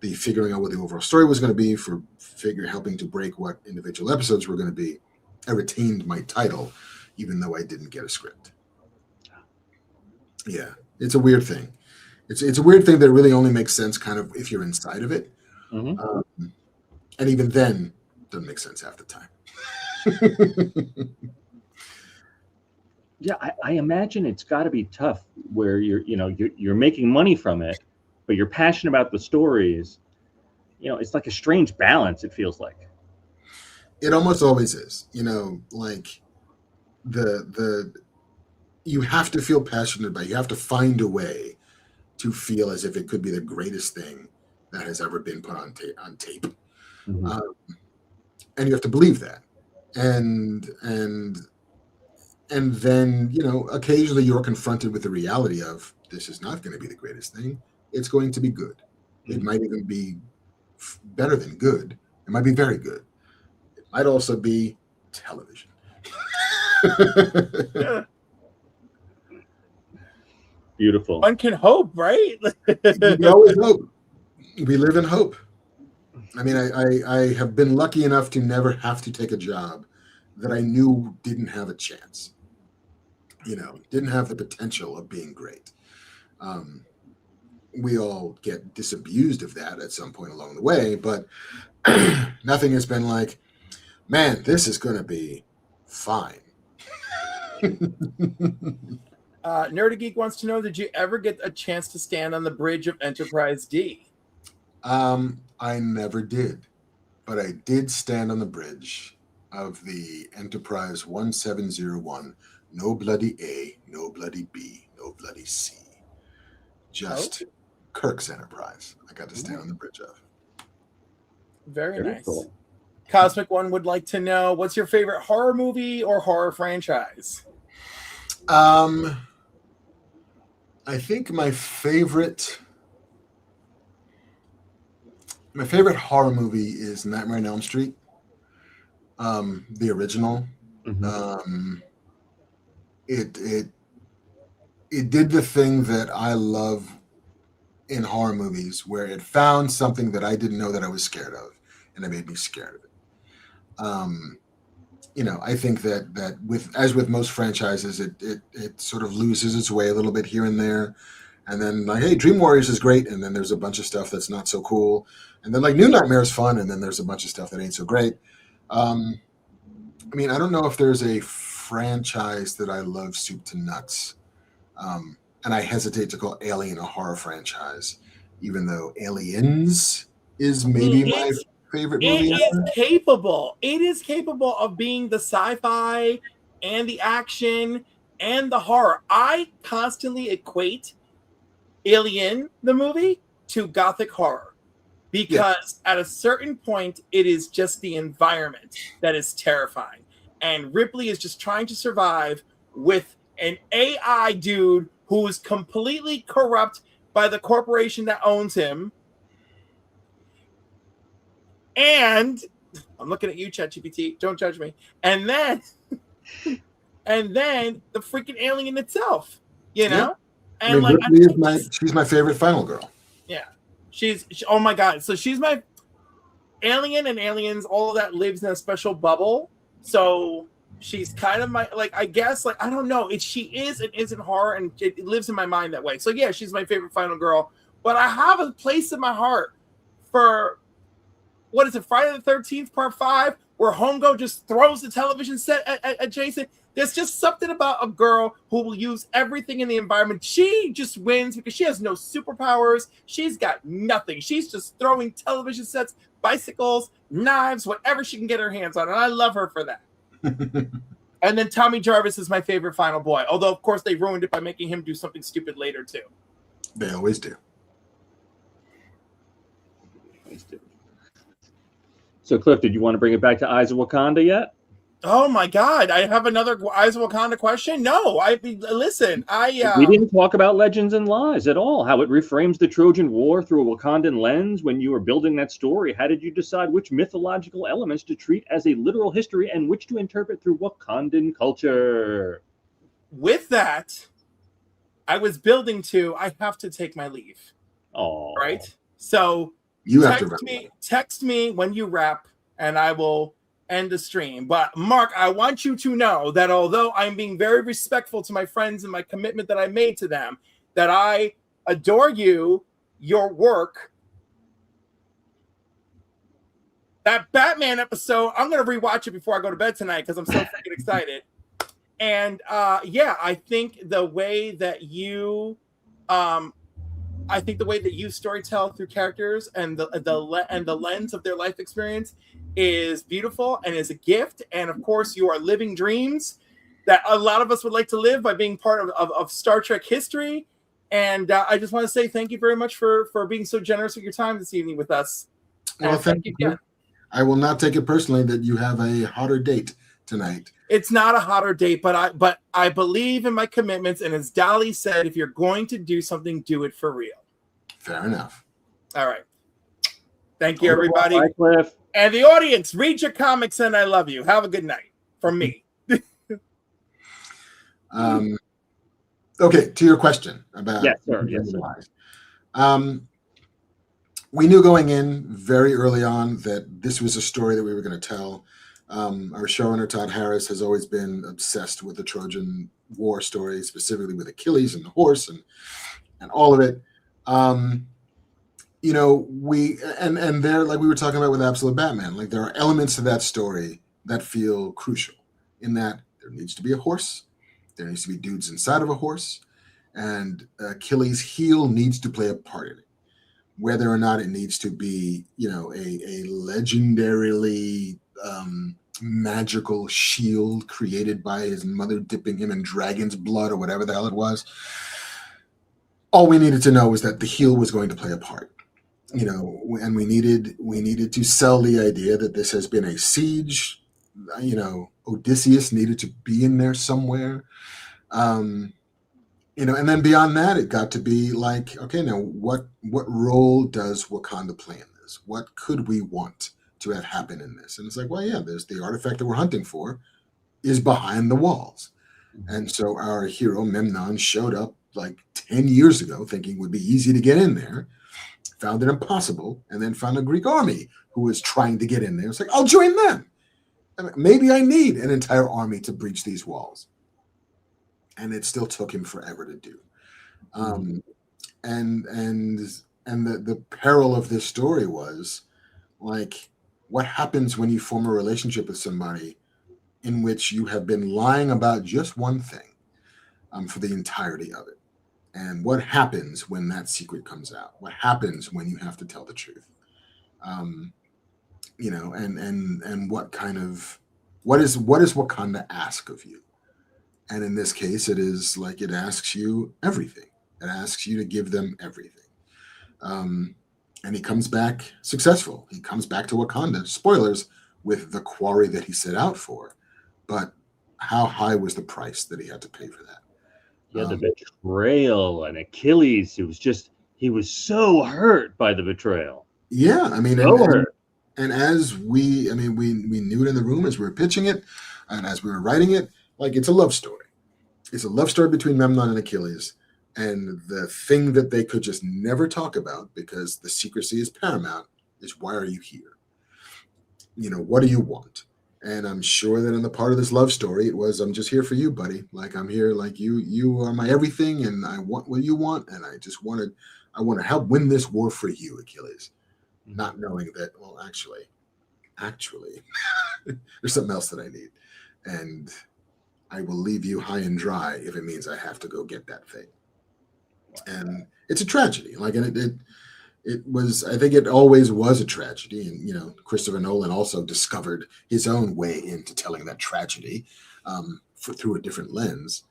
Speaker 2: figuring out what the overall story was going to be, for helping to break what individual episodes were going to be, I retained my title, even though I didn't get a script. Yeah, it's a weird thing. It's a weird thing that really only makes sense kind of if you're inside of it. And even then, doesn't make sense half the time.
Speaker 1: Yeah, I imagine it's got to be tough where you're making money from it, but you're passionate about the stories. It's like a strange balance, it feels like.
Speaker 2: It almost always is. Like you have to feel passionate about it. You have to find a way to feel as if it could be the greatest thing that has ever been put on tape. And you have to believe that. And then, occasionally you're confronted with the reality of, this is not going to be the greatest thing. It's going to be good. It might even be better than good. It might be very good. It might also be television.
Speaker 1: Beautiful.
Speaker 3: One can hope, right?
Speaker 2: We always hope. We live in hope. I mean, I have been lucky enough to never have to take a job that I knew didn't have a chance. Didn't have the potential of being great. We all get disabused of that at some point along the way, but nothing has been like, man, this is going to be fine.
Speaker 3: Nerdy Geek wants to know, did you ever get a chance to stand on the bridge of Enterprise D?
Speaker 2: I never did, but I did stand on the bridge of the Enterprise 1701. No bloody A, no bloody B, no bloody C. Just Kirk's Enterprise. I got to stand on the bridge of.
Speaker 3: Very nice.
Speaker 1: Cool.
Speaker 3: Cosmic One would like to know, what's your favorite horror movie or horror franchise?
Speaker 2: I think my favorite horror movie is Nightmare on Elm Street, the original. It did the thing that I love in horror movies, where it found something that I didn't know that I was scared of, and it made me scared of it. I think that with most franchises, it sort of loses its way a little bit here and there. And then like, hey, Dream Warriors is great, and then there's a bunch of stuff that's not so cool. And then like New Nightmare is fun, and then there's a bunch of stuff that ain't so great. I don't know if there's a franchise that I love soup to nuts. And I hesitate to call Alien a horror franchise, even though Aliens is maybe my favorite movie.
Speaker 3: It is capable of being the sci-fi and the action and the horror. I constantly equate Alien, the movie, to gothic horror, because at a certain point, it is just the environment that is terrifying. And Ripley is just trying to survive with an AI dude who is completely corrupt by the corporation that owns him. And I'm looking at you, ChatGPT. Don't judge me. And then the freaking alien itself, you know?
Speaker 2: Yeah.
Speaker 3: And
Speaker 2: she's my favorite final girl.
Speaker 3: Yeah. Oh my God. So she's my Alien, and Aliens, all of that lives in a special bubble. So she's kind of my, like, I guess, like, I don't know. She is and isn't horror, and it lives in my mind that way. So yeah, she's my favorite final girl. But I have a place in my heart for, what is it, Friday the 13th, part 5, where Hongo just throws the television set at Jason. There's just something about a girl who will use everything in the environment. She just wins because she has no superpowers. She's got nothing. She's just throwing television sets, bicycles, knives, whatever she can get her hands on. And I love her for that. And then Tommy Jarvis is my favorite final boy. Although, of course, they ruined it by making him do something stupid later, too.
Speaker 2: They always do.
Speaker 1: So, Cliff, did you want to bring it back to Eyes of Wakanda yet?
Speaker 3: Oh my God! I have another Eyes of Wakanda question. No, listen.
Speaker 1: We didn't talk about Legends and Lies at all. How it reframes the Trojan War through a Wakandan lens. When you were building that story, how did you decide which mythological elements to treat as a literal history and which to interpret through Wakandan culture?
Speaker 3: With that, I was building to. I have to take my leave.
Speaker 1: Oh,
Speaker 3: right. So
Speaker 2: you have to wrap.
Speaker 3: Text me when you wrap, and I will end the stream. But Mark, I want you to know that although I'm being very respectful to my friends and my commitment that I made to them, that I adore you, your work. That Batman episode, I'm going to rewatch it before I go to bed tonight because I'm so freaking excited. And I think the way that you storytell through characters and the lens of their life experience is beautiful and is a gift. And of course, you are living dreams that a lot of us would like to live by being part of Star Trek history. And I just want to say thank you very much for being so generous with your time this evening with us.
Speaker 2: Well, thank you again. I will not take it personally that you have a hotter date tonight.
Speaker 3: It's not a hotter date, but I believe in my commitments. And as Dolly said, if you're going to do something, do it for real.
Speaker 2: Fair enough.
Speaker 3: All right. Thank you, everybody.
Speaker 1: Bye, Cliff.
Speaker 3: And the audience, read your comics, and I love you. Have a good night from me.
Speaker 2: Okay, to your question about
Speaker 1: yes, sir. Yes, sir.
Speaker 2: We knew going in very early on that this was a story that we were going to tell. Our showrunner, Todd Harris, has always been obsessed with the Trojan War story, specifically with Achilles and the horse and all of it. There, like we were talking about with Absolute Batman, like there are elements to that story that feel crucial in that there needs to be a horse, there needs to be dudes inside of a horse, and Achilles' heel needs to play a part in it. whether or not it needs to be, a legendarily magical shield created by his mother dipping him in dragon's blood or whatever the hell it was. All we needed to know was that the heel was going to play a part, and we needed to sell the idea that this has been a siege. Odysseus needed to be in there somewhere. And then beyond that, it got to be like, okay, now what role does Wakanda play in this? What could we want to have happen in this? And it's like, well, yeah, there's the artifact that we're hunting for is behind the walls. And so our hero Memnon showed up like 10 years ago thinking it would be easy to get in there, found it impossible, and then found a Greek army who was trying to get in there. It's like, I'll join them. Maybe I need an entire army to breach these walls. And it still took him forever to do. And the peril of this story was like, what happens when you form a relationship with somebody in which you have been lying about just one thing for the entirety of it? And what happens when that secret comes out? What happens when you have to tell the truth? And what is Wakanda ask of you? And in this case, it is like it asks you everything. It asks you to give them everything. And he comes back successful. He comes back to Wakanda, spoilers, with the quarry that he set out for. But how high was the price that he had to pay for that?
Speaker 1: Yeah, the betrayal and Achilles. He was so hurt by the betrayal.
Speaker 2: Yeah, I mean,
Speaker 1: so hurt.
Speaker 2: And as we knew it in the room as we were pitching it and as we were writing it, like it's a love story. It's a love story between Memnon and Achilles. And the thing that they could just never talk about because the secrecy is paramount is, why are you here? What do you want? And I'm sure that in the part of this love story, it was, I'm just here for you, buddy. Like, I'm here, like you are my everything, and I want what you want. And I want to help win this war for you, Achilles. Not knowing that, well, actually, there's something else that I need. And I will leave you high and dry if it means I have to go get that thing. And it's a tragedy. Like, and it was, I think it always was a tragedy. And, Christopher Nolan also discovered his own way into telling that tragedy through a different lens,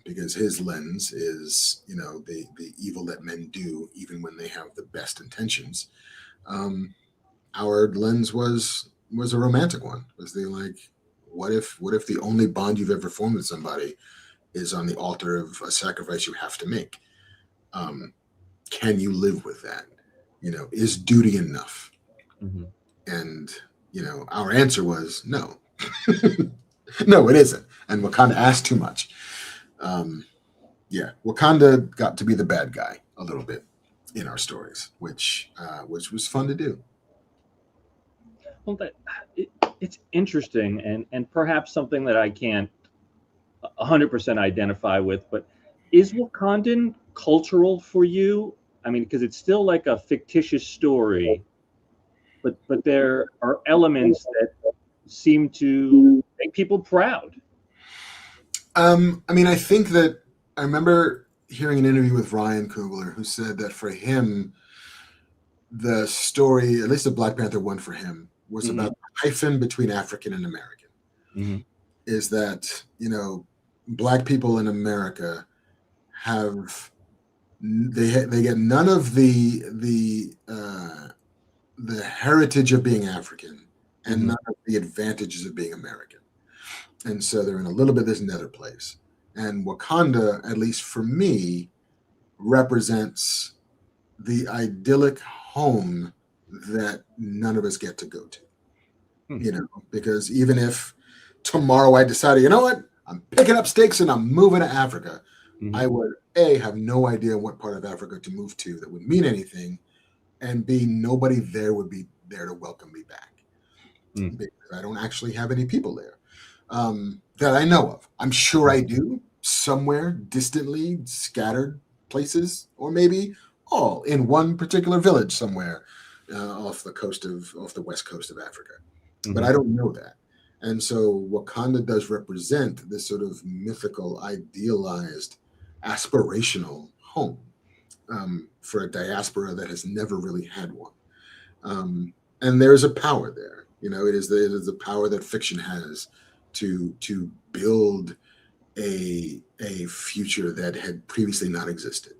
Speaker 2: because his lens is, the evil that men do, even when they have the best intentions. Our lens was a romantic one. Was the like, what if the only bond you've ever formed with somebody is on the altar of a sacrifice you have to make? Can you live with that? Is duty enough?
Speaker 1: Mm-hmm.
Speaker 2: And, our answer was no. No, it isn't. And Wakanda asked too much. Wakanda got to be the bad guy a little bit in our stories, which was fun to do.
Speaker 1: Well, it's interesting and perhaps something that I can't 100% identify with, but is Wakandan cultural for you? I mean, because it's still like a fictitious story, but there are elements that seem to make people proud.
Speaker 2: I think that I remember hearing an interview with Ryan Coogler, who said that for him, the story, at least the Black Panther one for him, was about the hyphen between African and American.
Speaker 1: Mm-hmm.
Speaker 2: Is that, Black people in America they get none of the heritage of being African and none of the advantages of being American. And so they're in a little bit this nether place. And Wakanda, at least for me, represents the idyllic home that none of us get to go to. Because even if tomorrow I decided, you know what, I'm picking up stakes and I'm moving to Africa, I would A, have no idea what part of Africa to move to that would mean anything, and B, nobody there would be there to welcome me back. Because I don't actually have any people there that I know of. I'm sure I do somewhere distantly scattered places, or maybe all in one particular village somewhere off the west coast of Africa. But I don't know that. And so Wakanda does represent this sort of mythical, idealized, aspirational home. for a diaspora that has never really had one. And there's a power there. It is the power that fiction has to build a future that had previously not existed.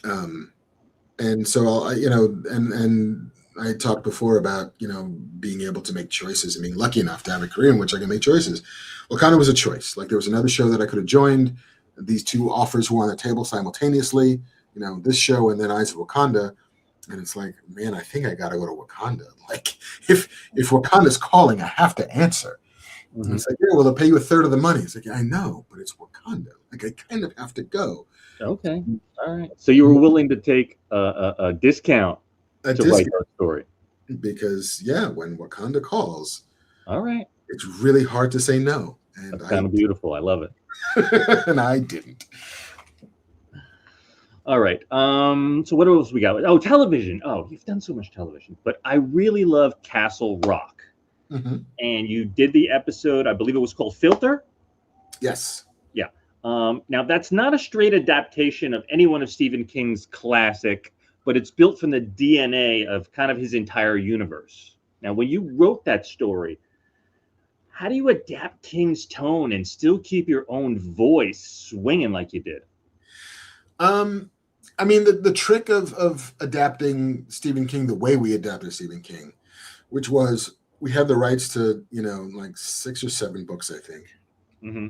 Speaker 2: And so and I talked before about being able to make choices and being lucky enough to have a career in which I can make choices. Wakanda was a choice. Like, there was another show that I could have joined. These two offers were on the table simultaneously. This show and then Eyes of Wakanda. And it's like, man, I think I got to go to Wakanda. Like, if Wakanda's calling, I have to answer. Mm-hmm. It's like, yeah, well, they'll pay you a third of the money. It's like, I know, but it's Wakanda. Like, I kind of have to go.
Speaker 1: Okay, all right. So you were willing to take a discount write that story?
Speaker 2: Because, yeah, when Wakanda calls,
Speaker 1: all right,
Speaker 2: it's really hard to say no. And
Speaker 1: that's kind of beautiful. I love it.
Speaker 2: And I didn't.
Speaker 1: All right. So what else we got? Oh, television. Oh, you've done so much television. But I really love Castle Rock.
Speaker 2: Mm-hmm.
Speaker 1: And you did the episode, I believe it was called Filter?
Speaker 2: Yes.
Speaker 1: Yeah. Now, that's not a straight adaptation of any one of Stephen King's classic, but it's built from the DNA of kind of his entire universe. Now, when you wrote that story, how do you adapt King's tone and still keep your own voice swinging like you did?
Speaker 2: I mean, the trick of adapting Stephen King the way we adapted Stephen King, which was we had the rights to, like 6 or 7 books, I think.
Speaker 1: Mm-hmm.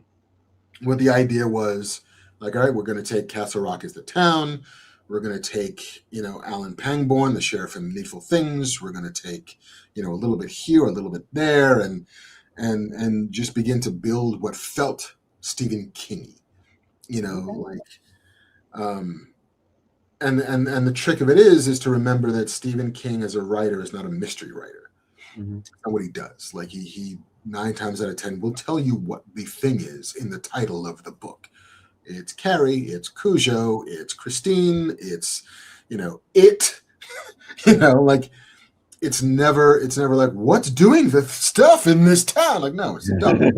Speaker 2: What the idea was, like, all right, we're going to take Castle Rock as the town. We're going to take, Alan Pangborn, the sheriff in Needful Things. We're going to take, a little bit here, a little bit there, and just begin to build what felt Stephen King-y, like. And the trick of it is to remember that Stephen King as a writer is not a mystery writer.
Speaker 1: Mm-hmm.
Speaker 2: That's not what he does. Like, he 9 times out of 10 will tell you what the thing is in the title of the book. It's Carrie, it's Cujo, it's Christine, it's it. Like, it's never like, what's doing the stuff in this town? Like, no, it's a double.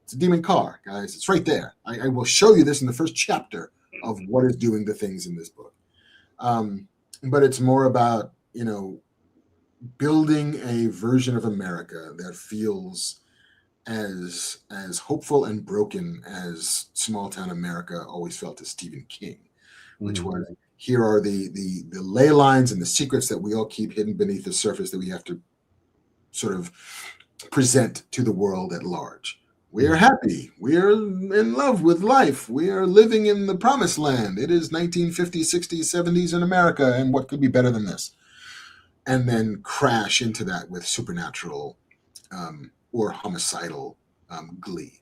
Speaker 2: It's a demon car, guys. It's right there. I will show you this in the first chapter of what is doing the things in this book. But it's more about, building a version of America that feels as hopeful and broken as small town America always felt to Stephen King, which was, here are the ley lines and the secrets that we all keep hidden beneath the surface that we have to sort of present to the world at large. We are happy. We are in love with life. We are living in the promised land. It is 1950s, 60s, 70s in America, and what could be better than this? And then crash into that with supernatural or homicidal glee.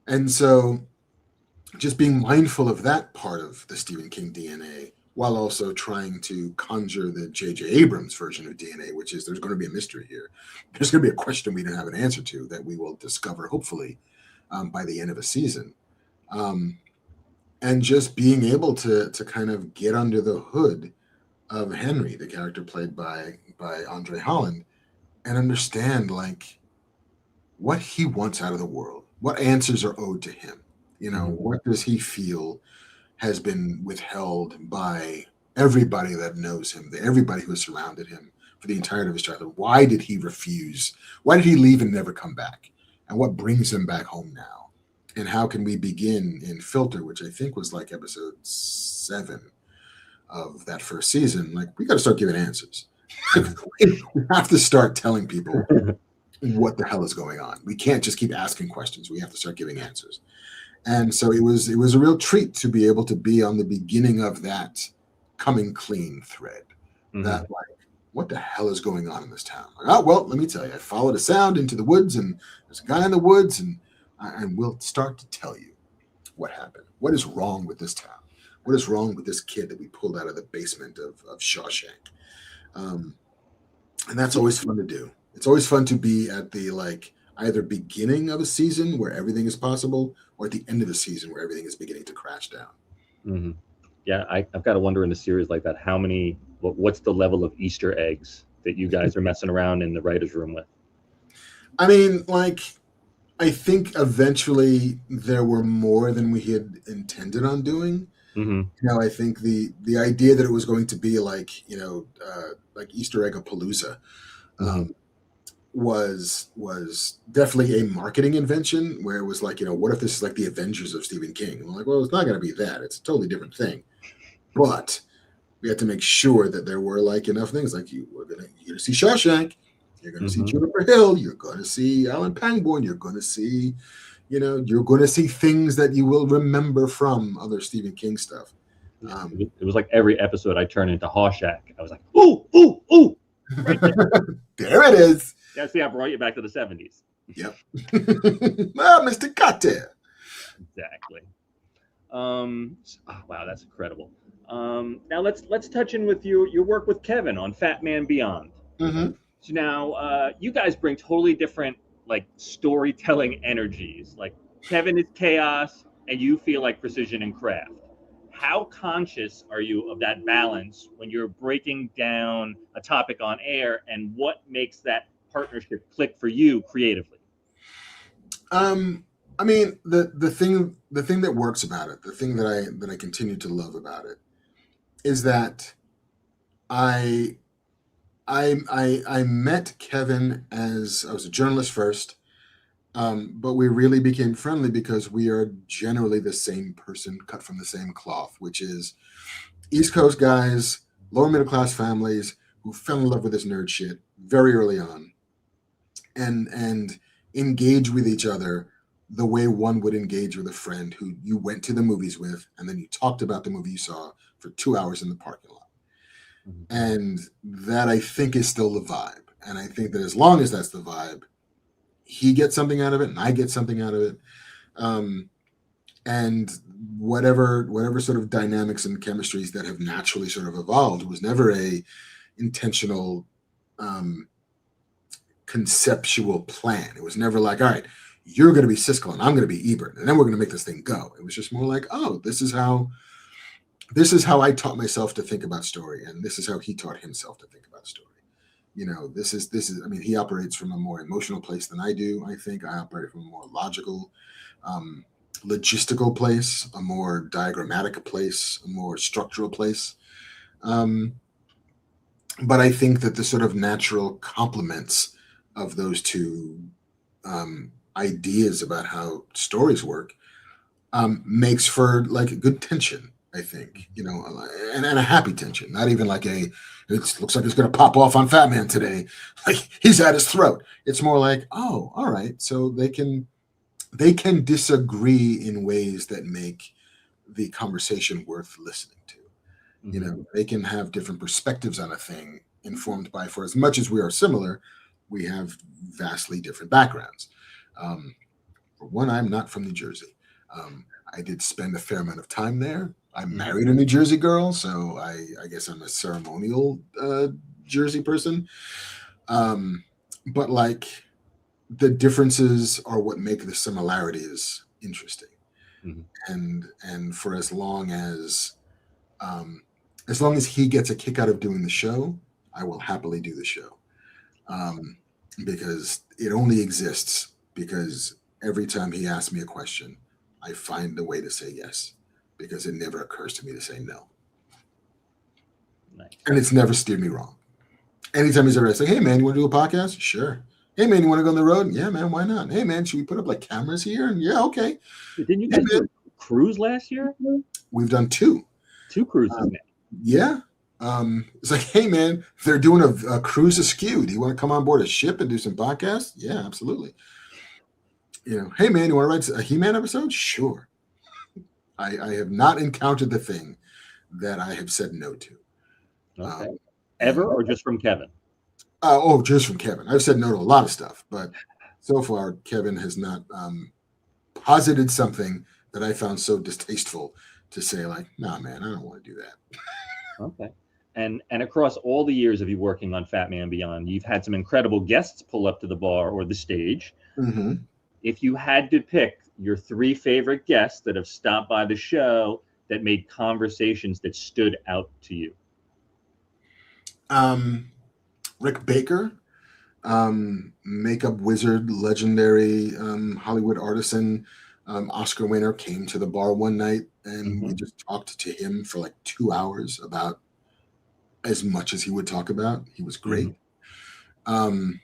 Speaker 2: And so just being mindful of that part of the Stephen King DNA, while also trying to conjure the J.J. Abrams version of DNA, which is, there's going to be a mystery here. There's going to be a question we don't have an answer to that we will discover, hopefully, by the end of a season. And just being able to kind of get under the hood of Henry, the character played by Andre Holland, and understand, like, what he wants out of the world, what answers are owed to him. What does he feel has been withheld by everybody that knows him, everybody who has surrounded him for the entirety of his childhood? Why did he refuse? Why did he leave and never come back? And what brings him back home now? And how can we begin in Filter, which I think was like episode 7 of that first season? Like, we got to start giving answers. We have to start telling people what the hell is going on. We can't just keep asking questions. We have to start giving answers. And so it was a real treat to be able to be on the beginning of that coming clean thread. Mm-hmm. That, like, what the hell is going on in this town? Like, oh, well, let me tell you. I followed a sound into the woods, and there's a guy in the woods, and we'll start to tell you what happened. What is wrong with this town? What is wrong with this kid that we pulled out of the basement of Shawshank? And that's always fun to do. It's always fun to be at the, like, either beginning of a season where everything is possible, or at the end of a season where everything is beginning to crash down.
Speaker 1: Mm-hmm. Yeah, I've got to wonder in a series like that, what's the level of Easter eggs that you guys are messing around in the writer's room with?
Speaker 2: I mean, like, I think eventually there were more than we had intended on doing.
Speaker 1: Mm-hmm.
Speaker 2: I think the idea that it was going to be like like Easter egg palooza
Speaker 1: Mm-hmm.
Speaker 2: was definitely a marketing invention where it was like, what if this is like the Avengers of Stephen King? And I'm like, well, it's not going to be that. It's a totally different thing. But we had to make sure that there were like enough things. Like you're gonna see Shawshank, you're gonna see
Speaker 1: Mm-hmm.
Speaker 2: Juniper Hill, you're gonna see Alan Pangborn, you're gonna see, you're gonna see things that you will remember from other Stephen King stuff.
Speaker 1: It was like every episode I turned into Hawshack. I was like, ooh, ooh, ooh, right there.
Speaker 2: There it is.
Speaker 1: Yeah, see, I brought you back to the 70s.
Speaker 2: Yep. Mr. Cocktail.
Speaker 1: Exactly. Wow, that's incredible. Now let's touch in with your work with Kevin on Fat Man Beyond.
Speaker 2: Mm-hmm.
Speaker 1: So now you guys bring totally different like storytelling energies. Like Kevin is chaos, and you feel like precision and craft. How conscious are you of that balance when you're breaking down a topic on air, and what makes that partnership click for you creatively?
Speaker 2: I mean, the thing that works about it, the thing that I continue to love about it, is that I I met Kevin as I was a journalist first, but we really became friendly because we are generally the same person, cut from the same cloth, which is East Coast guys, lower middle class families who fell in love with this nerd shit very early on, and engage with each other the way one would engage with a friend who you went to the movies with, and then you talked about the movie you saw for 2 hours in the parking lot. And that, I think, is still the vibe. And I think that as long as that's the vibe, he gets something out of it and I get something out of it. And whatever sort of dynamics and chemistries that have naturally sort of evolved, it was never a intentional conceptual plan. It was never like, all right, you're going to be Siskel and I'm going to be Ebert, and then we're going to make this thing go. It was just more like, oh, this is how I taught myself to think about story, and this is how he taught himself to think about story. This is. I mean, he operates from a more emotional place than I do. I think I operate from a more logical, logistical place, a more diagrammatic place, a more structural place. But I think that the sort of natural complements of those two ideas about how stories work makes for like a good tension. I think, and a happy tension, not even like it looks like it's going to pop off on Fat Man today. Like he's at his throat. It's more like, oh, all right. So they can disagree in ways that make the conversation worth listening to.
Speaker 1: Mm-hmm.
Speaker 2: They can have different perspectives on a thing informed by, for as much as we are similar, we have vastly different backgrounds. For one, I'm not from New Jersey. I did spend a fair amount of time there. I married a New Jersey girl, so I guess I'm a ceremonial Jersey person. But like the differences are what make the similarities interesting.
Speaker 1: Mm-hmm.
Speaker 2: And for as long as he gets a kick out of doing the show, I will happily do the show. Because it only exists because every time he asks me a question, I find a way to say yes, because it never occurs to me to say no.
Speaker 1: Nice.
Speaker 2: And it's never steered me wrong. Anytime he's ever like, hey man, you want to do a podcast? Sure. Hey man, you want to go on the road? Yeah, man, why not? Hey man, should we put up like cameras here? And yeah, okay.
Speaker 1: Didn't you guys do a cruise last year?
Speaker 2: We've done two
Speaker 1: cruises now.
Speaker 2: Yeah. It's like, hey man, they're doing a cruise askew. Do you want to come on board a ship and do some podcasts? Yeah, absolutely. Hey man, you want to write a He-Man episode? Sure. I have not encountered the thing that I have said no to.
Speaker 1: Okay. Ever, or just from Kevin?
Speaker 2: Just from Kevin. I've said no to a lot of stuff, but so far Kevin has not posited something that I found so distasteful to say like, nah, man, I don't want to do that.
Speaker 1: Okay. And across all the years of you working on Fat Man Beyond, you've had some incredible guests pull up to the bar or the stage.
Speaker 2: Mm-hmm.
Speaker 1: If you had to pick your 3 favorite guests that have stopped by the show that made conversations that stood out to you.
Speaker 2: Rick Baker, makeup wizard, legendary Hollywood artisan, Oscar winner, came to the bar one night, and we
Speaker 1: Mhm.
Speaker 2: just talked to him for like 2 hours about as much as he would talk about. He was great. Um,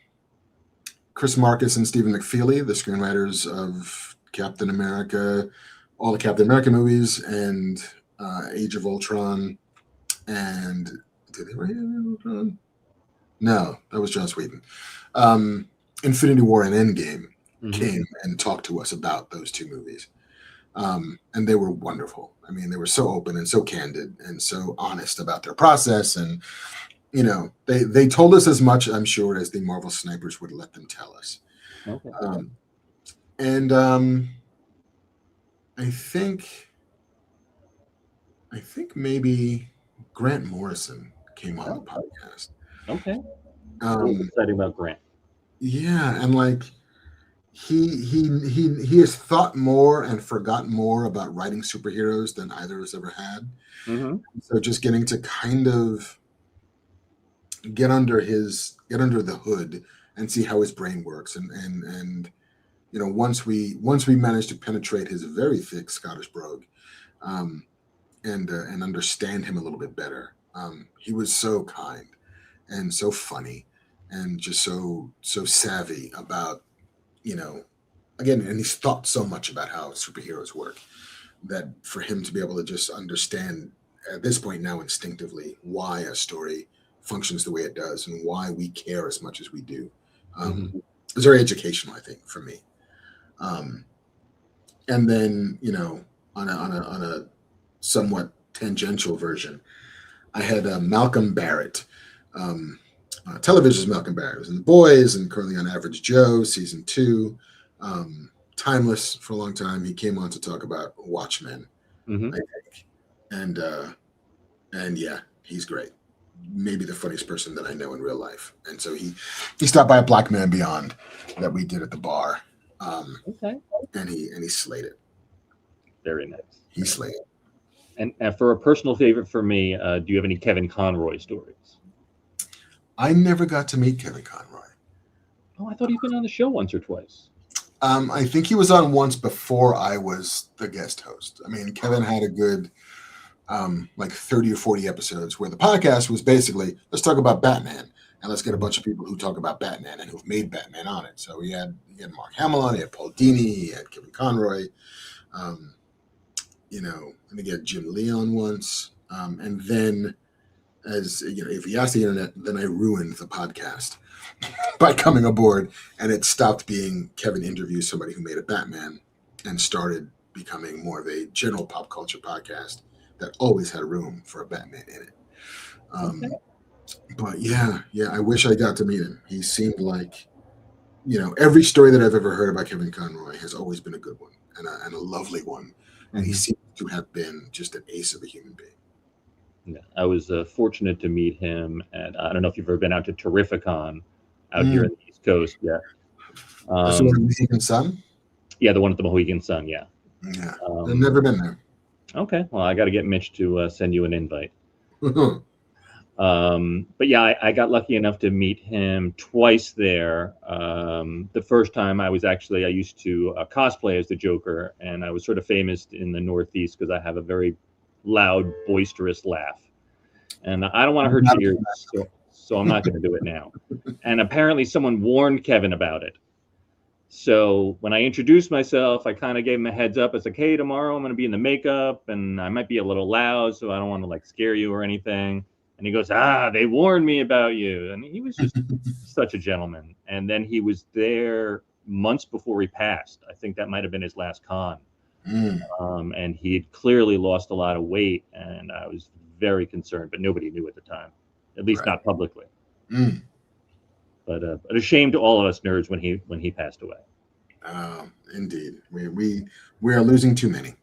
Speaker 2: Chris Marcus and Stephen McFeely, the screenwriters of Captain America, all the Captain America movies, and Age of Ultron, and did they write Age of Ultron? No, that was Joss Whedon. Infinity War and Endgame came and talked to us about those two movies. And they were wonderful. I mean, they were so open and so candid and so honest about their process. And, you know, they told us as much, I'm sure, as the Marvel snipers would let them tell us.
Speaker 1: Okay.
Speaker 2: And I think maybe Grant Morrison came on the podcast.
Speaker 1: Okay. What's exciting about Grant?
Speaker 2: Yeah, and like he has thought more and forgotten more about writing superheroes than either of us ever had. So just getting to kind of get under the hood and see how his brain works, and you know, once we managed to penetrate his very thick Scottish brogue, and understand him a little bit better, he was so kind and so funny and just so savvy about, you know, again, and he's thought so much about how superheroes work that for him to be able to just understand at this point now instinctively why a story functions the way it does and why we care as much as we do, is very educational, I think, for me. And then, you know, on a somewhat tangential version, I had Malcolm Barrett. Television's Malcolm Barrett was in The Boys and currently on Average Joe season 2. Timeless for a long time. He came on to talk about Watchmen, I think, and yeah, he's great. Maybe the funniest person that I know in real life. And so he stopped by a Black Man Beyond that we did at the bar, and he slayed it.
Speaker 1: Very nice.
Speaker 2: He slayed it.
Speaker 1: And for a personal favorite for me, do you have any Kevin Conroy stories?
Speaker 2: I never got to meet Kevin Conroy.
Speaker 1: Oh, I thought he'd been on the show once or twice.
Speaker 2: I think he was on once before I was the guest host. I mean, Kevin had a good like 30 or 40 episodes where the podcast was basically, let's talk about Batman and let's get a bunch of people who talk about Batman and who've made Batman on it. So he had Mark Hamill on, he had Paul Dini, he had Kevin Conroy, you know, I think he had Jim Lee on once. And then, as you know, if you ask the internet, then I ruined the podcast by coming aboard, and it stopped being Kevin interviews somebody who made a Batman and started becoming more of a general pop culture podcast that always had room for a Batman in it. But yeah, I wish I got to meet him. He seemed like, you know, every story that I've ever heard about Kevin Conroy has always been a good one and a lovely one. And he seems to have been just an ace of a human being.
Speaker 1: Yeah, I was fortunate to meet him at, I don't know if you've ever been out to Terrificon out here in the East Coast. Yeah.
Speaker 2: That's the one at Mohegan Sun?
Speaker 1: Yeah, the one at the Mohegan Sun, yeah.
Speaker 2: Yeah, I've never been there.
Speaker 1: Okay, well, I got to get Mitch to send you an invite. But yeah, I got lucky enough to meet him twice there. The first time I used to cosplay as the Joker, and I was sort of famous in the Northeast because I have a very loud, boisterous laugh. And I don't want to hurt your ears, so I'm not going to do it now. And apparently someone warned Kevin about it. So when I introduced myself, I kind of gave him a heads up. It's like, hey, tomorrow I'm going to be in the makeup and I might be a little loud, so I don't want to like scare you or anything. And he goes, they warned me about you. And he was just such a gentleman. And then he was there months before he passed. I think that might have been his last con. And he had clearly lost a lot of weight. And I was very concerned, but nobody knew at the time, at least not publicly. But a shame to all of us nerds when he passed away.
Speaker 2: Indeed. We are losing too many.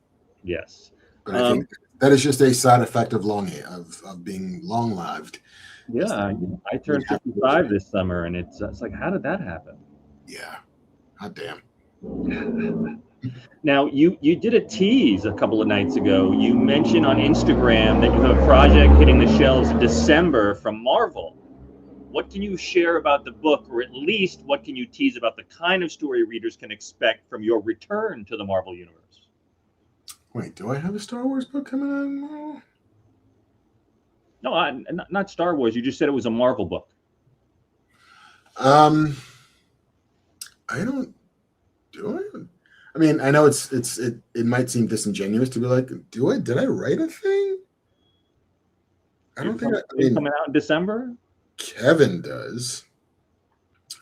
Speaker 1: Yes.
Speaker 2: But I think that is just a side effect of being long-lived.
Speaker 1: Yeah, I turned 55 this summer, and it's like, how did that happen?
Speaker 2: Yeah, hot damn.
Speaker 1: Now, you did a tease a couple of nights ago. You mentioned on Instagram that you have a project hitting the shelves in December from Marvel. what can you share about the book, or at least what can you tease about the kind of story readers can expect from your return to the Marvel Universe?
Speaker 2: Wait, do I have a Star Wars book coming out?
Speaker 1: No, not Star Wars. You just said it was a Marvel book.
Speaker 2: I don't. Do I? I mean, I know it might seem disingenuous to be like, did I write a thing? I don't think. I mean,
Speaker 1: coming out in December.
Speaker 2: Kevin does,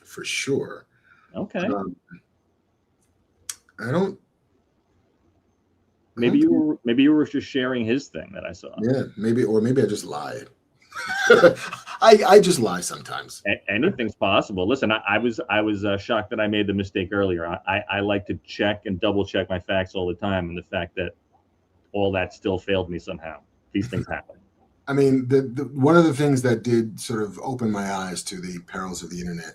Speaker 2: for sure.
Speaker 1: Okay.
Speaker 2: I don't.
Speaker 1: Maybe you were just sharing his thing that I saw.
Speaker 2: Yeah, maybe I just lied. I just lie sometimes.
Speaker 1: Anything's possible. Listen, I was shocked that I made the mistake earlier. I like to check and double check my facts all the time, and the fact that all that still failed me somehow. These things happen.
Speaker 2: I mean, the one of the things that did sort of open my eyes to the perils of the internet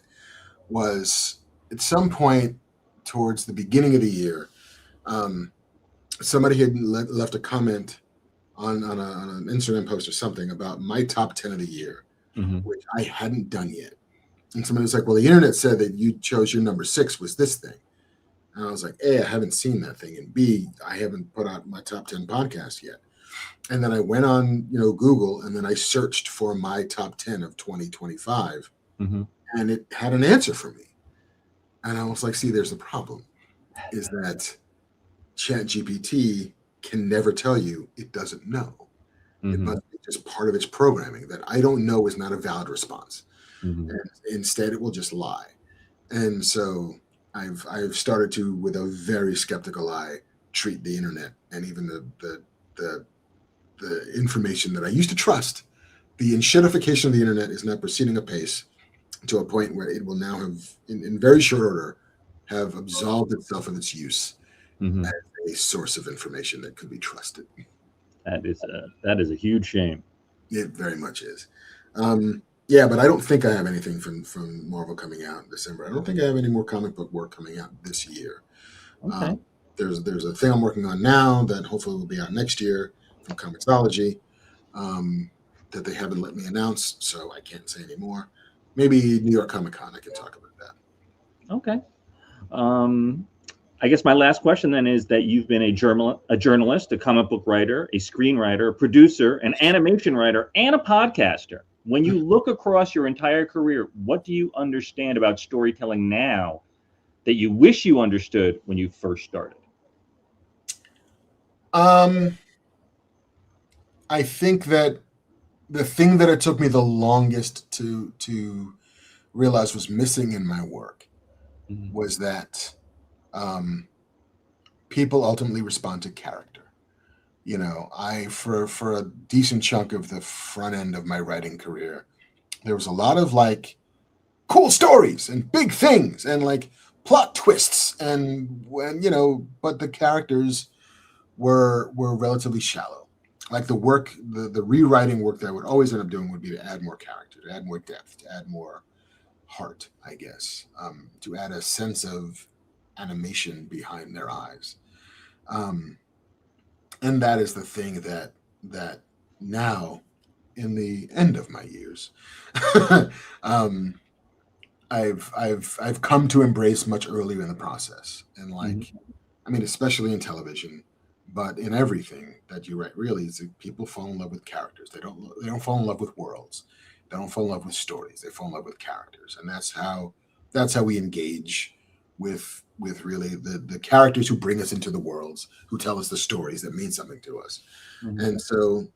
Speaker 2: was at some point towards the beginning of the year, somebody had left a comment on an Instagram post or something about my top 10 of the year, which I hadn't done yet. And somebody was like, well, the internet said that you chose your number 6 was this thing. And I was like, A, I haven't seen that thing. And B, I haven't put out my top 10 podcast yet. And then I went on, Google, and then I searched for my top 10 of 2025, and it had an answer for me. And I was like, see, there's the problem, is that ChatGPT can never tell you it doesn't know. It must be just part of its programming that I don't know is not a valid response. And instead, it will just lie. And so I've started to, with a very skeptical eye, treat the internet and even the information that I used to trust. The enshittification of the internet is now proceeding apace to a point where it will now have, in very short order, have absolved itself of its use as a source of information that could be trusted.
Speaker 1: That is a huge shame.
Speaker 2: It very much is. Yeah, but I don't think I have anything from Marvel coming out in December. I don't think I have any more comic book work coming out this year.
Speaker 1: Okay.
Speaker 2: There's a thing I'm working on now that hopefully will be out next year from Comixology that they haven't let me announce, so I can't say anymore. Maybe New York Comic Con, I can talk about that.
Speaker 1: Okay. I guess my last question then is that you've been a journalist, a comic book writer, a screenwriter, a producer, an animation writer, and a podcaster. When you look across your entire career, what do you understand about storytelling now that you wish you understood when you first started?
Speaker 2: I think that the thing that it took me the longest to realize was missing in my work was that people ultimately respond to character. For a decent chunk of the front end of my writing career, there was a lot of like cool stories and big things and like plot twists and but the characters were relatively shallow. Like the rewriting work that I would always end up doing would be to add more character, to add more depth, to add more heart, I guess, to add a sense of animation behind their eyes. And that is the thing that now, in the end of my years, I've come to embrace much earlier in the process. And I mean, especially in television, but in everything that you write, really, is that people fall in love with characters. They don't fall in love with worlds. They don't fall in love with stories. They fall in love with characters, and that's how we engage with really the characters who bring us into the worlds, who tell us the stories that mean something to us. And so,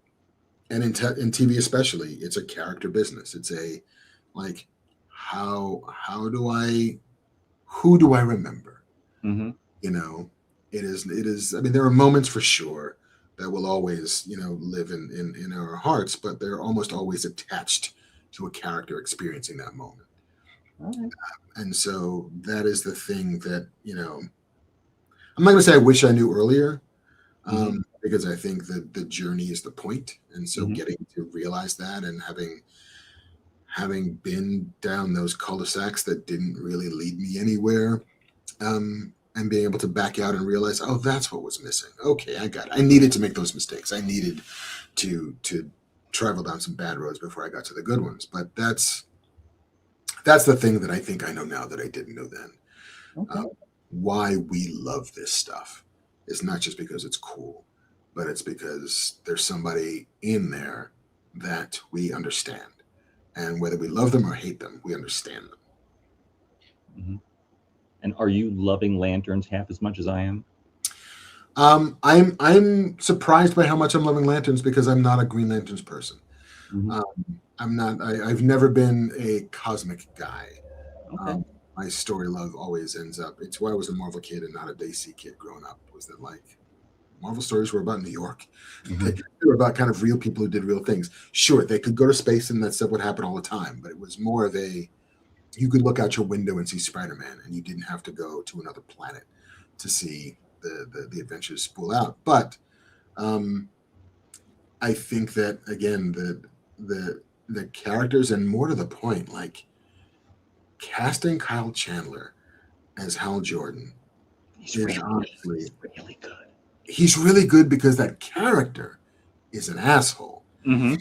Speaker 2: and in TV especially, it's a character business. It's a like who do I remember? It is. I mean, there are moments for sure that will always, live in our hearts, but they're almost always attached to a character experiencing that moment.
Speaker 1: Okay.
Speaker 2: And so that is the thing that, I'm not going to say I wish I knew earlier, because I think that the journey is the point. And so getting to realize that and having been down those cul-de-sacs that didn't really lead me anywhere, and being able to back out and realize, oh, that's what was missing. Okay, I got it. I needed to make those mistakes. I needed to travel down some bad roads before I got to the good ones. But that's That's the thing that I think I know now that I didn't know then.
Speaker 1: Okay.
Speaker 2: Why we love this stuff is not just because it's cool, but it's because there's somebody in there that we understand. And whether we love them or hate them, we understand them.
Speaker 1: Mhm. And are you loving Lanterns half as much as I am?
Speaker 2: I'm surprised by how much I'm loving Lanterns because I'm not a Green Lanterns person.
Speaker 1: Mhm.
Speaker 2: I'm not. I've never been a cosmic guy.
Speaker 1: Okay.
Speaker 2: My story love always ends up. It's why I was a Marvel kid and not a DC kid growing up. Was that like Marvel stories were about New York?
Speaker 1: Mhm.
Speaker 2: They were about kind of real people who did real things. Sure, they could go to space and that stuff would happen all the time, but it was more of a you could look out your window and see Spider-Man, and you didn't have to go to another planet to see the adventures spool out. But um, I think that again, the characters, and more to the point, like casting Kyle Chandler as Hal Jordan
Speaker 1: He's
Speaker 2: is
Speaker 1: really,
Speaker 2: honestly
Speaker 1: really good.
Speaker 2: he's really good because that character is an asshole,
Speaker 1: Mm-hmm.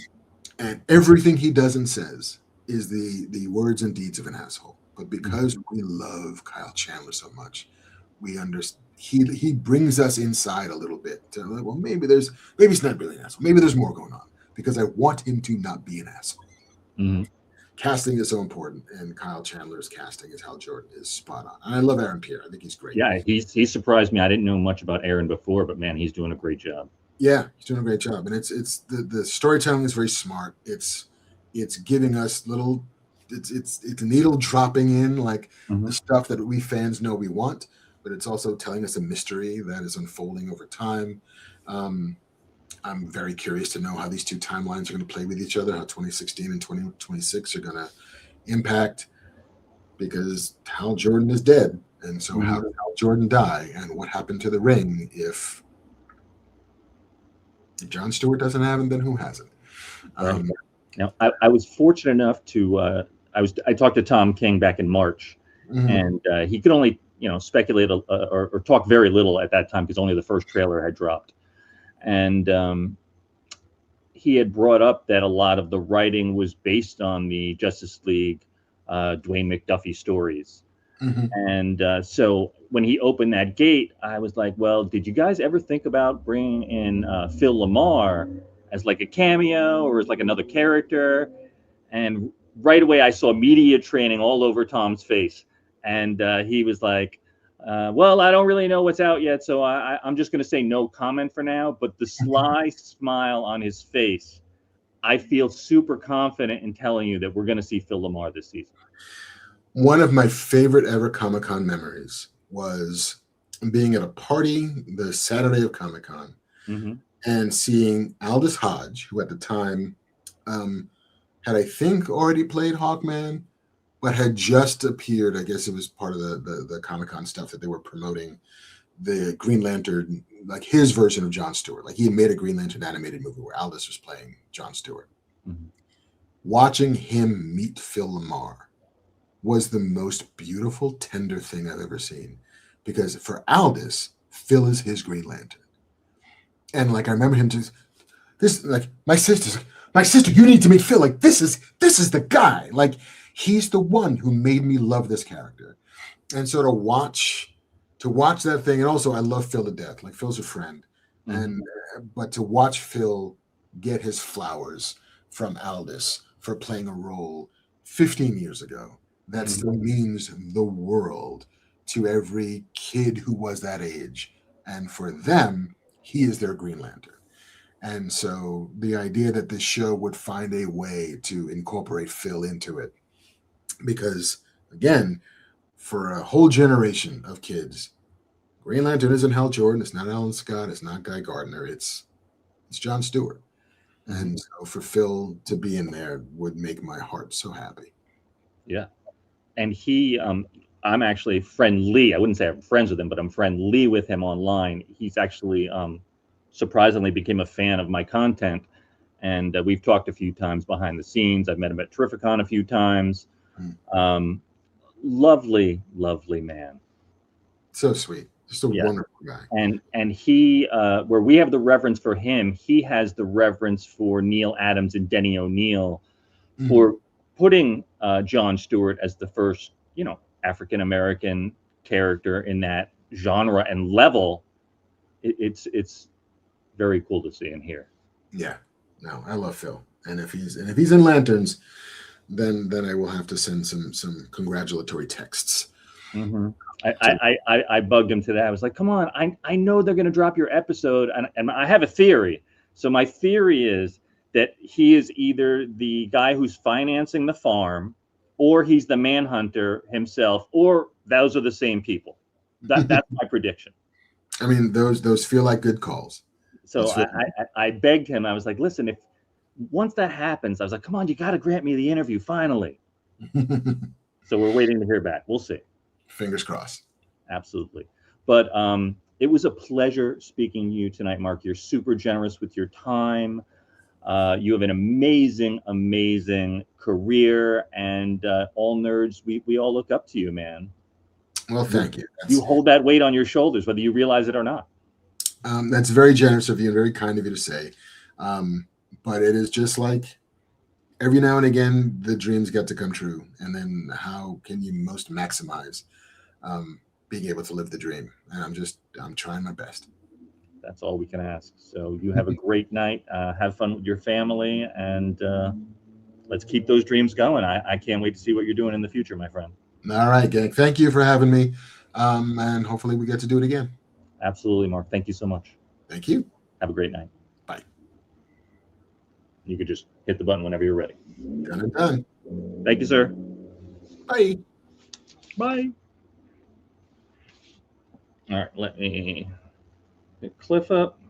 Speaker 2: and everything he does and says is the words and deeds of an asshole. But because we love Kyle Chandler so much, we understand. He brings us inside a little bit to like, well, maybe he's not really an asshole. Maybe there's more going on because I want him to not be an asshole.
Speaker 1: Mm-hmm.
Speaker 2: Casting is so important, and Kyle Chandler's casting as Hal Jordan is spot on. And I love Aaron Pierre. I think he's great.
Speaker 1: Yeah, he surprised me. I didn't know much about Aaron before, but man, he's doing a great job.
Speaker 2: Yeah, he's doing a great job, and it's the storytelling is very smart. It's giving us little, it's needle dropping in like
Speaker 1: Mhm.
Speaker 2: the stuff that we fans know we want, but it's also telling us a mystery that is unfolding over time. Um, I'm very curious to know how these two timelines are going to play with each other, how 2016 and 2026 are going to impact, because Hal Jordan is dead, and so how did Hal Jordan die, and what happened to the ring if John Stewart doesn't have him, then who has it?
Speaker 1: Right. Now, I was fortunate enough to I talked to Tom King back in March, and he could only speculate or talk very little at that time because only the first trailer had dropped, and he had brought up that a lot of the writing was based on the Justice League Dwayne McDuffie stories. And so when he opened that gate, I was like, well, did you guys ever think about bringing in Phil LaMarr as like a cameo or as like another character? And right away, I saw media training all over Tom's face. And he was like, well, I don't really know what's out yet, so I'm just going to say no comment for now. But the sly smile on his face, I feel super confident in telling you that we're going to see Phil LaMarr this season.
Speaker 2: One of my favorite ever Comic-Con memories was being at a party the Saturday of Comic-Con and seeing Aldous Hodge, who at the time had, I think, already played Hawkman, but had just appeared. I guess it was part of the Comic-Con stuff that they were promoting the Green Lantern, like his version of John Stewart. Like he had made a Green Lantern animated movie where Aldous was playing John Stewart. Watching him meet Phil LaMarr was the most beautiful, tender thing I've ever seen. Because for Aldous, Phil is his Green Lantern. And like I remember him just this like my sister, you need to meet Phil. Like this is the guy. Like he's the one who made me love this character. And so to watch that thing, and also I love Phil to death. Like Phil's a friend. But to watch Phil get his flowers from Aldous for playing a role 15 years ago, that still means the world to every kid who was that age. And for them, he is their Green Lantern. And so the idea that this show would find a way to incorporate Phil into it, because again, for a whole generation of kids, Green Lantern isn't Hal Jordan, it's not Alan Scott, it's not Guy Gardner, it's John Stewart. And so for Phil to be in there would make my heart so happy.
Speaker 1: Yeah. And I'm actually friendly. I wouldn't say I'm friends with him, but I'm friendly with him online. He's actually surprisingly became a fan of my content. And we've talked a few times behind the scenes. I've met him at Terrificon a few times. Lovely, lovely man.
Speaker 2: So sweet. Just a wonderful guy.
Speaker 1: And he, where we have the reverence for him, he has the reverence for Neil Adams and Denny O'Neil for putting Jon Stewart as the first, African American character in that genre and level, it's very cool to see and hear.
Speaker 2: Yeah, no, I love Phil, and if he's in Lanterns, then I will have to send some congratulatory texts.
Speaker 1: Mm-hmm. I bugged him today. I was like, come on, I know they're going to drop your episode, and I have a theory. So my theory is that he is either the guy who's financing the farm, or he's the manhunter himself, or those are the same people. That's my prediction.
Speaker 2: I mean, those feel like good calls.
Speaker 1: So I begged him. I was like, listen, if once that happens, I was like, come on, you got to grant me the interview finally. So we're waiting to hear back. We'll see.
Speaker 2: Fingers crossed.
Speaker 1: Absolutely. But it was a pleasure speaking to you tonight, Mark. You're super generous with your time. You have an amazing, amazing career, and all nerds, we all look up to you, man.
Speaker 2: Well, thank you.
Speaker 1: You hold that weight on your shoulders, whether you realize it or not.
Speaker 2: That's very generous of you and very kind of you to say. But it is just like every now and again, the dreams get to come true. And then how can you most maximize being able to live the dream? And I'm trying my best.
Speaker 1: That's all we can ask. So you have a great night. Have fun with your family, and let's keep those dreams going. I can't wait to see what you're doing in the future, my friend.
Speaker 2: All right, gang. Thank you for having me. And hopefully we get to do it again.
Speaker 1: Absolutely, Mark. Thank you so much.
Speaker 2: Thank you.
Speaker 1: Have a great night.
Speaker 2: Bye.
Speaker 1: You could just hit the button whenever you're ready.
Speaker 2: Done and done.
Speaker 1: Thank you, sir.
Speaker 2: Bye.
Speaker 1: Bye. All right, let me get Cliff up.